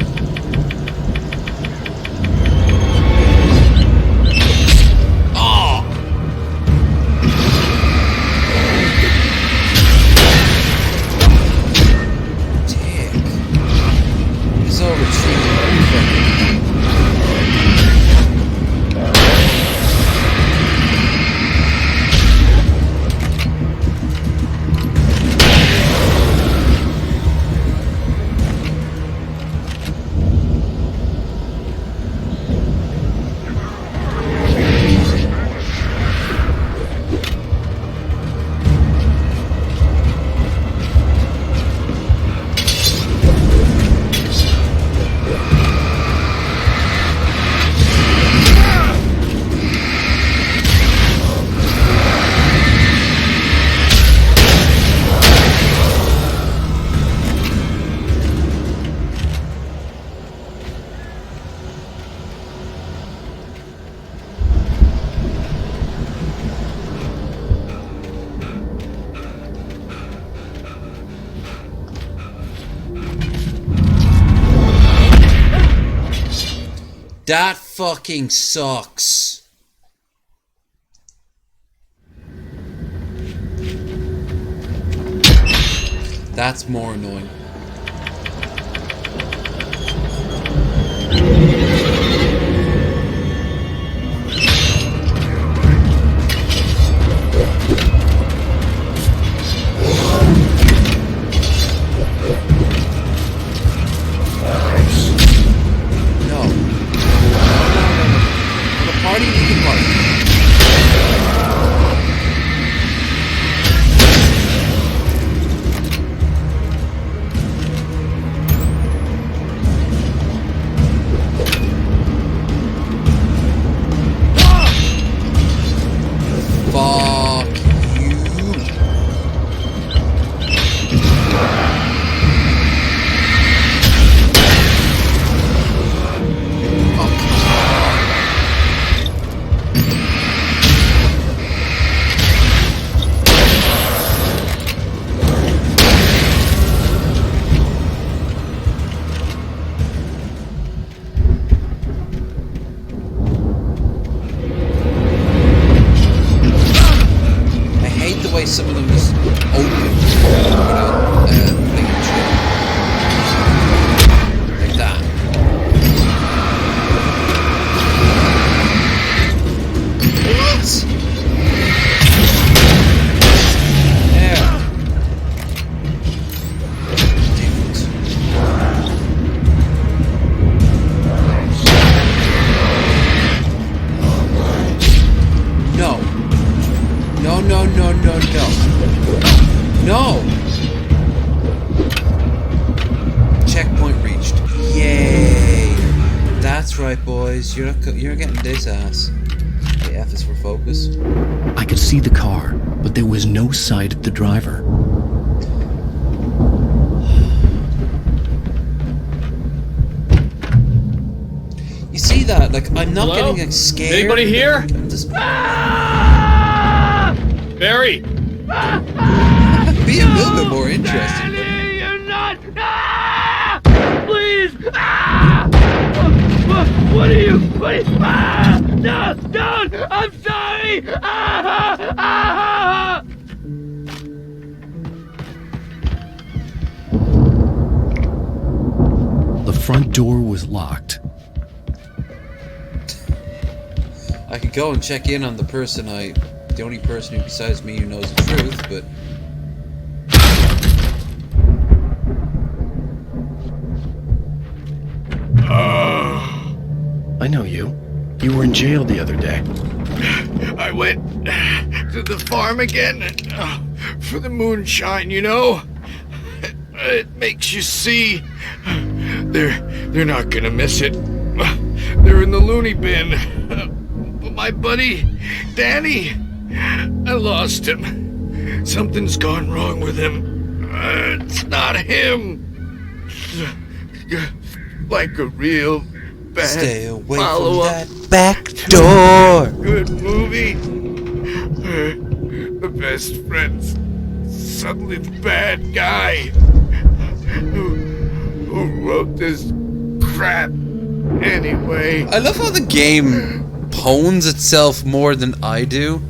That fucking sucks. That's more annoying. Some of them just open like that. What? There. No! Checkpoint reached. Yay! That's right, boys. You're getting this ass. The F is for focus. I could see the car, but there was no sight of the driver. You see that? Like, I'm not Hello? getting like, scared. Anybody here? I'm just... Barry! Be a little bit more interesting. Danny, you're not. Please. What are you? No, don't. I'm sorry. The front door was locked. I could go and check in on the person the only person who besides me who knows the truth, but... I know you. You were in jail the other day. I went to the farm again for the moonshine, you know? It makes you see. They're not gonna miss it. They're in the loony bin. But my buddy, Danny, I lost him. Something's gone wrong with him. It's not him. Like a real bad Stay away from follow-up. that back door. Good movie. The best friends. Suddenly the bad guy. Who wrote this crap anyway? I love how the game hones itself more than I do.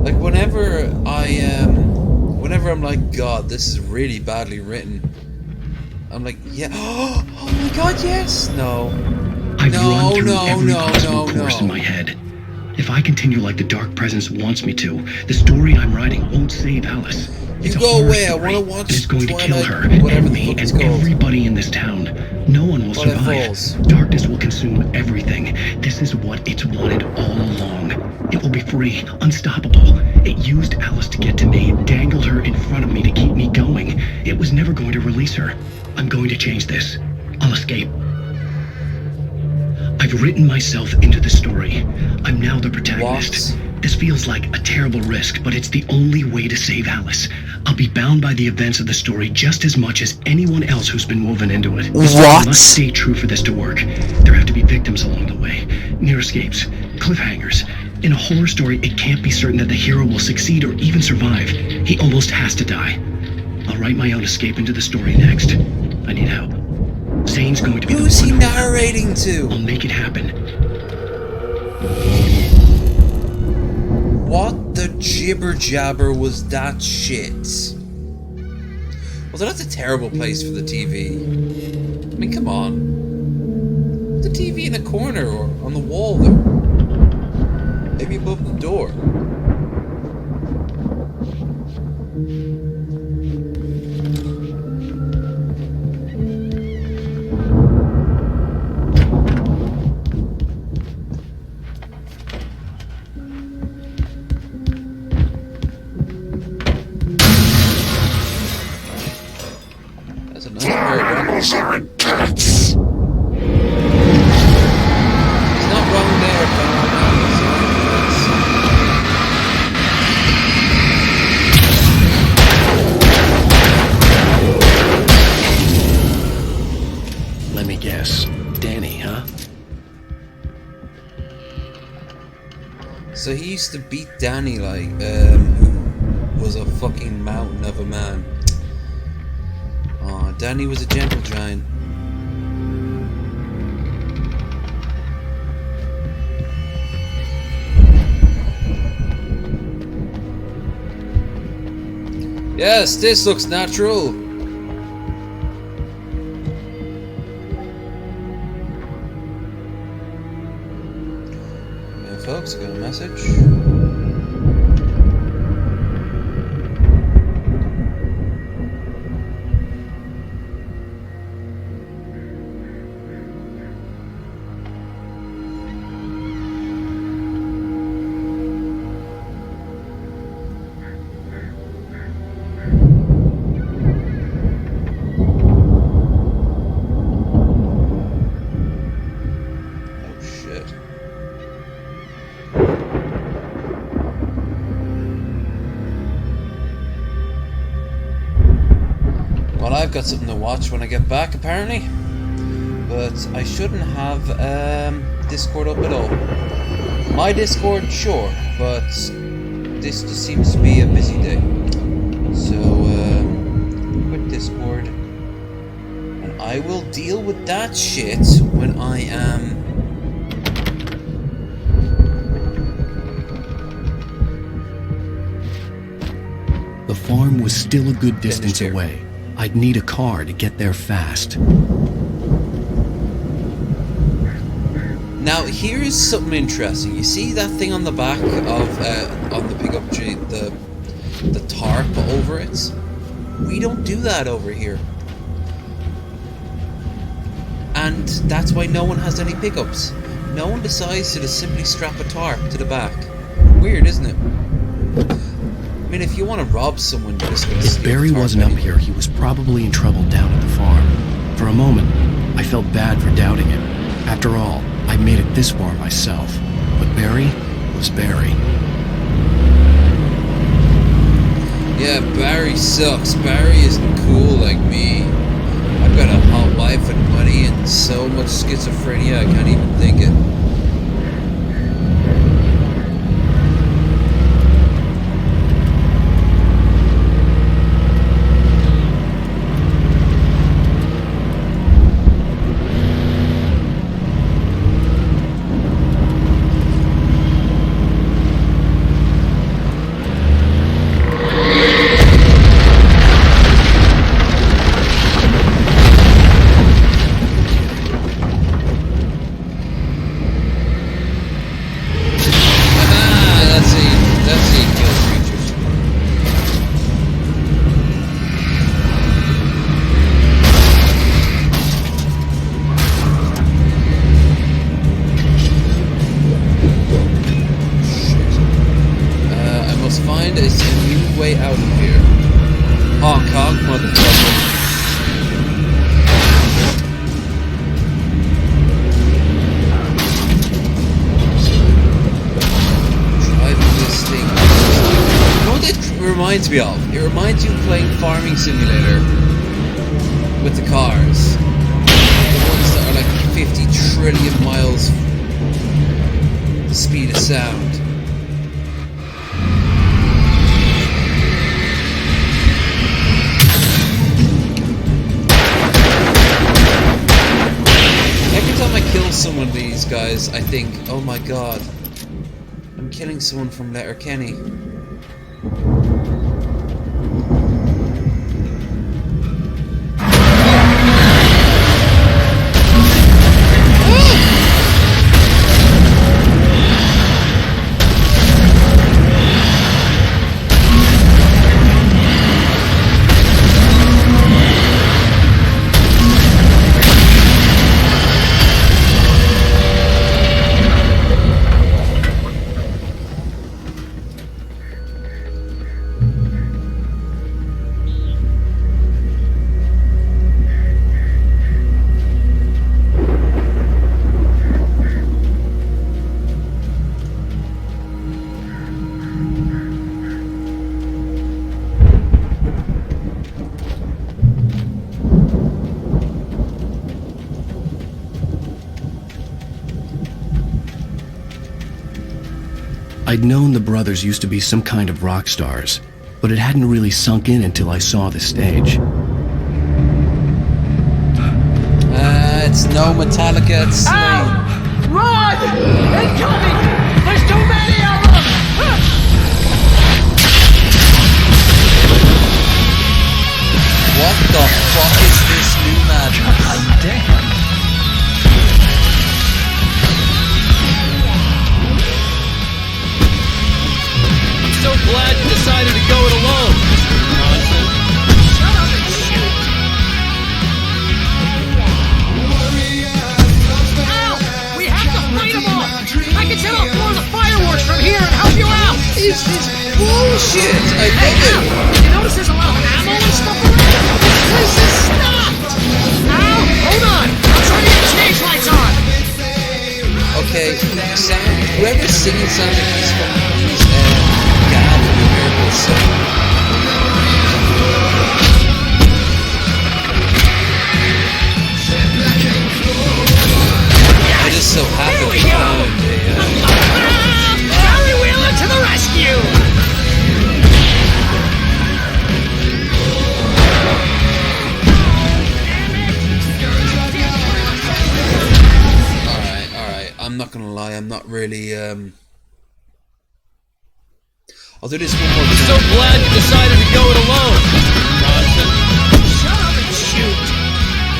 Like whenever I'm like, God, this is really badly written. I'm like, yeah. Oh my God, yes. No. I've run through every possible course in my head. If I continue like the Dark Presence wants me to, the story I'm writing won't save Alice. It's You a go horror away. I story, want to watch. and it's going to kill Twilight, her whatever and the me fuck it's and called. everybody in this town. No one will Twilight survive. Falls. Darkness will consume everything. This is what it's wanted all along. It will be free, unstoppable. It used Alice to get to me, dangled her in front of me to keep me going. It was never going to release her. I'm going to change this. I'll escape. I've written myself into the story. I'm now the protagonist. This feels like a terrible risk, but it's the only way to save Alice. I'll be bound by the events of the story just as much as anyone else who's been woven into it. The story must stay true for this to work. There have to be victims along the way, near escapes, cliffhangers. In a horror story, it can't be certain that the hero will succeed or even survive. He almost has to die. I'll write my own escape into the story next. I need help. Zane's going to be the one. Who's he narrating to? I'll make it happen. What the jibber jabber was that shit? Well, that's a terrible place for the TV. I mean, come on. Put the TV in a corner or on the wall there. Maybe above the door. Animals aren't cats. He's not wrong there, Let me guess. Danny, huh? So he used to beat Danny like, who was a fucking mountain of a man. Aw, Danny was a gentle giant. Yes, this looks natural. Yeah, folks, I got a message. Well, I've got something to watch when I get back, apparently. But I shouldn't have Discord up at all. My Discord, sure, but this just seems to be a busy day. So, quit Discord. And I will deal with that shit when I am... The farm was still a good distance away. I'd need a car to get there fast. Now, here's something interesting. You see that thing on the back of, on the pickup tree, the tarp over it? We don't do that over here. And that's why no one has any pickups. No one decides to just simply strap a tarp to the back. Weird, isn't it? I mean, if you want to rob someone, you're just going to steal If Barry the tarp wasn't up anyway. here, he was probably in trouble down at the farm. For a moment, I felt bad for doubting him. After all, I made it this far myself. But Barry was Barry. Yeah, Barry sucks. Barry isn't cool like me. I've got a hot wife and money and so much schizophrenia I can't even think it. It reminds you of playing Farming Simulator with the cars. The ones that are like 50 trillion miles the speed of sound. Every time I kill someone of these guys, I think, oh my god, I'm killing someone from Letterkenny. I'd known the brothers used to be some kind of rock stars, but it hadn't really sunk in until I saw the stage. It's no Metallica, it's Slain. Run! Incoming! There's too many of them! What the fuck is this new madness? So glad you decided to go it alone, Mr. Johnson. Shut up and shoot! Ow! We have to fight them all! I can set off more of the fireworks from here and help you out! This is bullshit! I love it! You notice there's a lot of ammo and stuff around? This place is stopped! Ow! Hold on! I'm trying to get the stage lights on! Okay, whoever's singing sounds like he's from God, the Miracle song. so happy we they go. found Gary Wheeler to the rescue! Alright, I'm not gonna lie, I'm not really, I'll do this one more time. So glad you decided to go it alone. Shut up and shoot!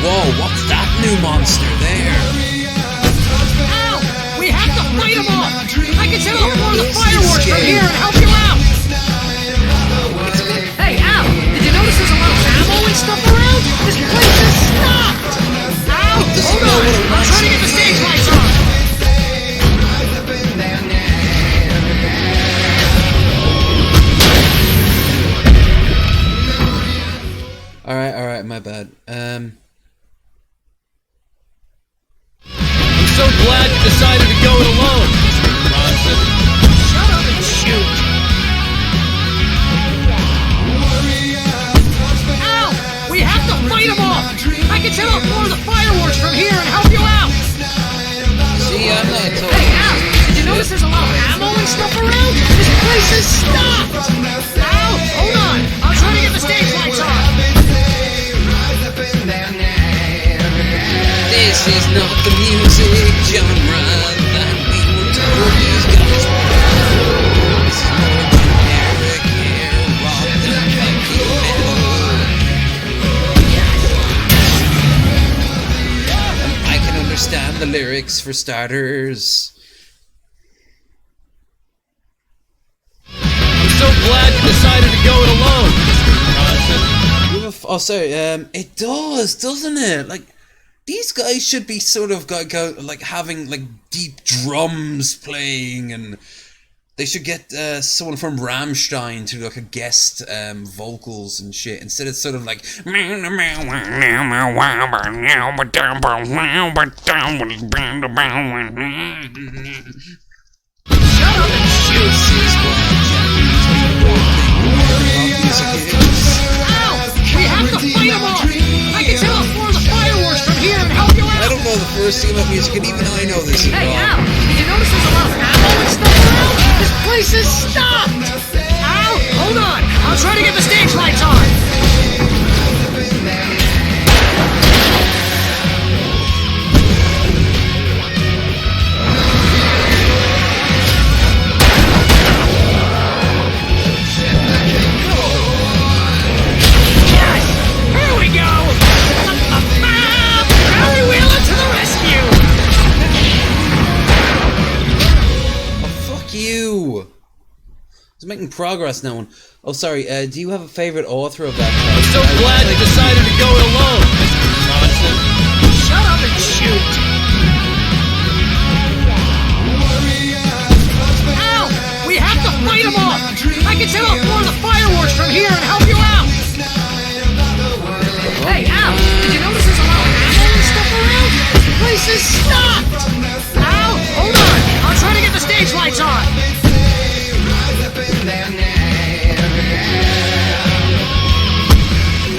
Whoa, what's that new monster there? Al! We have to fight them off! I can set off more of the fireworks from here and help you out! Hey, Al! Did you notice there's a lot of ammo and stuff around? This place is stopped! Al! Hold on! I'm trying to get the stage lights on! Alright, my bad. I'm so glad you decided to go it alone. Shut up and shoot! Al! We have to fight them off! I can set off more of the fireworks from here and help you out! See, I'm not totally... Hey, Al! Did you notice there's a lot of ammo and stuff around? This place is stopped! Al! Hold on! I'm trying to get the stage lights on! This is not the music genre that we were told these guys were. This is more generic hair rock than funky metal. I can understand the lyrics for starters. I'm so glad you decided to go it alone. Oh, sorry. It does, doesn't it? Like, these guys should be sort of like having like deep drums playing, and they should get someone from Rammstein to do like a guest vocals and shit. Instead, it's sort of like. Shut up and shoot! This is what Japanese people think rock music is. Al! We have to fight them off! I can set off more of the fireworks from here and help you out! I don't know the first thing about music, and even I know this is Hey, wrong. Al! Did you notice there's a lot of ammo and stuff around? This place is stopped! Al! Hold on! I'm trying to get the stage lights on! Yes! Here we go! Gary Wheeler to the rescue! Oh, fuck you! It's making progress now. Oh, sorry. Do you have a favorite author of that? I'm so glad you decided to go it alone. Shut up and shoot! Al! We have to fight them off! I can set off more of the fireworks from here and help you out! Hey, Al! Did you notice there's a lot of ammo and stuff around? This place is stopped! Al! Hold on! I'm trying to get the stage lights on!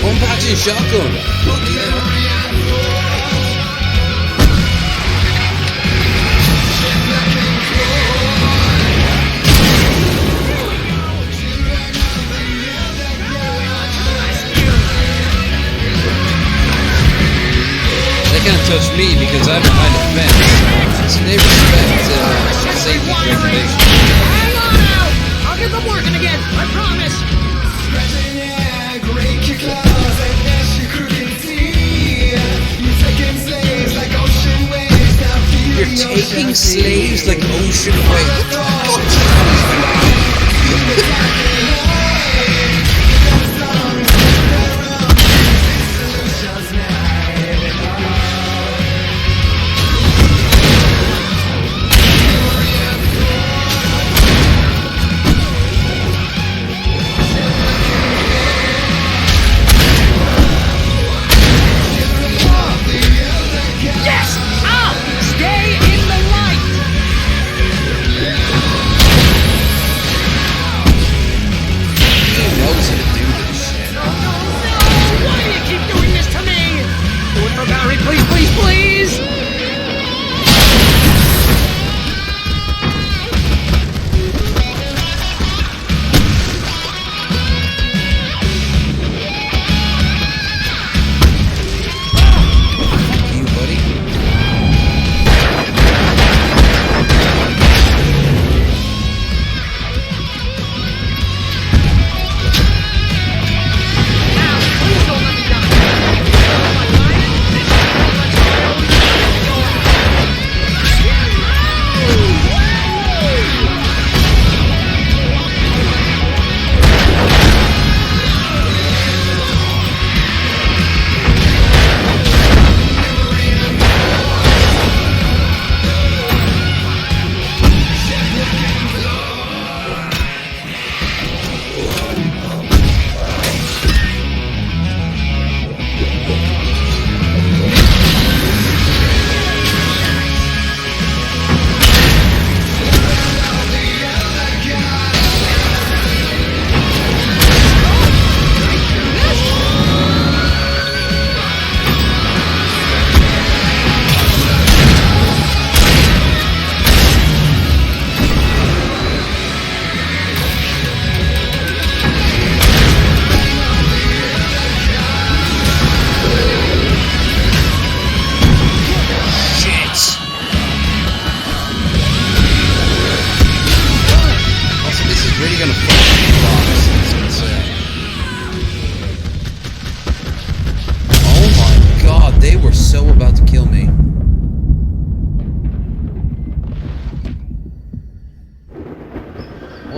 One patching shotgun. Fuck yeah. They can't touch me because I'm behind the fence. So they respect safety regulations. Hang on, Al! I'll get them working again, I promise! You're taking slaves like ocean waves. Yes! Al! Stay in the light!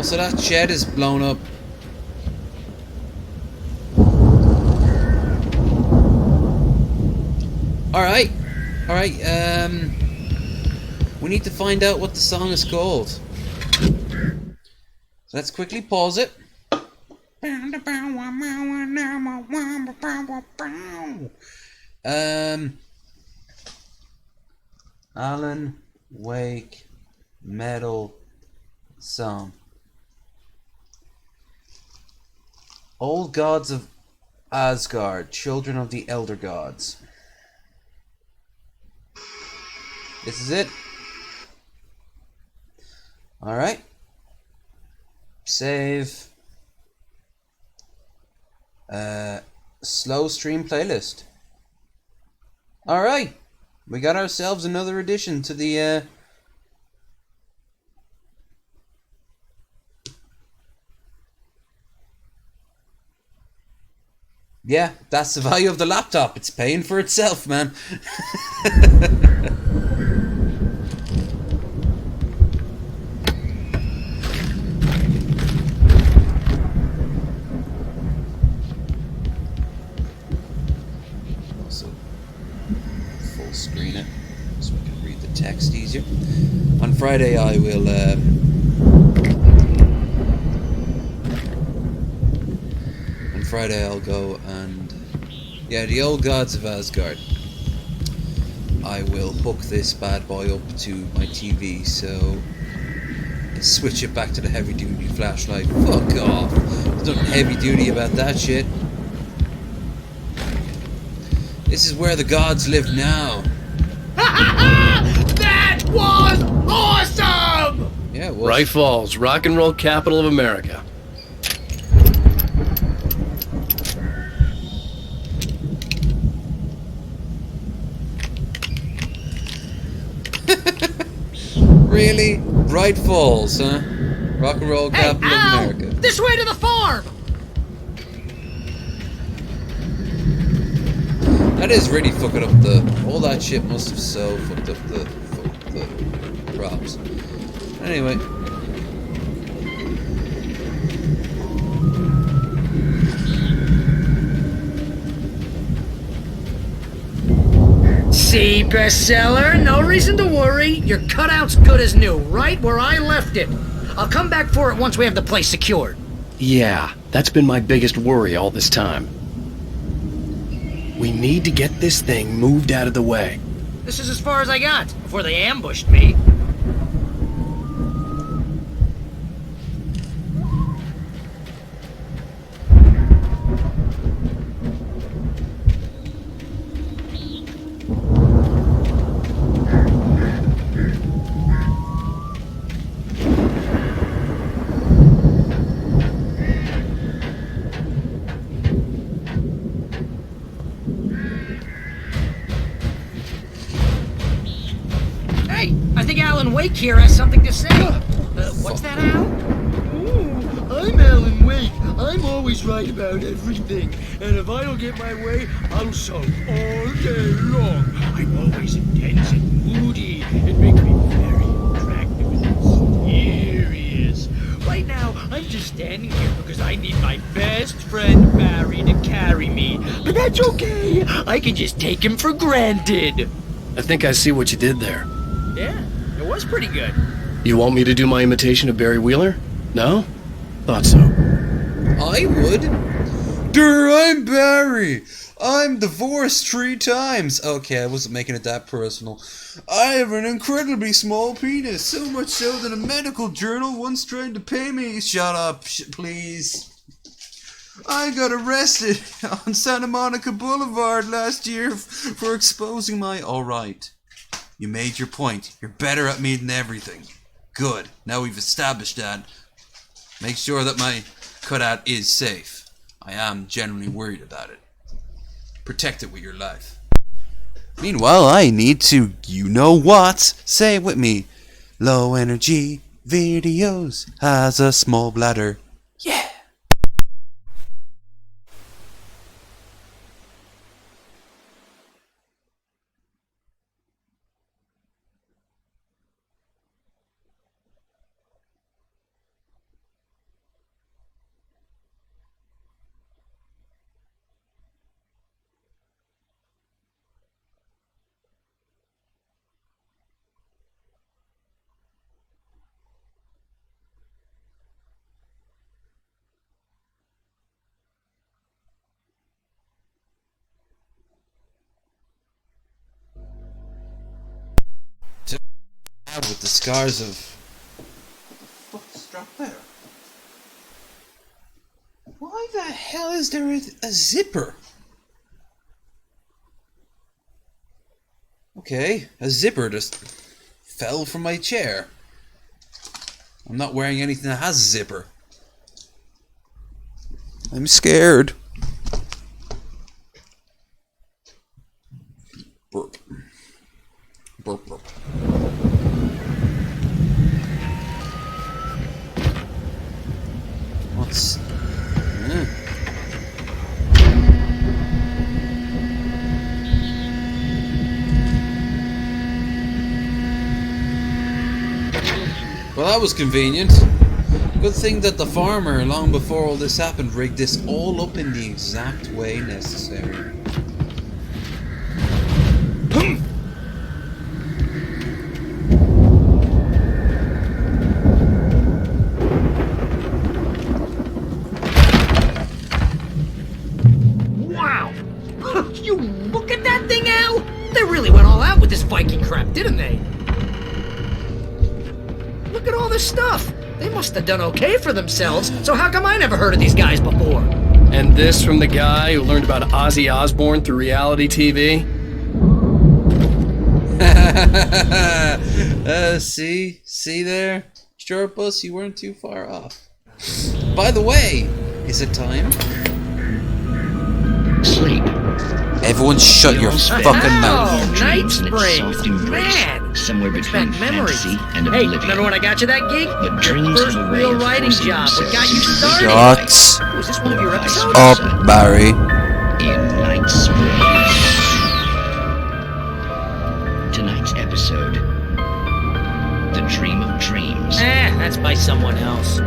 so that shed is blown up. Alright. Alright, we need to find out what the song is called. So let's quickly pause it. Alan Wake metal song. Old gods of Asgard, children of the elder gods. This is it. Alright. Save. Slow stream playlist. Alright. We got ourselves another addition to the yeah, that's the value of the laptop. It's paying for itself, man. Also, full screen it so we can read the text easier. On Friday, I will. Friday I'll go and yeah, the old gods of Asgard. I will hook this bad boy up to my TV so switch it back to the heavy duty flashlight. Fuck off. There's nothing heavy duty about that shit. This is where the gods live now. That was awesome! Yeah, it was. Wright Falls, rock and roll capital of America. Really? Wright Falls, huh? Rock and roll capital of America. This way to the farm! That is really fucking up the... All that shit must have so fucked up the props. Anyway. See, bestseller? No reason to worry. Your cutout's good as new, right where I left it. I'll come back for it once we have the place secured. Yeah, that's been my biggest worry all this time. We need to get this thing moved out of the way. This is as far as I got before they ambushed me. Wake here has something to say. What's that, Al? I'm Alan Wake. I'm always right about everything. And if I don't get my way, I'll sulk all day long. I'm always intense and moody. It makes me very attractive and mysterious. Right now, I'm just standing here because I need my best friend Barry to carry me. But that's okay. I can just take him for granted. I think I see what you did there. Yeah. It was pretty good. You want me to do my imitation of Barry Wheeler? No? Thought so. I would. Durr, I'm Barry. I'm divorced 3 times. Okay, I wasn't making it that personal. I have an incredibly small penis, so much so that a medical journal once tried to pay me. Shut up, please. I got arrested on Santa Monica Boulevard last year for exposing my... Alright. You made your point. You're better at me than everything. Good. Now we've established that. Make sure that my cutout is safe. I am genuinely worried about it. Protect it with your life. Meanwhile, I need to, you know what? Say it with me. Low energy videos has a small bladder. Yeah. with the scars of... What's dropped there? Why the hell is there a zipper? Okay, a zipper just fell from my chair. I'm not wearing anything that has a zipper. I'm scared. Burp. Burp, burp. What's... Well, that was convenient. Good thing that the farmer, long before all this happened, rigged this all up in the exact way necessary. Wow! You look at that thing, Al! They really went all out with this Viking crap, didn't they? Look at all this stuff. They must have done okay for themselves, so how come I never heard of these guys before? And this from the guy who learned about Ozzy Osbourne through reality TV? See there? Short bus, you weren't too far off. By the way, is it time? Sleep. Everyone shut your fucking mouth. Night Springs, man! Somewhere between fantasy and Hey, oblivion. remember when I got you that gig? But dreams First have a way real of writing forcing job. What got you themselves started? Shut Was this one of your episodes? up, Barry. in Night Springs. Tonight's episode, The Dream of Dreams. That's by someone else.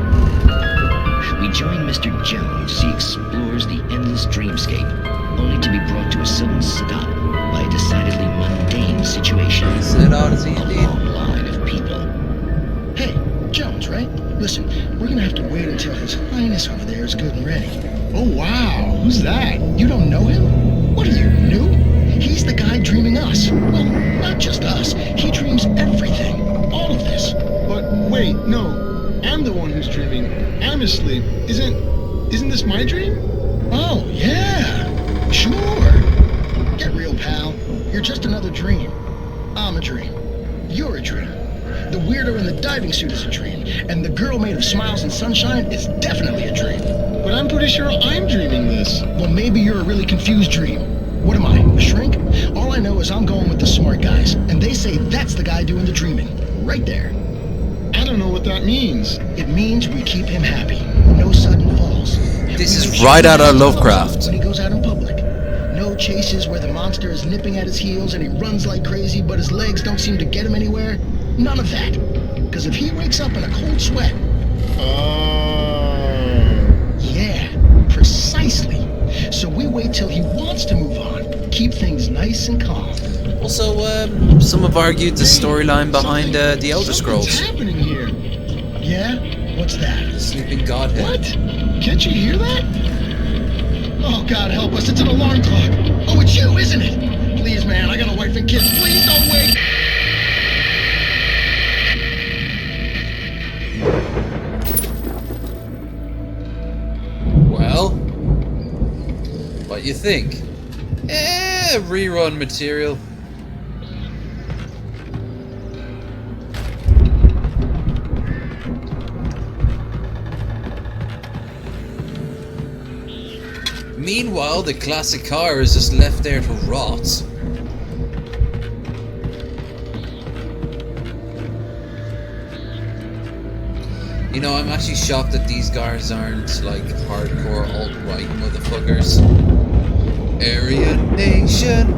We join Mr. Jones as he explores the endless dreamscape, only to be brought to a sudden stop by a decidedly mundane situation. A long line of people. Hey, Jones, right? Listen, we're gonna have to wait until His Highness over there is good and ready. Oh, wow. Who's that? You don't know him? What are you, new? He's the guy dreaming us. Well, not just us. He dreams everything. All of this. But wait, no. I'm the one who's dreaming. I'm asleep. Isn't this my dream? Oh, yeah. Sure. Get real, pal. You're just another dream. I'm a dream. You're a dream. The weirdo in the diving suit is a dream, and the girl made of smiles and sunshine is definitely a dream. But I'm pretty sure I'm dreaming this. Well, maybe you're a really confused dream. What am I, a shrink? All I know is I'm going with the smart guys, and they say that's the guy doing the dreaming. Right there. I don't know what that means. It means we keep him happy. No sudden falls. This is right out of Lovecraft. When he goes out in public. No chases where the monster is nipping at his heels and he runs like crazy, but his legs don't seem to get him anywhere. None of that. Because if he wakes up in a cold sweat... Yeah, precisely. So we wait till he wants to move on. Keep things nice and calm. Also, some have argued the storyline behind the Elder Scrolls. What's happening here? Yeah? What's that? The sleeping godhead. What? Can't you hear that? Oh, God help us, it's an alarm clock. Oh, it's you, isn't it? Please, man, I got a wife and kids. Please don't wake. Well, what you think? Rerun material. Meanwhile, the classic car is just left there to rot. You know, I'm actually shocked that these guys aren't like hardcore alt-right motherfuckers. Aryan Nation.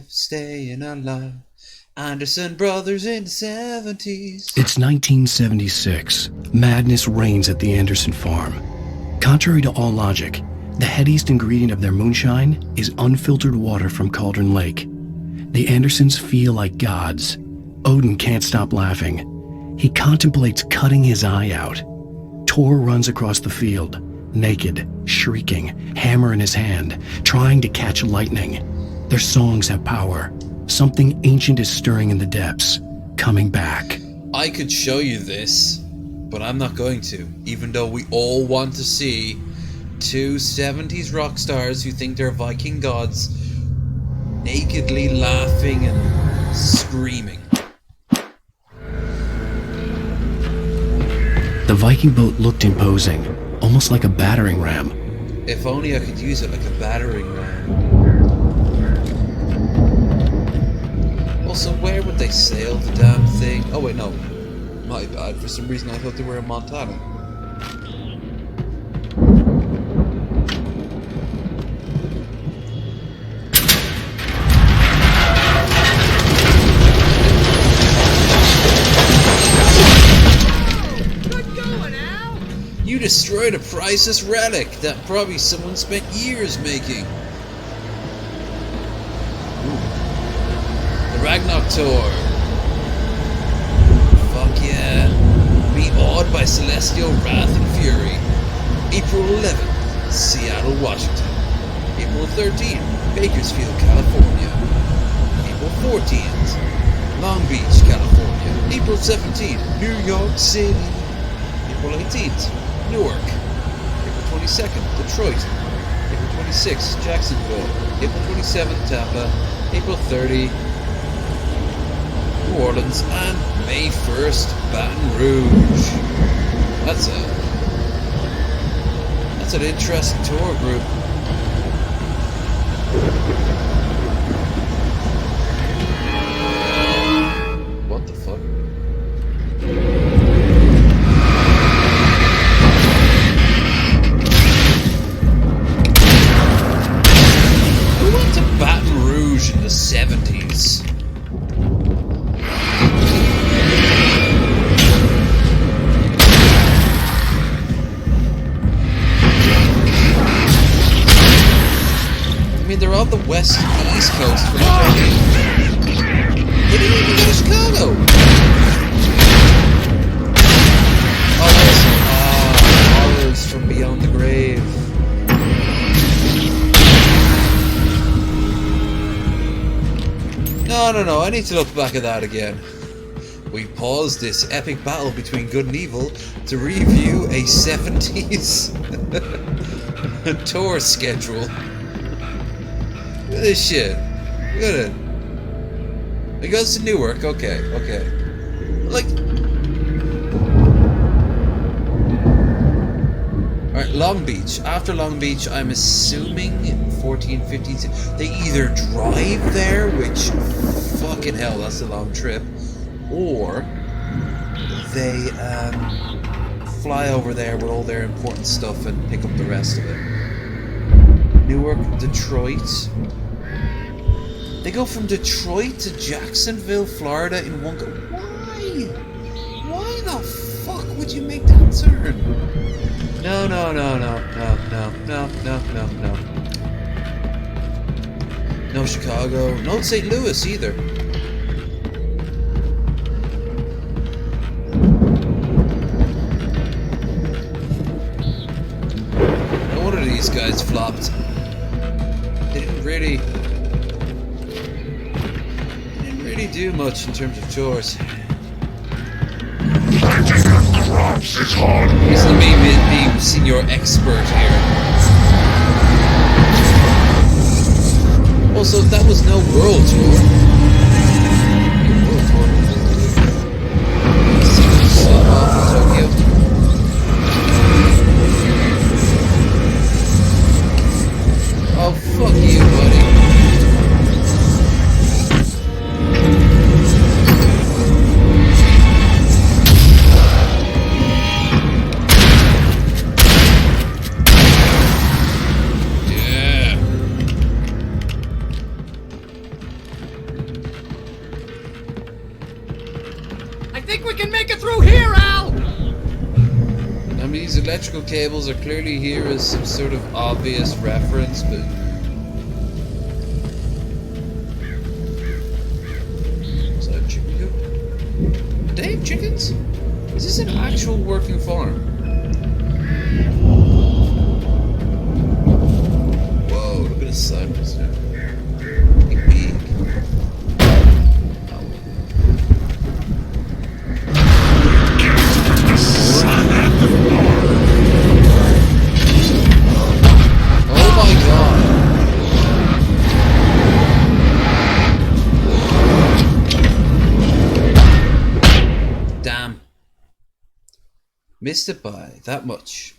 staying alive. Anderson Brothers in the 70s. It's 1976. Madness reigns at the Anderson farm. Contrary to all logic, the headiest ingredient of their moonshine is unfiltered water from Cauldron Lake. The Andersons feel like gods. Odin can't stop laughing. He contemplates cutting his eye out. Tor runs across the field, naked, shrieking, hammer in his hand, trying to catch lightning. Their songs have power. Something ancient is stirring in the depths, coming back. I could show you this, but I'm not going to, even though we all want to see two 70s rock stars who think they're Viking gods nakedly laughing and screaming. The Viking boat looked imposing, almost like a battering ram. If only I could use it like a battering ram. Also, where would they sail the damn thing? Oh wait, no. My bad. For some reason I thought they were in Montana. You destroyed a priceless relic that probably someone spent years making. Ragnarok Tour. Fuck yeah. Be awed by celestial wrath and fury. April 11th, Seattle, Washington. April 13th, Bakersfield, California. April 14th, Long Beach, California. April 17th, New York City. April 18th, Newark. April 22nd, Detroit. April 26th, Jacksonville. April 27th, Tampa. April 30th, New Orleans, and May 1st, Baton Rouge. That's an interesting tour group. What the fuck? Who went to Baton Rouge in the 70s? They're on the west and the east coast from each other. They didn't even go to Chicago. Oh, horrors from beyond the grave. No, I need to look back at that again. We paused this epic battle between good and evil to review a 70s tour schedule. Look at this shit. Look at it. It goes to Newark. Okay. Like... Alright, Long Beach. After Long Beach, I'm assuming 14, 15... They either drive there, which... Fucking hell, that's a long trip. Or... They, fly over there with all their important stuff and pick up the rest of it. Newark, Detroit... They go from Detroit to Jacksonville, Florida in one go. Why? Why the fuck would you make that turn? No. No Chicago. No St. Louis either. No wonder these guys flopped. They didn't really do much in terms of chores. Listen to me being senior expert here. Also, that was no world tour. Tokyo. Oh, fuck you, buddy. think we can make it through here, Al? I mean, these electrical cables are clearly here as some sort of obvious reference, but... Is that a chicken coop? Do they have chickens? Is this an actual working farm? Whoa, look at the cycles now. Big. Oh my god. Damn. Missed it by that much.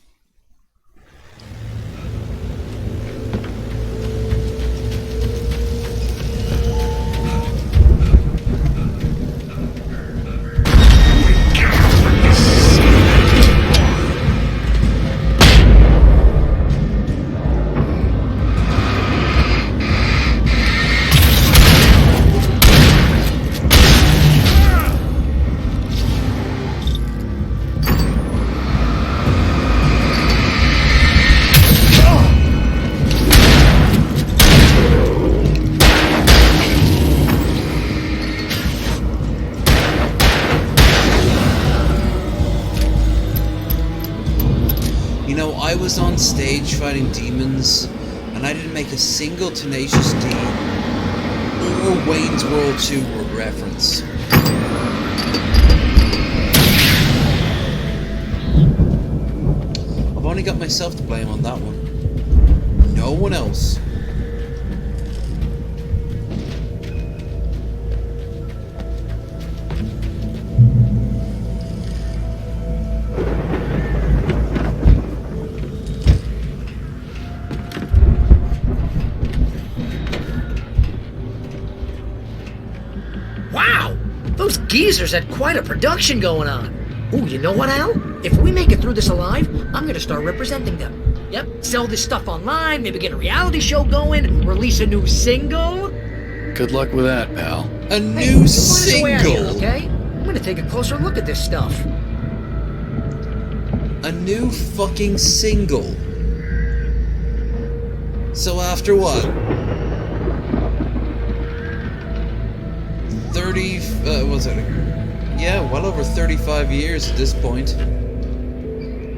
You know, I was on stage fighting demons, and I didn't make a single Tenacious D or Wayne's World 2 reference. I've only got myself to blame on that one. No one else. Wow! Those geezers had quite a production going on. Ooh, you know what, Al? If we make it through this alive, I'm gonna start representing them. Yep, sell this stuff online, maybe get a reality show going, release a new single. Good luck with that, pal. A new single? Here, okay? I'm gonna take a closer look at this stuff. A new fucking single. So after what? well over 35 years at this point.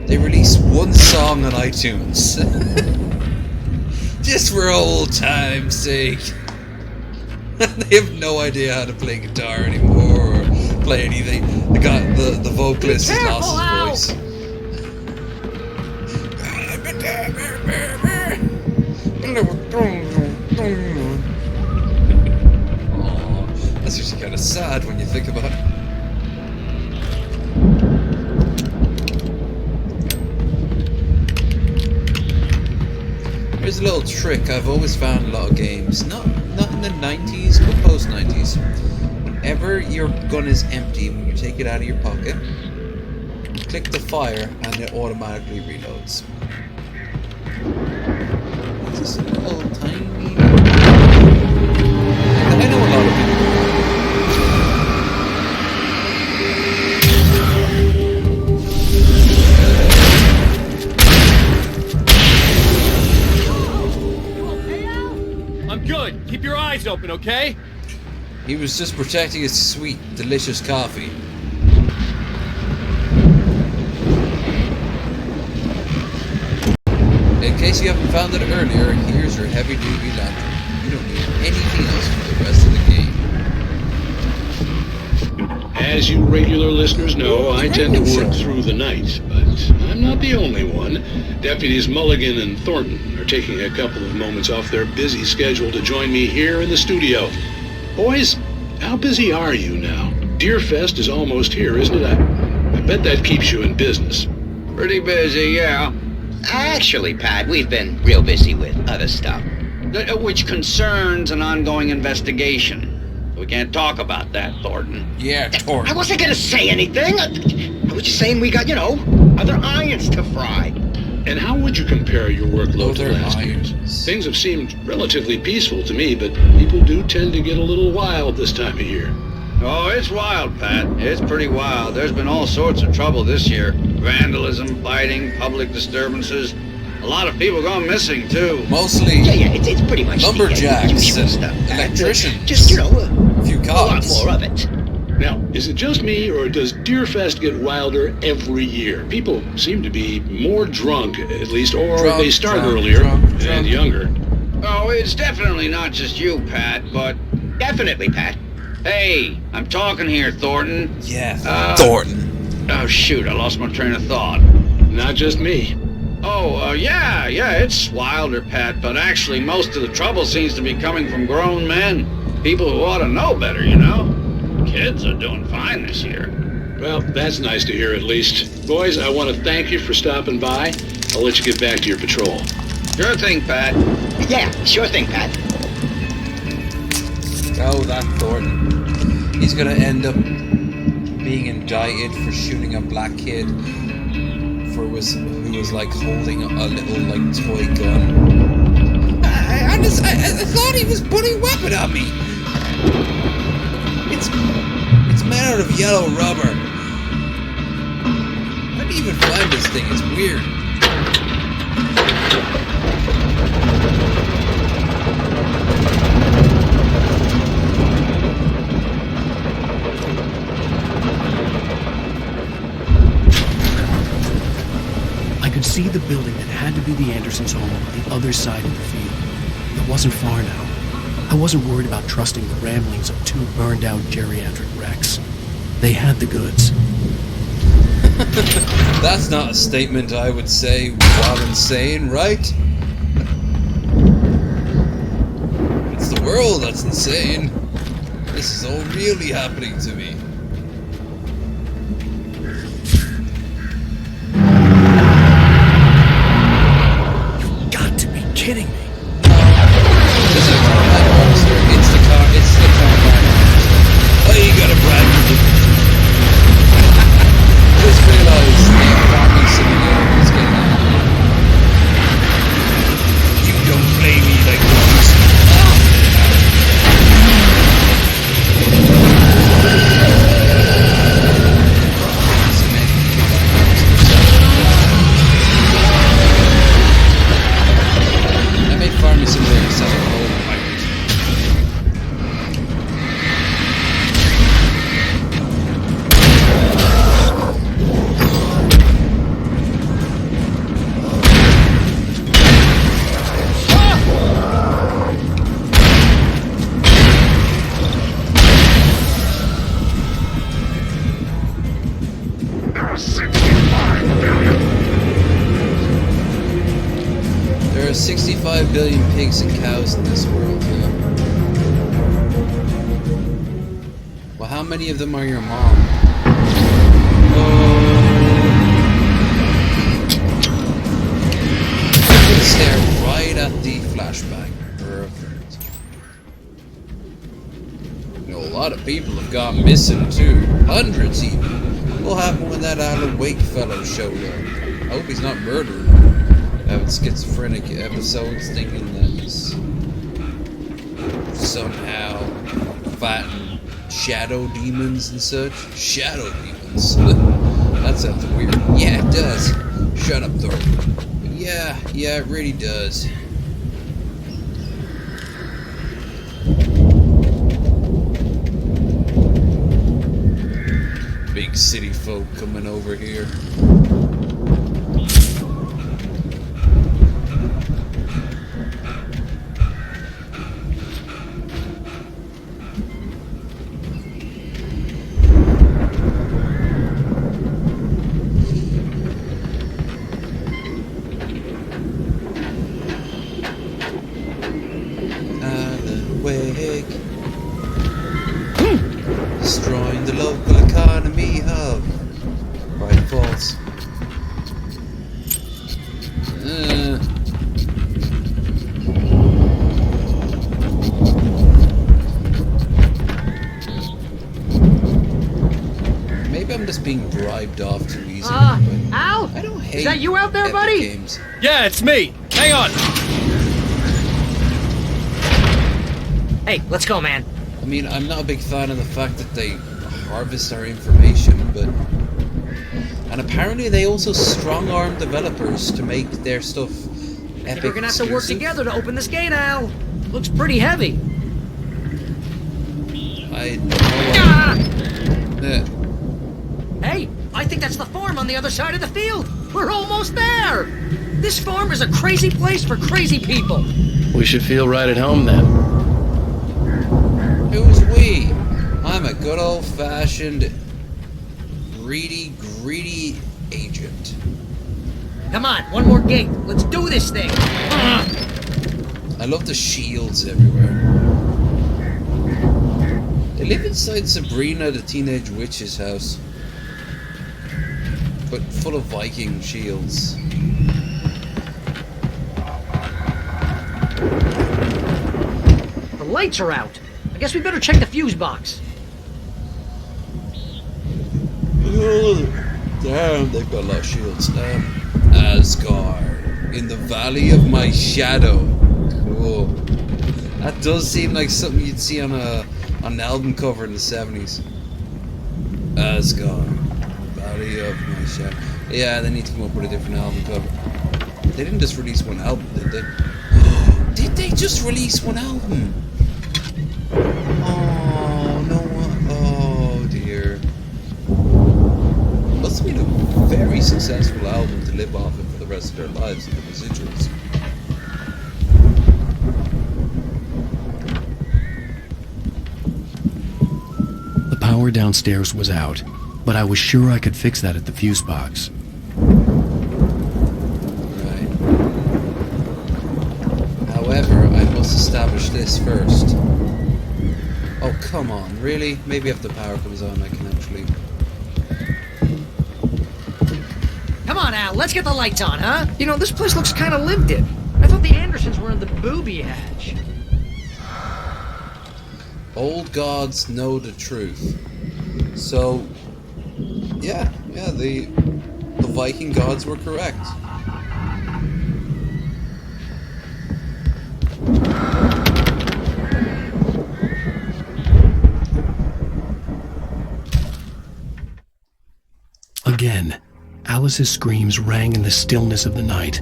They released one song on iTunes. Just for old time's sake. They have no idea how to play guitar anymore or play anything. The vocalist has lost his voice. Oh, that's actually kind of sad when you think about it. Here's a little trick I've always found in a lot of games. Not in the 90s, but post-90s. Whenever your gun is empty, when you take it out of your pocket, click the fire and it automatically reloads. It's just a little tiny... I know a lot of people. Good. Keep your eyes open, okay? He was just protecting his sweet, delicious coffee. In case you haven't found it earlier, here's your heavy-duty lantern. You don't need anything else for the rest of the game. As you regular listeners know, I tend to work through the night, but I'm not the only one. Deputies Mulligan and Thornton are taking a couple of moments off their busy schedule to join me here in the studio. Boys, how busy are you now? Deerfest is almost here, isn't it? I bet that keeps you in business. Pretty busy, yeah. Actually, Pat, we've been real busy with other stuff, which concerns an ongoing investigation. We can't talk about that, Thornton. Yeah, Thornton. I wasn't gonna say anything. I was just saying we got, other irons to fry. And how would you compare your workload to last year's? Things have seemed relatively peaceful to me, but people do tend to get a little wild this time of year. Oh, it's wild, Pat. It's pretty wild. There's been all sorts of trouble this year. Vandalism, fighting, public disturbances. A lot of people gone missing, too. Mostly it's pretty much lumberjacks and stuff. electricians. Just, a few cops. A lot more of it. Now, is it just me, or does Deerfest get wilder every year? People seem to be more drunk, at least, or they start earlier and younger. Oh, it's definitely not just you, Pat, but definitely, Pat. Hey, I'm talking here, Thornton. Yeah, Thornton. Oh, shoot, I lost my train of thought. Not just me. Oh, yeah, it's wilder, Pat, but actually most of the trouble seems to be coming from grown men. People who ought to know better, you know? Kids are doing fine this year. Well, that's nice to hear at least. Boys, I want to thank you for stopping by. I'll let you get back to your patrol. Sure thing, Pat. Yeah, sure thing, Pat. Oh, that Thornton. He's gonna end up being indicted for shooting a black kid who was like holding a little like toy gun. I thought he was putting a weapon on me. It's made out of yellow rubber. How do you even find this thing? It's weird. I could see the building that had to be the Andersons' home on the other side of the field. It wasn't far now. I wasn't worried about trusting the ramblings of two burned-out geriatric wrecks. They had the goods. That's not a statement I would say while insane, right? It's the world that's insane. This is all really happening to me. You've got to be kidding me. This is a Carmine monster. It's the Carmine monster. Oh, you gotta brag. Just realized the Carmine simulator is getting out. You don't play me like this. I made Farming Simulator 7 all pirates. There are 65 billion pigs and cows in this world, yeah. Well, how many of them are your mom? I'm gonna stare right at the flashback. You know, a lot of people have gone missing too. Hundreds even. What happened when that Alan Wake fellow showed up? I hope he's not murdered. Having schizophrenic episodes thinking that he's somehow fighting shadow demons and such. Shadow demons. That sounds weird. Yeah, it does. Shut up, Thornton. Yeah, it really does. Big city folk coming over here. Destroying the local economy hub. Right, false. Maybe I'm just being bribed off too easily. Al? I don't hate Is that you out there, epic buddy? games. Yeah, it's me. Hang on. Hey, let's go, man. I mean, I'm not a big fan of the fact that they harvest our information, but... And apparently they also strong-arm developers to make their stuff epic. We're gonna have to work together to open this gate, Al. Looks pretty heavy. I know. Hey, I think that's the farm on the other side of the field. We're almost there. This farm is a crazy place for crazy people. We should feel right at home then. Who's we? I'm a good old-fashioned greedy agent. Come on, one more gate. Let's do this thing. I love the shields everywhere. They live inside Sabrina the Teenage Witch's house, but full of Viking shields. The lights are out. I guess we better check the fuse box. Oh, damn, they've got a lot of shields. Asgard, in the valley of my shadow. Cool. That does seem like something you'd see on an album cover in the 70s. Asgard, valley of my shadow. Yeah, they need to come up with a different album cover. They didn't just release one album, did they? Did they just release one album? Oh, no one. Oh, dear. Must have been a very successful album to live off it for the rest of their lives and the residuals. The power downstairs was out, but I was sure I could fix that at the fuse box. Right. However, I must establish this first. Oh, come on, really? Maybe if the power comes on, I can actually... Come on, Al, let's get the lights on, huh? You know, this place looks kind of lived in. I thought the Andersons were in the booby hatch. Old gods know the truth. So, yeah, the Viking gods were correct. Again, Alice's screams rang in the stillness of the night.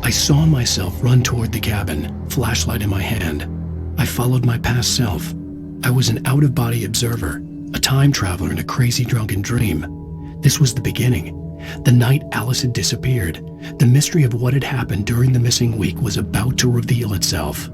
I saw myself run toward the cabin, flashlight in my hand. I followed my past self. I was an out-of-body observer, a time traveler in a crazy drunken dream. This was the beginning. The night Alice had disappeared. The mystery of what had happened during the missing week was about to reveal itself.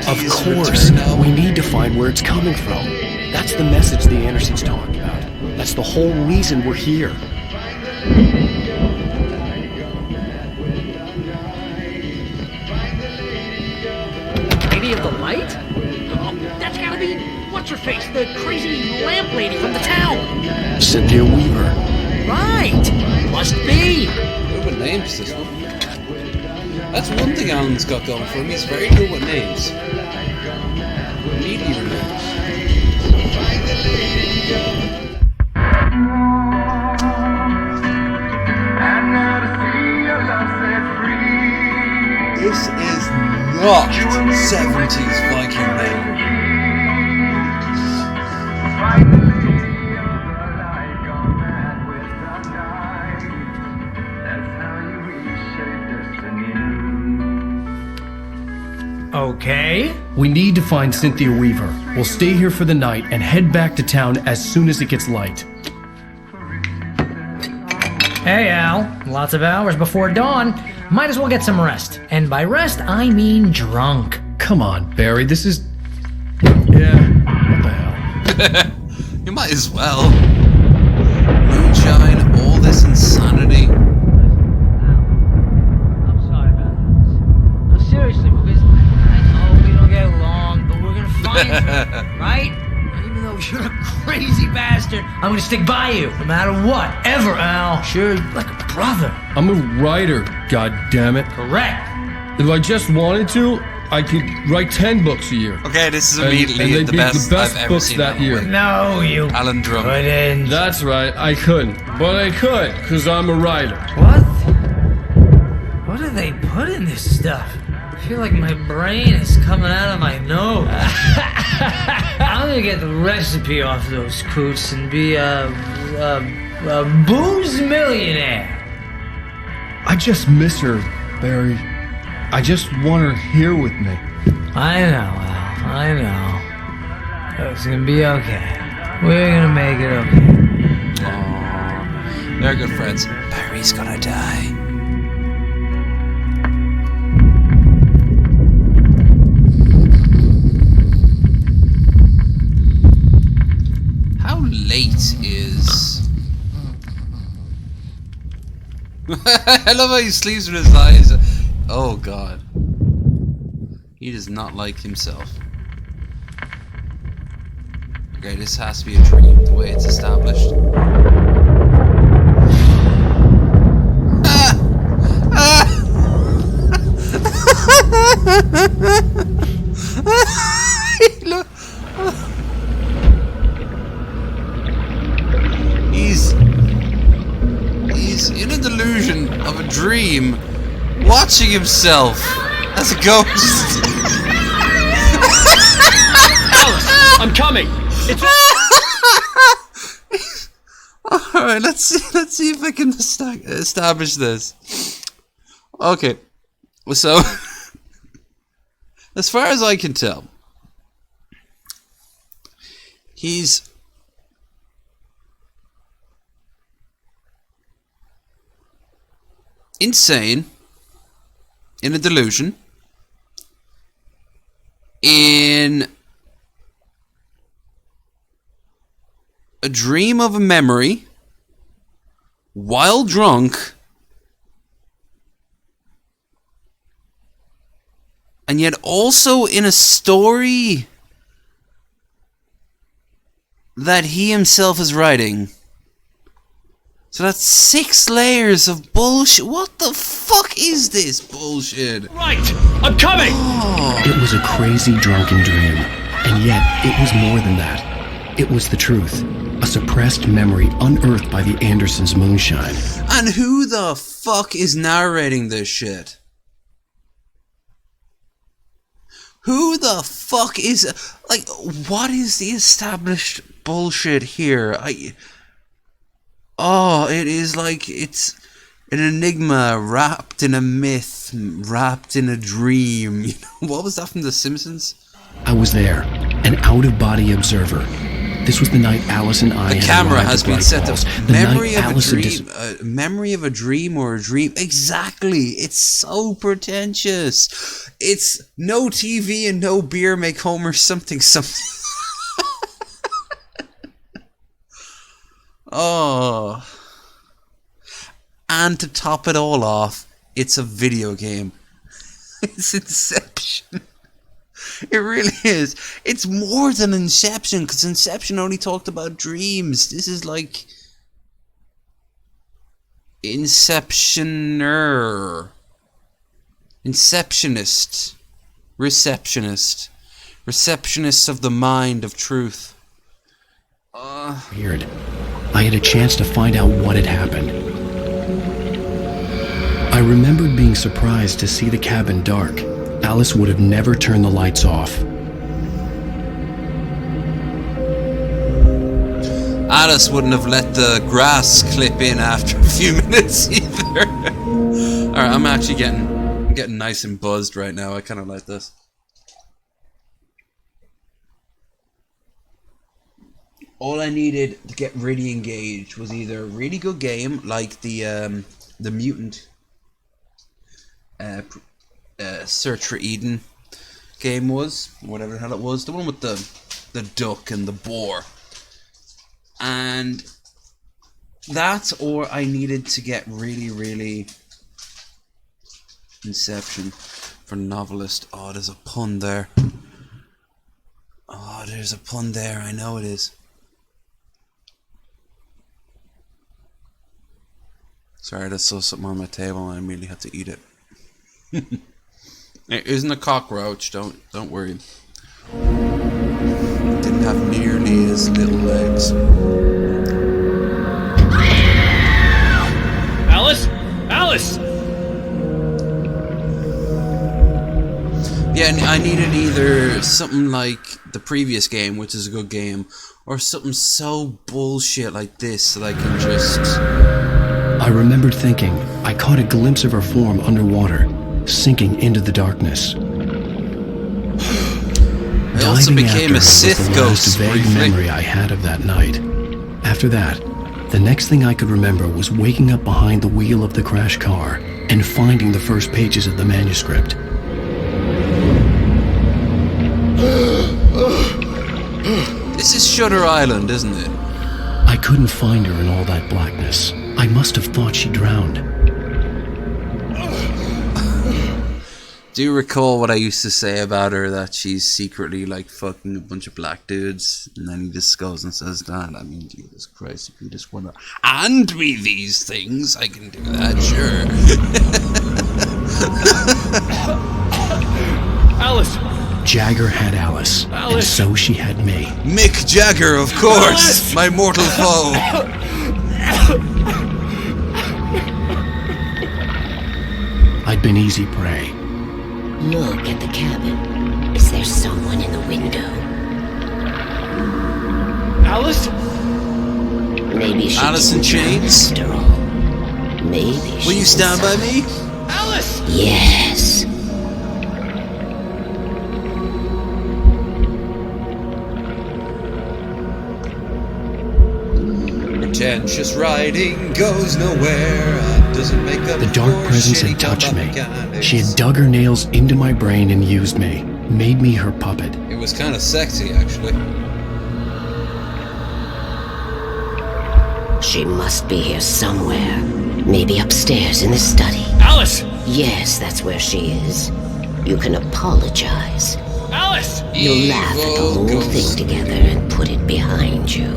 Of course, we need to find where it's coming from. That's the message the Andersons talk about. That's the whole reason we're here. Lady of the Light? Oh, that's gotta be, what's-her-face, the crazy lamp lady from the town. Cynthia Weaver. Right! Must be! Good with names, this one. That's one thing Alan's got going for him. He's very good with names. Immediately remembers. This is not 70s Viking name. Okay. We need to find Cynthia Weaver. We'll stay here for the night and head back to town as soon as it gets light. Hey, Al. Lots of hours before dawn. Might as well get some rest. And by rest, I mean drunk. Come on, Barry. This is... Yeah, what the hell? You might as well. Moonshine, all this insanity. right? Even though you're a crazy bastard, I'm gonna stick by you, no matter what, ever, Al. Sure, like a brother. I'm a writer, goddammit. Correct. If I just wanted to, I could write 10 books a year. Okay, this is And immediately they'd the be best, the best I've ever books seen that year. No, you Alan Drum. couldn't. That's right, I couldn't. But I could, because I'm a writer. What? What do they put in this stuff? I feel like my brain is coming out of my nose. I'm gonna get the recipe off those coots and be a booze millionaire. I just miss her, Barry. I just want her here with me. I know, Al. I know. It's gonna be okay. We're gonna make it okay. Aww. They're good friends. Barry's gonna die. How late is... I love how he sleeps with his eyes. Oh god. He does not like himself. Okay, this has to be a dream, the way it's established. Look. He's in a delusion of a dream, watching himself as a ghost. Alice, I'm coming. It's all right. Let's see if I can establish this. Okay, so as far as I can tell, he's insane, in a delusion, in a dream of a memory, while drunk, and yet also in a story that he himself is writing. So that's 6 layers of bullshit. What the fuck is this bullshit? Right, I'm coming! It was a crazy drunken dream, and yet it was more than that. It was the truth. A suppressed memory unearthed by the Andersons' moonshine. And who the fuck is narrating this shit? Who the fuck is... Like, what is the established bullshit here? Oh, it is like it's an enigma wrapped in a myth, wrapped in a dream. You know, what was that from The Simpsons? I was there, an out-of-body observer. This was the night Alice and I The camera has been set to memory of a Alice dream. Memory of a dream or a dream. Exactly. It's so pretentious. It's no TV and no beer make Homer something. Oh. And to top it all off, it's a video game. It's Inception. It really is. It's more than Inception, because Inception only talked about dreams. This is like Inceptioner. Inceptionist. Receptionist. Receptionist of the mind of truth. Weird. I had a chance to find out what had happened. I remembered being surprised to see the cabin dark. Alice would have never turned the lights off. Alice wouldn't have let the grass clip in after a few minutes either. Alright, I'm actually getting nice and buzzed right now. I kind of like this. All I needed to get really engaged was either a really good game like the Mutant Search for Eden game was, whatever the hell it was, the one with the duck and the boar, and that, or I needed to get really Inception for novelist. Oh, there's a pun there. Oh, there's a pun there. I know it is. Sorry, I just saw something on my table and I immediately had to eat it. It isn't a cockroach. Don't worry. It didn't have nearly as little legs. Alice? Alice! Yeah, and I needed either something like the previous game, which is a good game, or something so bullshit like this that I can just... I remembered thinking I caught a glimpse of her form underwater, sinking into the darkness. I also became a Sith ghost vague memory I had of that night. After that, the next thing I could remember was waking up behind the wheel of the crash car and finding the first pages of the manuscript. This is Shutter Island, isn't it? I couldn't find her in all that blackness. I must have thought she drowned. Do you recall what I used to say about her, that she's secretly like fucking a bunch of black dudes? And then he just goes and says that. I mean, Jesus Christ, if you just want to hand me these things, I can do that, sure. Alice! Jagger had Alice, and so she had me. Mick Jagger, of course! Alice! My mortal foe! I'd been easy prey. Look at the cabin. Is there someone in the window? Alice? Maybe she Alice in Chains? After all. Maybe will you stand by me? Alice! Yes. Pretentious writing goes nowhere. Doesn't make up. The dark presence had touched me. She had dug her nails into my brain and used me, made me her puppet. It was kind of sexy, actually. She must be here somewhere. Maybe upstairs in the study. Alice! Yes, that's where she is. You can apologize. Alice! You'll laugh at the whole thing together and put it behind you.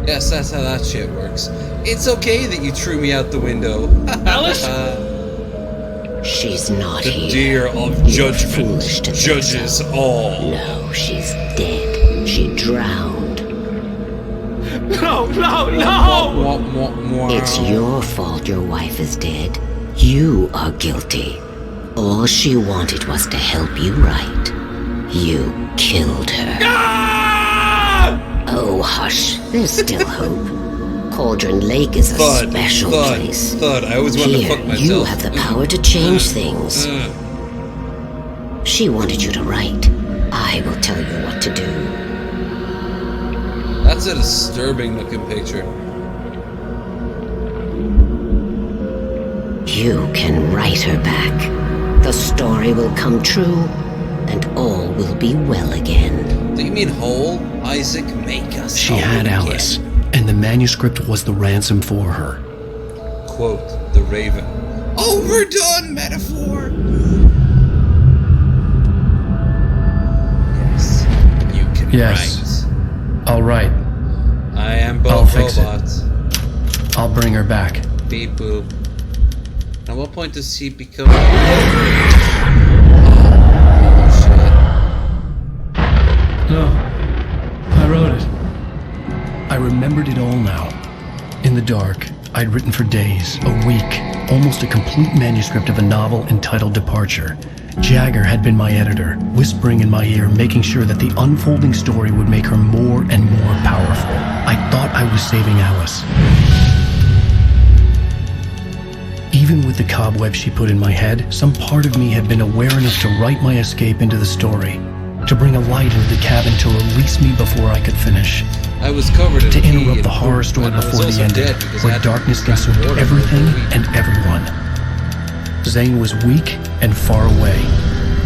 Yes, that's how that shit works. It's okay that you threw me out the window. Alice? She's not the here. The deer of judgment judges all. No, she's dead. She drowned. No! It's your fault your wife is dead. You are guilty. All she wanted was to help you right. You killed her. Oh, hush. There's still hope. Cauldron Lake is a special place. I always wanted to fuck myself. You have the power to change things. She wanted you to write. I will tell you what to do. That's a disturbing looking picture. You can write her back. The story will come true, and all will be well again. Do you mean whole? Isaac, make us She whole had again. Alice, and the manuscript was the ransom for her. Quote, the Raven. Overdone metaphor! Yes, you can Yes. write. I'll write. I am I'll both fix robots. I'll bring her back. Beep boop. At what point does he become... Oh, shit. No. I wrote it. I remembered it all now. In the dark, I'd written for days, a week, almost a complete manuscript of a novel entitled Departure. Jagger had been my editor, whispering in my ear, making sure that the unfolding story would make her more and more powerful. I thought I was saving Alice. Even with the cobweb she put in my head, some part of me had been aware enough to write my escape into the story, to bring a light into the cabin to release me before I could finish. I was covered in to pee interrupt and the horror poop, story and I was before the also ending, dead because I where had to darkness drink consumed water for everything a week. and everyone. Zane was weak and far away,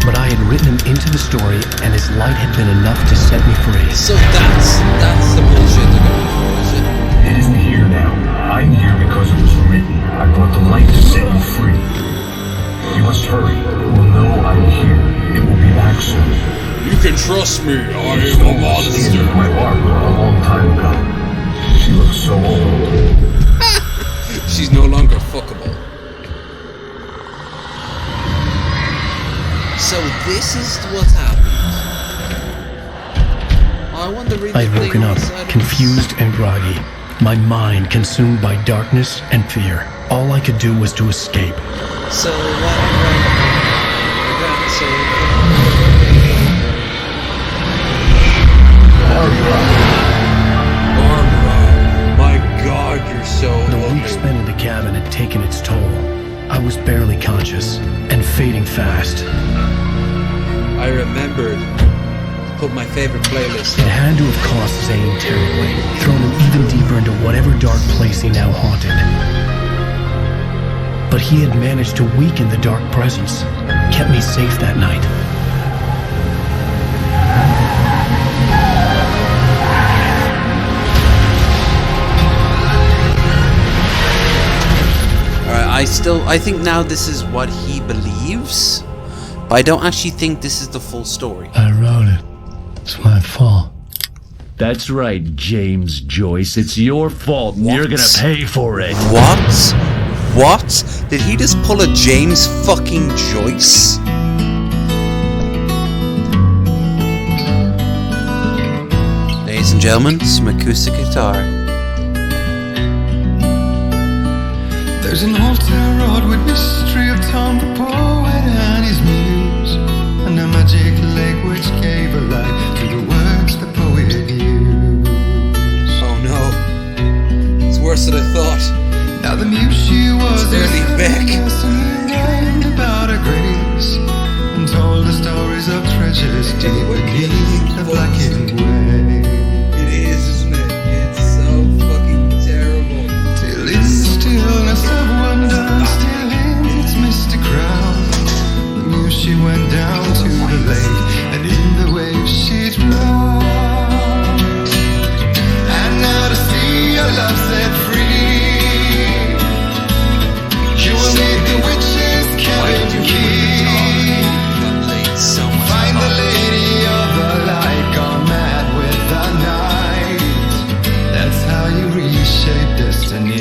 but I had written him into the story, and his light had been enough to set me free. So that's the bullshit they're going for, is it? It isn't here now. I'm here because it was written. I brought the light to set you free. You must hurry. It will know I'm here. It will be back soon. You can can trust me. I am a monster. My Barbara a long time ago. She looks so old. She's no longer fuckable. So this is what happened. I wonder really I'd woken up, confused and groggy. My mind consumed by darkness and fear. All I could do was to escape. So Barbara, my God, you're so The lovely. week spent in the cabin had taken its toll. I was barely conscious and fading fast. I remembered to put my favorite playlist It had to have cost Zane terribly, thrown him even deeper into whatever dark place he now haunted. But he had managed to weaken the dark presence, kept me safe that night. I think now this is what he believes, but I don't actually think this is the full story. I wrote it. It's my fault. That's right, James Joyce. It's your fault, and you're gonna pay for it. What? What? Did he just pull a James fucking Joyce? Ladies and gentlemen, some acoustic guitar. There's an old town road with mystery of Tom the poet and his muse, and a magic lake which gave a life to the words the poet used. Oh no, it's worse than I thought. Now the muse she was barely Beck. rhymed about her grace, and told the stories of treasures deep beneath the blackened way. It is, isn't it? It's so fucking terrible. Till in the stillness of wonder, still in its misty crown, the muse she went down to the lake, and in the waves she drowned. And now to see your love set free, you will need the witch's cabin key. Find the lady of the light, gone mad with the night. That's how you reshape destiny.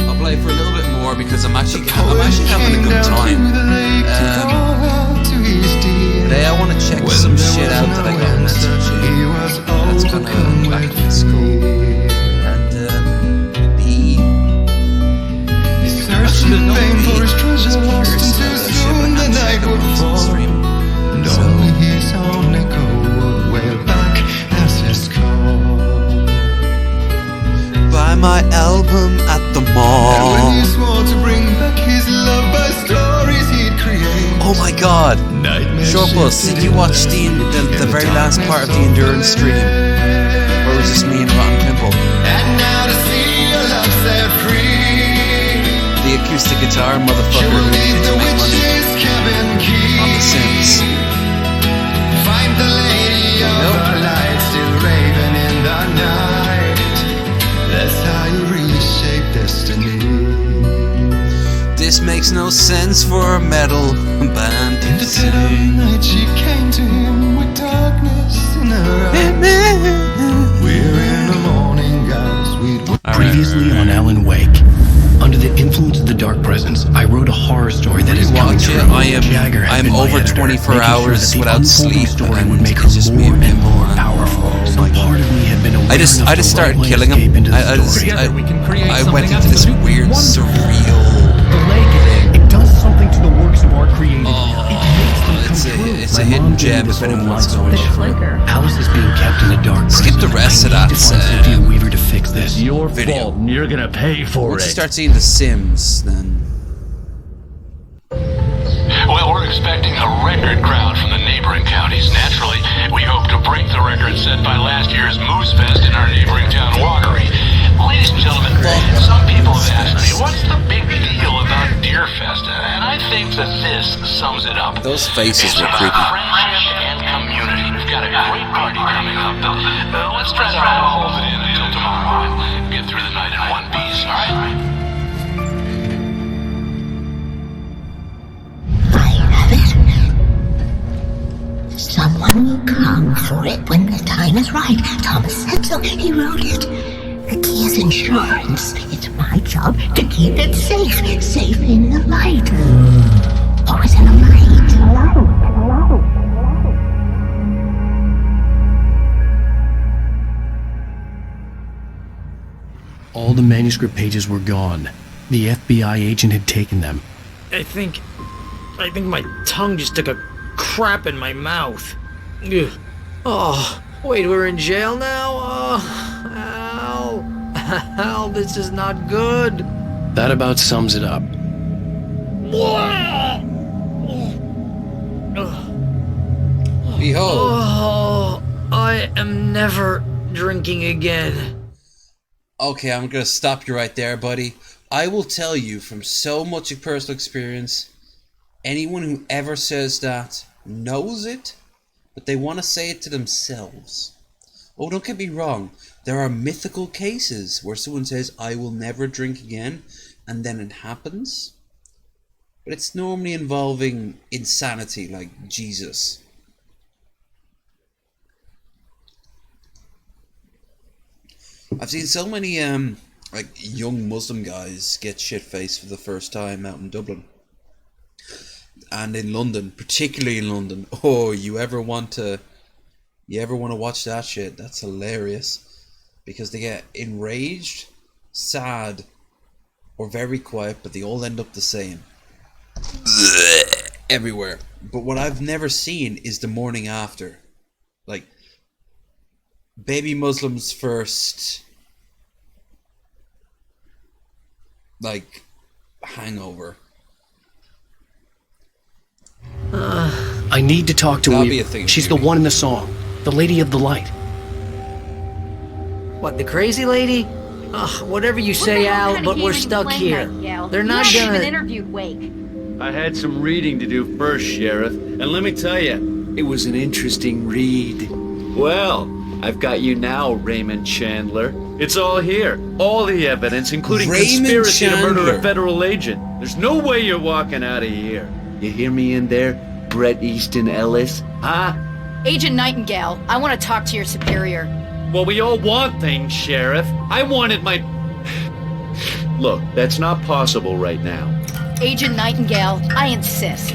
I'll play for a little bit more because I'm actually having a good time. Today I want to check some shit out that I got a message in. That's gonna back in school. And Searching in vain for his treasure, lost and too soon the night would fall, and only his own echo would wail back as his call. buy my album at the mall. And when he swore to bring back his love by stories he'd create. Oh my God! Short Bus, did you watch the very last part of the Endurance stream? Or was this me and Rotten Pimple? And now to see your love set free, The acoustic guitar motherfucker who needed to make money on The Sims. find the lady of the light, still raving in the night. That's how you reshape destiny. This makes no sense for a metal band to In the dead of night she came to him with darkness in her eyes. We're in the morning, guys. Previously on Alan Wake. Under the influence of the dark presence, I wrote a horror story that is coming true. Jagger had I'm been my over editor, 24 making sure hours that the without unfolding sleep, story and would make her it's just me more and and Pimple, more and powerful. Some part of me had been aware I just enough to started right-way killing escape him. into the I story. went into this weird, surreal The lake, it does something to the works of art created. it's a hidden gem if anyone wants to know for it. Alice is being kept in the dark. Skip the rest of that Sophia Weaver to fix this. Your video. fault, and you're gonna pay for Once it. you start seeing The Sims, then Well, we're expecting a record crowd from the neighboring counties. Naturally, we hope to break the record set by last year's Moose Fest in our neighboring town, Walkery. Ladies and gentlemen, some people have asked me, what's the big deal about Deer Festa? And I think that this sums it up. those faces It's were about creepy. friendship and community. We've got a great party coming up. Let's try to hold it in until tomorrow and get through the night in one piece, all right? will come for it when the time is right. Thomas said so. He wrote it. The key is insurance. It's my job to keep it safe. Safe in the light. Always in the light. All the manuscript pages were gone. The FBI agent had taken them. I think my tongue just took a crap in my mouth. Ugh. Oh, wait, we're in jail now? Oh, Al, this is not good. That about sums it up. Behold. Oh, I am never drinking again. Okay, I'm gonna stop you right there, buddy. I will tell you from so much of personal experience, anyone who ever says that knows it, but they want to say it to themselves. Oh, don't get me wrong. There are mythical cases where someone says, I will never drink again, and then it happens. But it's normally involving insanity, like Jesus. I've seen so many like young Muslim guys get shit-faced for the first time out in Dublin and in London, particularly in London. Oh, you ever want to watch that shit? That's hilarious, because they get enraged, sad, or very quiet, but they all end up the same everywhere. But what I've never seen is the morning after, like baby Muslims first, like hangover. I need to talk to That'll be her. a thing. She's the one in the song, the Lady of the Light. What, the crazy lady? Ugh, whatever you say, Al, but we're stuck here. They're not even gonna... interviewed Wake. I had some reading to do first, Sheriff, and let me tell you, it was an interesting read. Well, I've got you now, Raymond Chandler. It's all here. All the evidence, including Raymond conspiracy to murder Chandler. a federal agent. There's no way you're walking out of here. You hear me in there, Bret Easton Ellis? Huh? Agent Nightingale, I want to talk to your superior. Well, we all want things, Sheriff. I wanted my... Look, that's not possible right now. Agent Nightingale, I insist.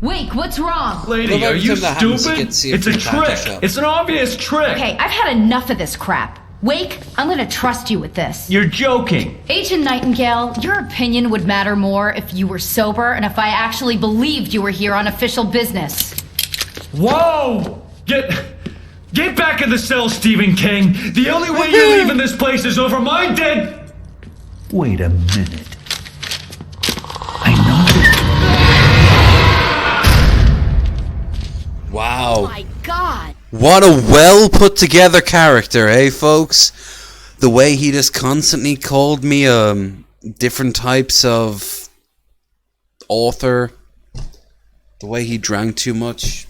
Wake, what's wrong? Lady, are you stupid? It's a trick. It's an obvious trick. Okay, I've had enough of this crap. Wake, I'm gonna trust you with this. You're joking. Agent Nightingale, your opinion would matter more if you were sober and if I actually believed you were here on official business. Whoa! Get back in the cell, Stephen King. The only way you're leaving this place is over my dead... Wait a minute. Wow. Oh my God. What a well put together character, eh, folks? The way he just constantly called me different types of author, the way he drank too much,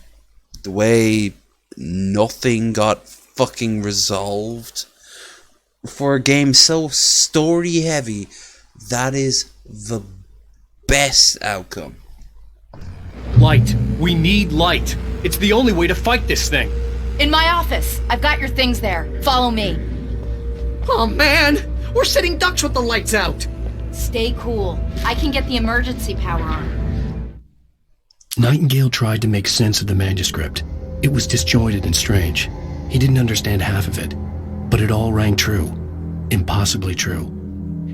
the way nothing got fucking resolved. For a game so story heavy, that is the best outcome. Light. We need light. It's the only way to fight this thing. In my office. I've got your things there. Follow me. Oh man, we're sitting ducks with the lights out. Stay cool. I can get the emergency power on. Nightingale tried to make sense of the manuscript. It was disjointed and strange. He didn't understand half of it, but it all rang true. Impossibly true.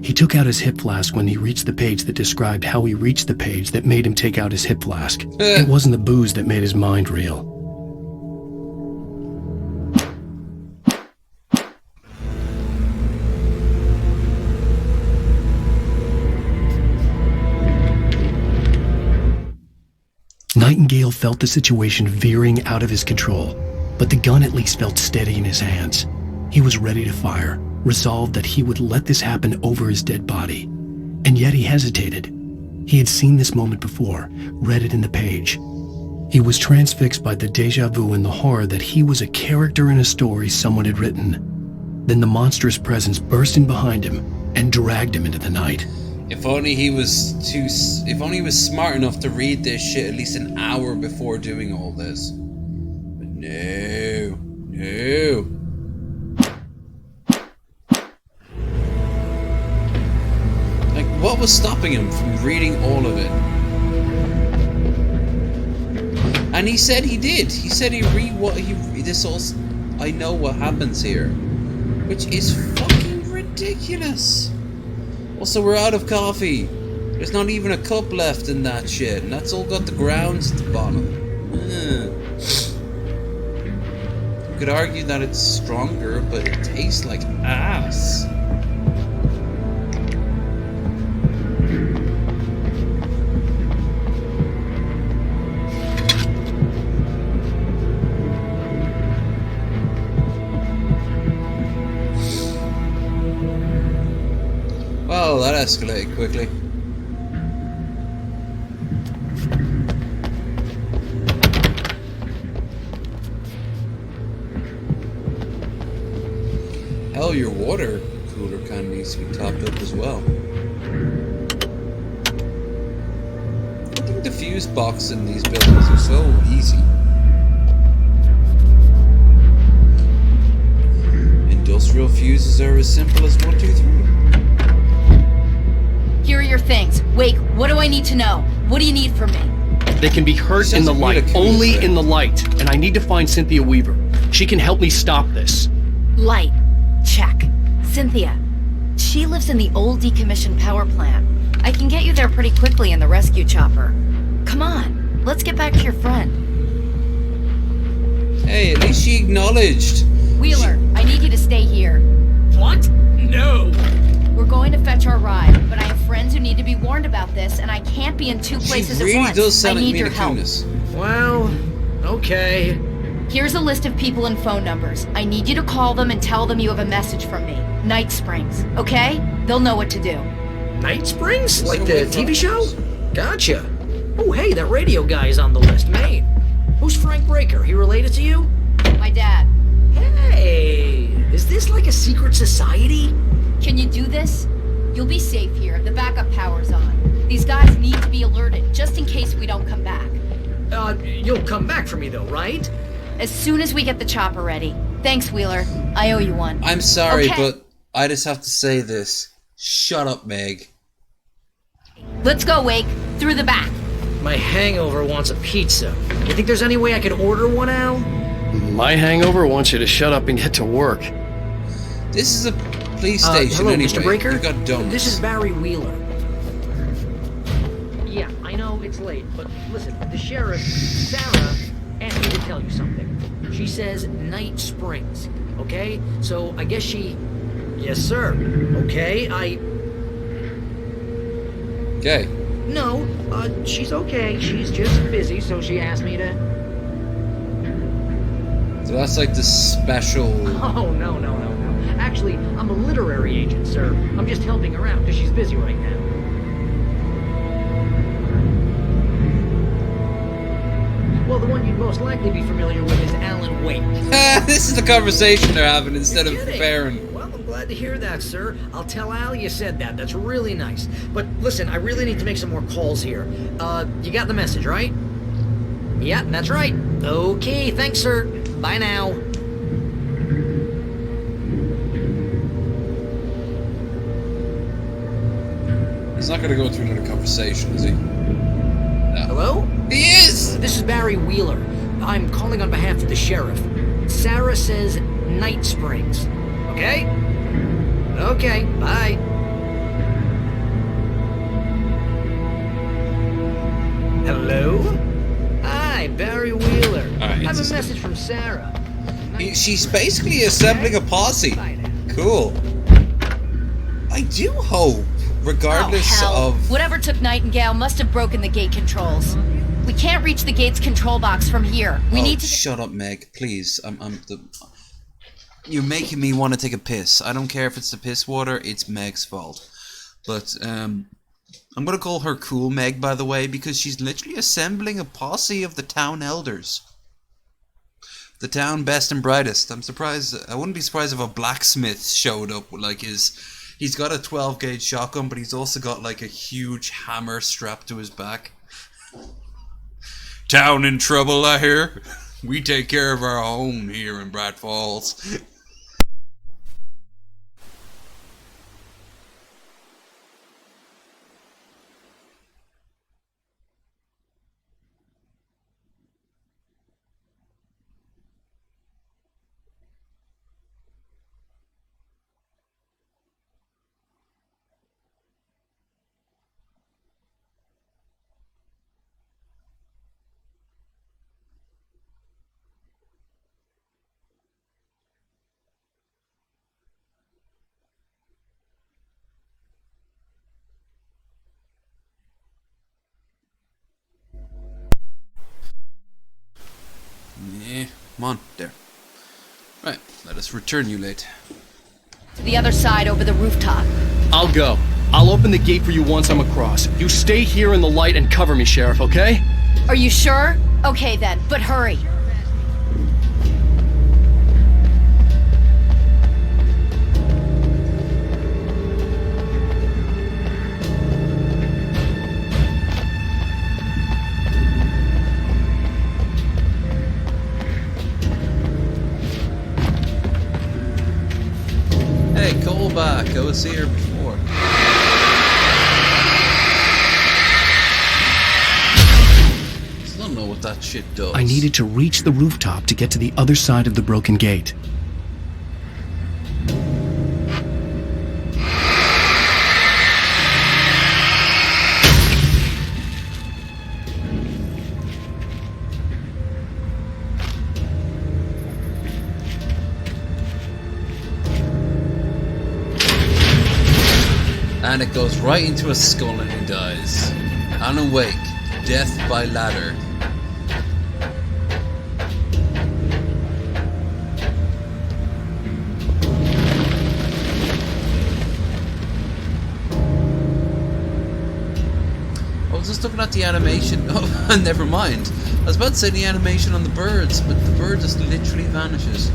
He took out his hip flask when he reached the page that described how he reached the page that made him take out his hip flask. It wasn't the booze that made his mind reel. Nightingale felt the situation veering out of his control, but the gun at least felt steady in his hands. He was ready to fire, resolved that he would let this happen over his dead body. And yet he hesitated. He had seen this moment before, read it in the page. He was transfixed by the deja vu and the horror that he was a character in a story someone had written. Then the monstrous presence burst in behind him, and dragged him into the night. If only he was smart enough to read this shit at least an hour before doing all this. But no. Like, what was stopping him from reading all of it? And he said he did. He said he this all. I know what happens here, which is fucking ridiculous. Also, we're out of coffee. There's not even a cup left in that shit, and that's all got the grounds at the bottom. You could argue that it's stronger, but it tastes like ass. Well, that escalated quickly. Hell, your water cooler kind of needs to be topped up as well. I think the fuse box in these buildings are so easy. Industrial fuses are as simple as 1, 2, 3. Here are your things. Wake, what do I need to know? What do you need from me? They can be hurt in the light, only in the light, and I need to find Cynthia Weaver. She can help me stop this. Light. Check. Cynthia. She lives in the old decommissioned power plant. I can get you there pretty quickly in the rescue chopper. Come on, let's get back to your friend. Hey, at least she acknowledged. Wheeler, I need you to stay here. What? No. We're going to fetch our ride, but I have friends who need to be warned about this, and I can't be in two places She really at once. does sound I like need your Mila help. Kunis. Well, okay. Here's a list of people and phone numbers. I need you to call them and tell them you have a message from me. Night Springs, okay? They'll know what to do. Night Springs? Like the TV show? Gotcha. Oh, hey, that radio guy is on the list, mate. Who's Frank Breaker? He related to you? My dad. Hey, is this like a secret society? Can you do this? You'll be safe here. The backup power's on. These guys need to be alerted, just in case we don't come back. You'll come back for me though, right? As soon as we get the chopper ready. Thanks, Wheeler. I owe you one. I'm sorry, Okay. but I just have to say this. Shut up, Meg. Let's go, Wake. Through the back. My hangover wants a pizza. You think there's any way I could order one, Al? My hangover wants you to shut up and get to work. This is a police station hello, anyway. Mr. Breaker? You got donuts. This is Barry Wheeler. Yeah, I know it's late, but listen, the sheriff, Sarah, asked me to tell you something. She says Night Springs, okay? So I guess she... Yes, sir. Okay, Okay. No, she's okay. She's just busy, so she asked me to... So that's like the special... Oh, no. Actually, I'm a literary agent, sir. I'm just helping her out because she's busy right now. Well, the one you'd most likely be familiar with is Alan Wake. This is the conversation they're having instead of kidding. preparing. Well, I'm glad to hear that, sir. I'll tell Al you said that. That's really nice. But listen, I really need to make some more calls here. You got the message, right? Yeah, that's right. Okay, thanks, sir. Bye now. He's not gonna go through another conversation, is he? No. Hello? He is! This is Barry Wheeler. I'm calling on behalf of the sheriff. Sarah says Night Springs. Okay? Okay, bye. Hello? Hi, Barry Wheeler. I have a message from Sarah. She's basically assembling a posse. Cool. I do hope, regardless of... Whatever took Nightingale must have broken the gate controls. We can't reach the gate's control box from here. We need to... Shut up, Meg, please. You're making me want to take a piss. I don't care if it's the piss water, it's Meg's fault. But, I'm gonna call her Cool Meg, by the way, because she's literally assembling a posse of the town elders. The town best and brightest. I'm surprised. I wouldn't be surprised if a blacksmith showed up with like his He's got a 12 gauge shotgun, but he's also got like a huge hammer strapped to his back. Town in trouble, I hear. We take care of our home here in Bright Falls. Yeah, come on, there. Right, let us return you late. To the other side over the rooftop. I'll go. I'll open the gate for you once I'm across. You stay here in the light and cover me, Sheriff, okay? Are you sure? Okay then, but hurry. Hey, callback. I was here before. Still don't know what that shit does. I needed to reach the rooftop to get to the other side of the broken gate. And it goes right into a skull and he dies. Alan Wake, death by ladder. I was just looking at the animation. Oh, never mind. I was about to say the animation on the birds, but the bird just literally vanishes.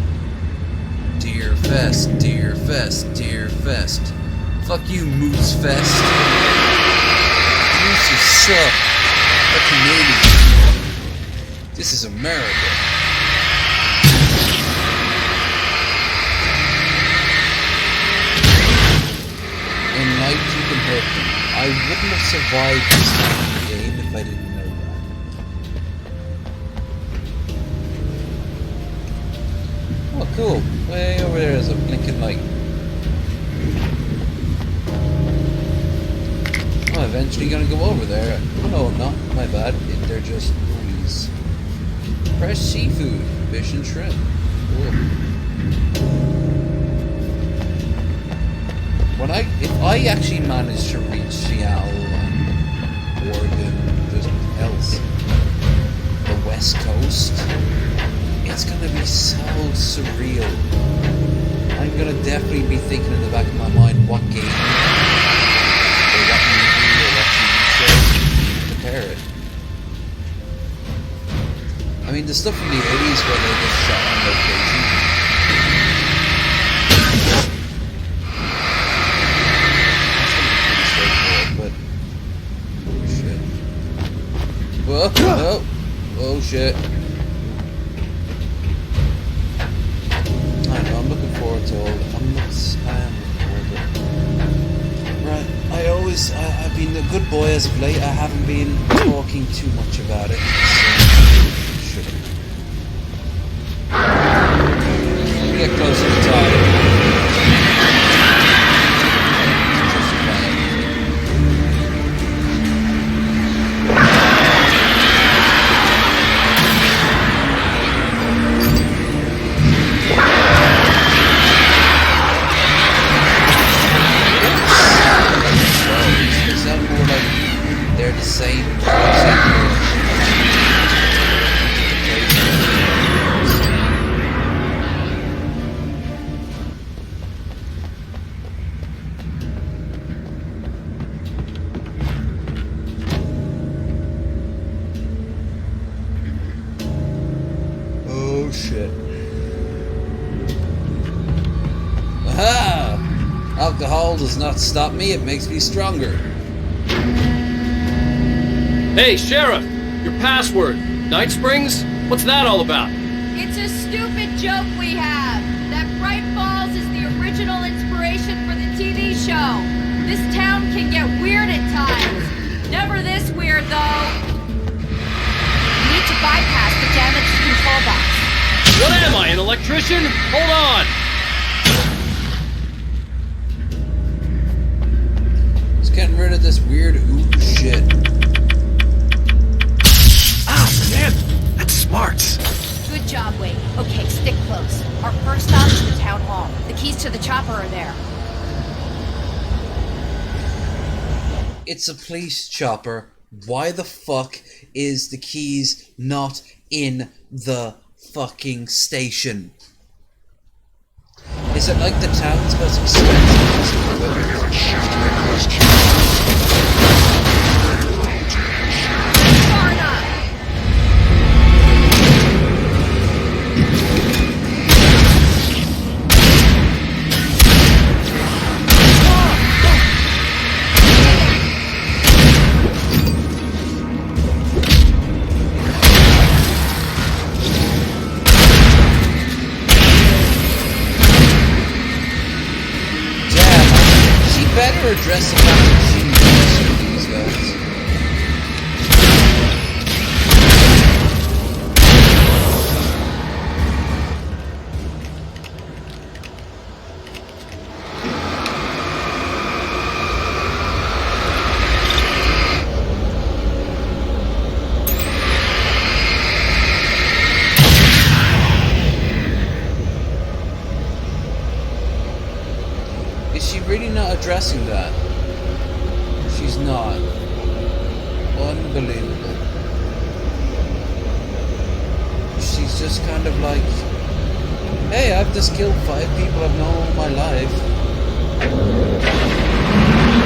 Deer Fest, Deer Fest, Deer Fest. Fuck you, Moose Fest. Mooses suck. They're Canadian. This is America. In light you can hurt them. I wouldn't have survived this time in the game if I didn't know that. Oh cool. Way over there is a blinking light. I'm eventually gonna go over there. Oh no, I'm not. My bad. They're just buoys. Fresh seafood, fish and shrimp. Cool. If I actually manage to reach Seattle and Oregon, just else, the West Coast, it's gonna be so surreal. I'm gonna definitely be thinking in the back of my mind what game. Compare it. I mean, the stuff from the 80s where they just shot on location. That's gonna be pretty straightforward, but... Shit. Whoa, whoa, oh shit. I know, I'm looking forward to all... I am looking forward to it. Right. I've been a good boy as of late. I haven't been talking too much about it. So, we get closer to time. They're the same. Alcohol does not stop me, it makes me stronger. Hey, Sheriff! Your password. Night Springs? What's that all about? It's a stupid joke we have. That Bright Falls is the original inspiration for the TV show. This town can get weird at times. Never this weird, though. You need to bypass the damaged control box. What am I, an electrician? Hold on! Just getting rid of this weird ooh shit. Ah, man! That's smart! Good job, Wade. Okay, stick close. Our first stop is the town hall. The keys to the chopper are there. It's a police chopper. Why the fuck is the keys not in the fucking station? Is it like the town's most expensive piece of equipment? Better address the fact that she knows these guys. Is she really not addressing that? She's not. Unbelievable. She's just kind of like, hey, I've just killed 5 people I've known all my life.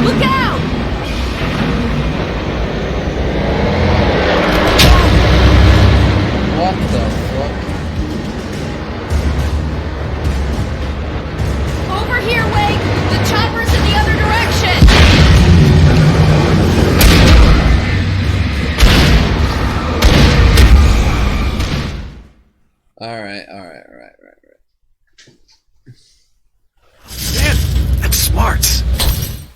Look out! What the fuck? Over here, Wade! The chopper's in the other direction! Alright. Man, that's smart!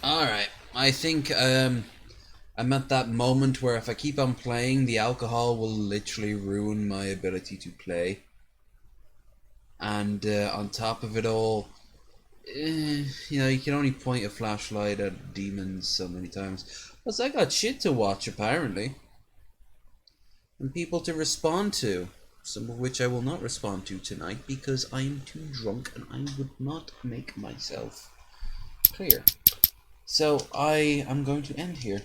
Alright, I think I'm at that moment where if I keep on playing, the alcohol will literally ruin my ability to play. And on top of it all, you know, you can only point a flashlight at demons so many times. Plus, I got shit to watch, apparently. And people to respond to. Some of which I will not respond to tonight because I am too drunk and I would not make myself clear. So, I am going to end here.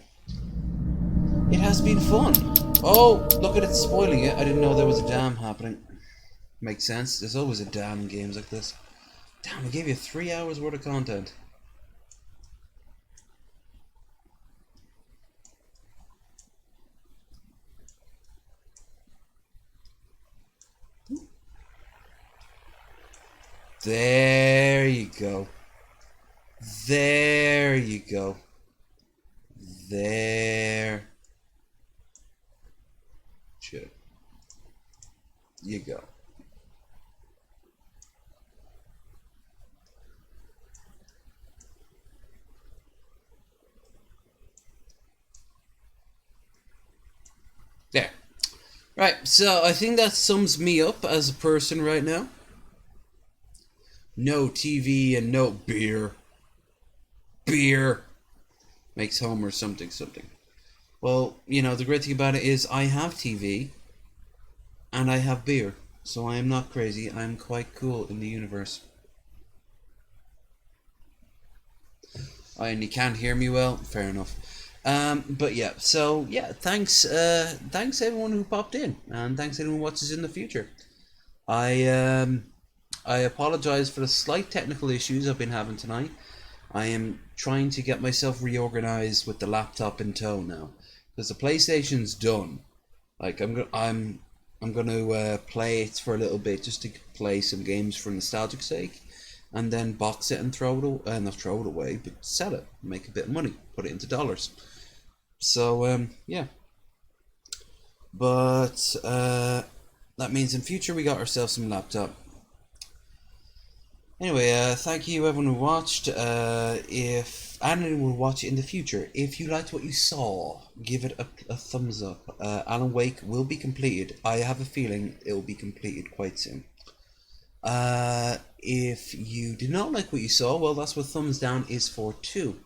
It has been fun. Oh, look at it spoiling it. I didn't know there was a dam happening. Makes sense. There's always a dam in games like this. Damn, I gave you 3 hours worth of content. There you go. There you go. There. Shit. You go. There. Right, so I think that sums me up as a person right now. No TV and no beer. Beer makes Homer something. Well, you know, the great thing about it is I have TV and I have beer. So I am not crazy. I am quite cool in the universe. And you can't hear me well? Fair enough. But yeah, so yeah, thanks everyone who popped in, and thanks everyone who watches in the future. I apologize for the slight technical issues I've been having tonight. I am trying to get myself reorganized with the laptop in tow now, because the PlayStation's done. Like I'm gonna play it for a little bit just to play some games for nostalgic sake, and then box it and throw it away, not throw it away, but sell it, make a bit of money, put it into dollars. So yeah, but that means in future we got ourselves some laptop. Anyway, thank you everyone who watched. If anyone will watch it in the future, if you liked what you saw, give it a thumbs up. Alan Wake will be completed. I have a feeling it will be completed quite soon. If you did not like what you saw, well, that's what thumbs down is for too.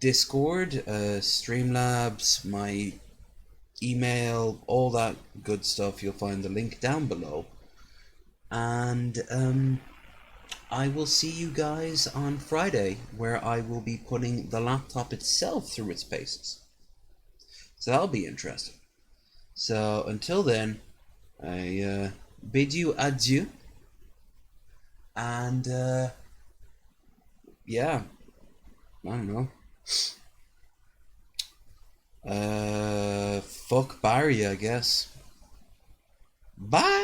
Discord, Streamlabs, my email, all that good stuff, you'll find the link down below. And I will see you guys on Friday, where I will be putting the laptop itself through its paces. So that'll be interesting. So until then, I bid you adieu. And yeah, I don't know. Fuck Barry, I guess. Bye!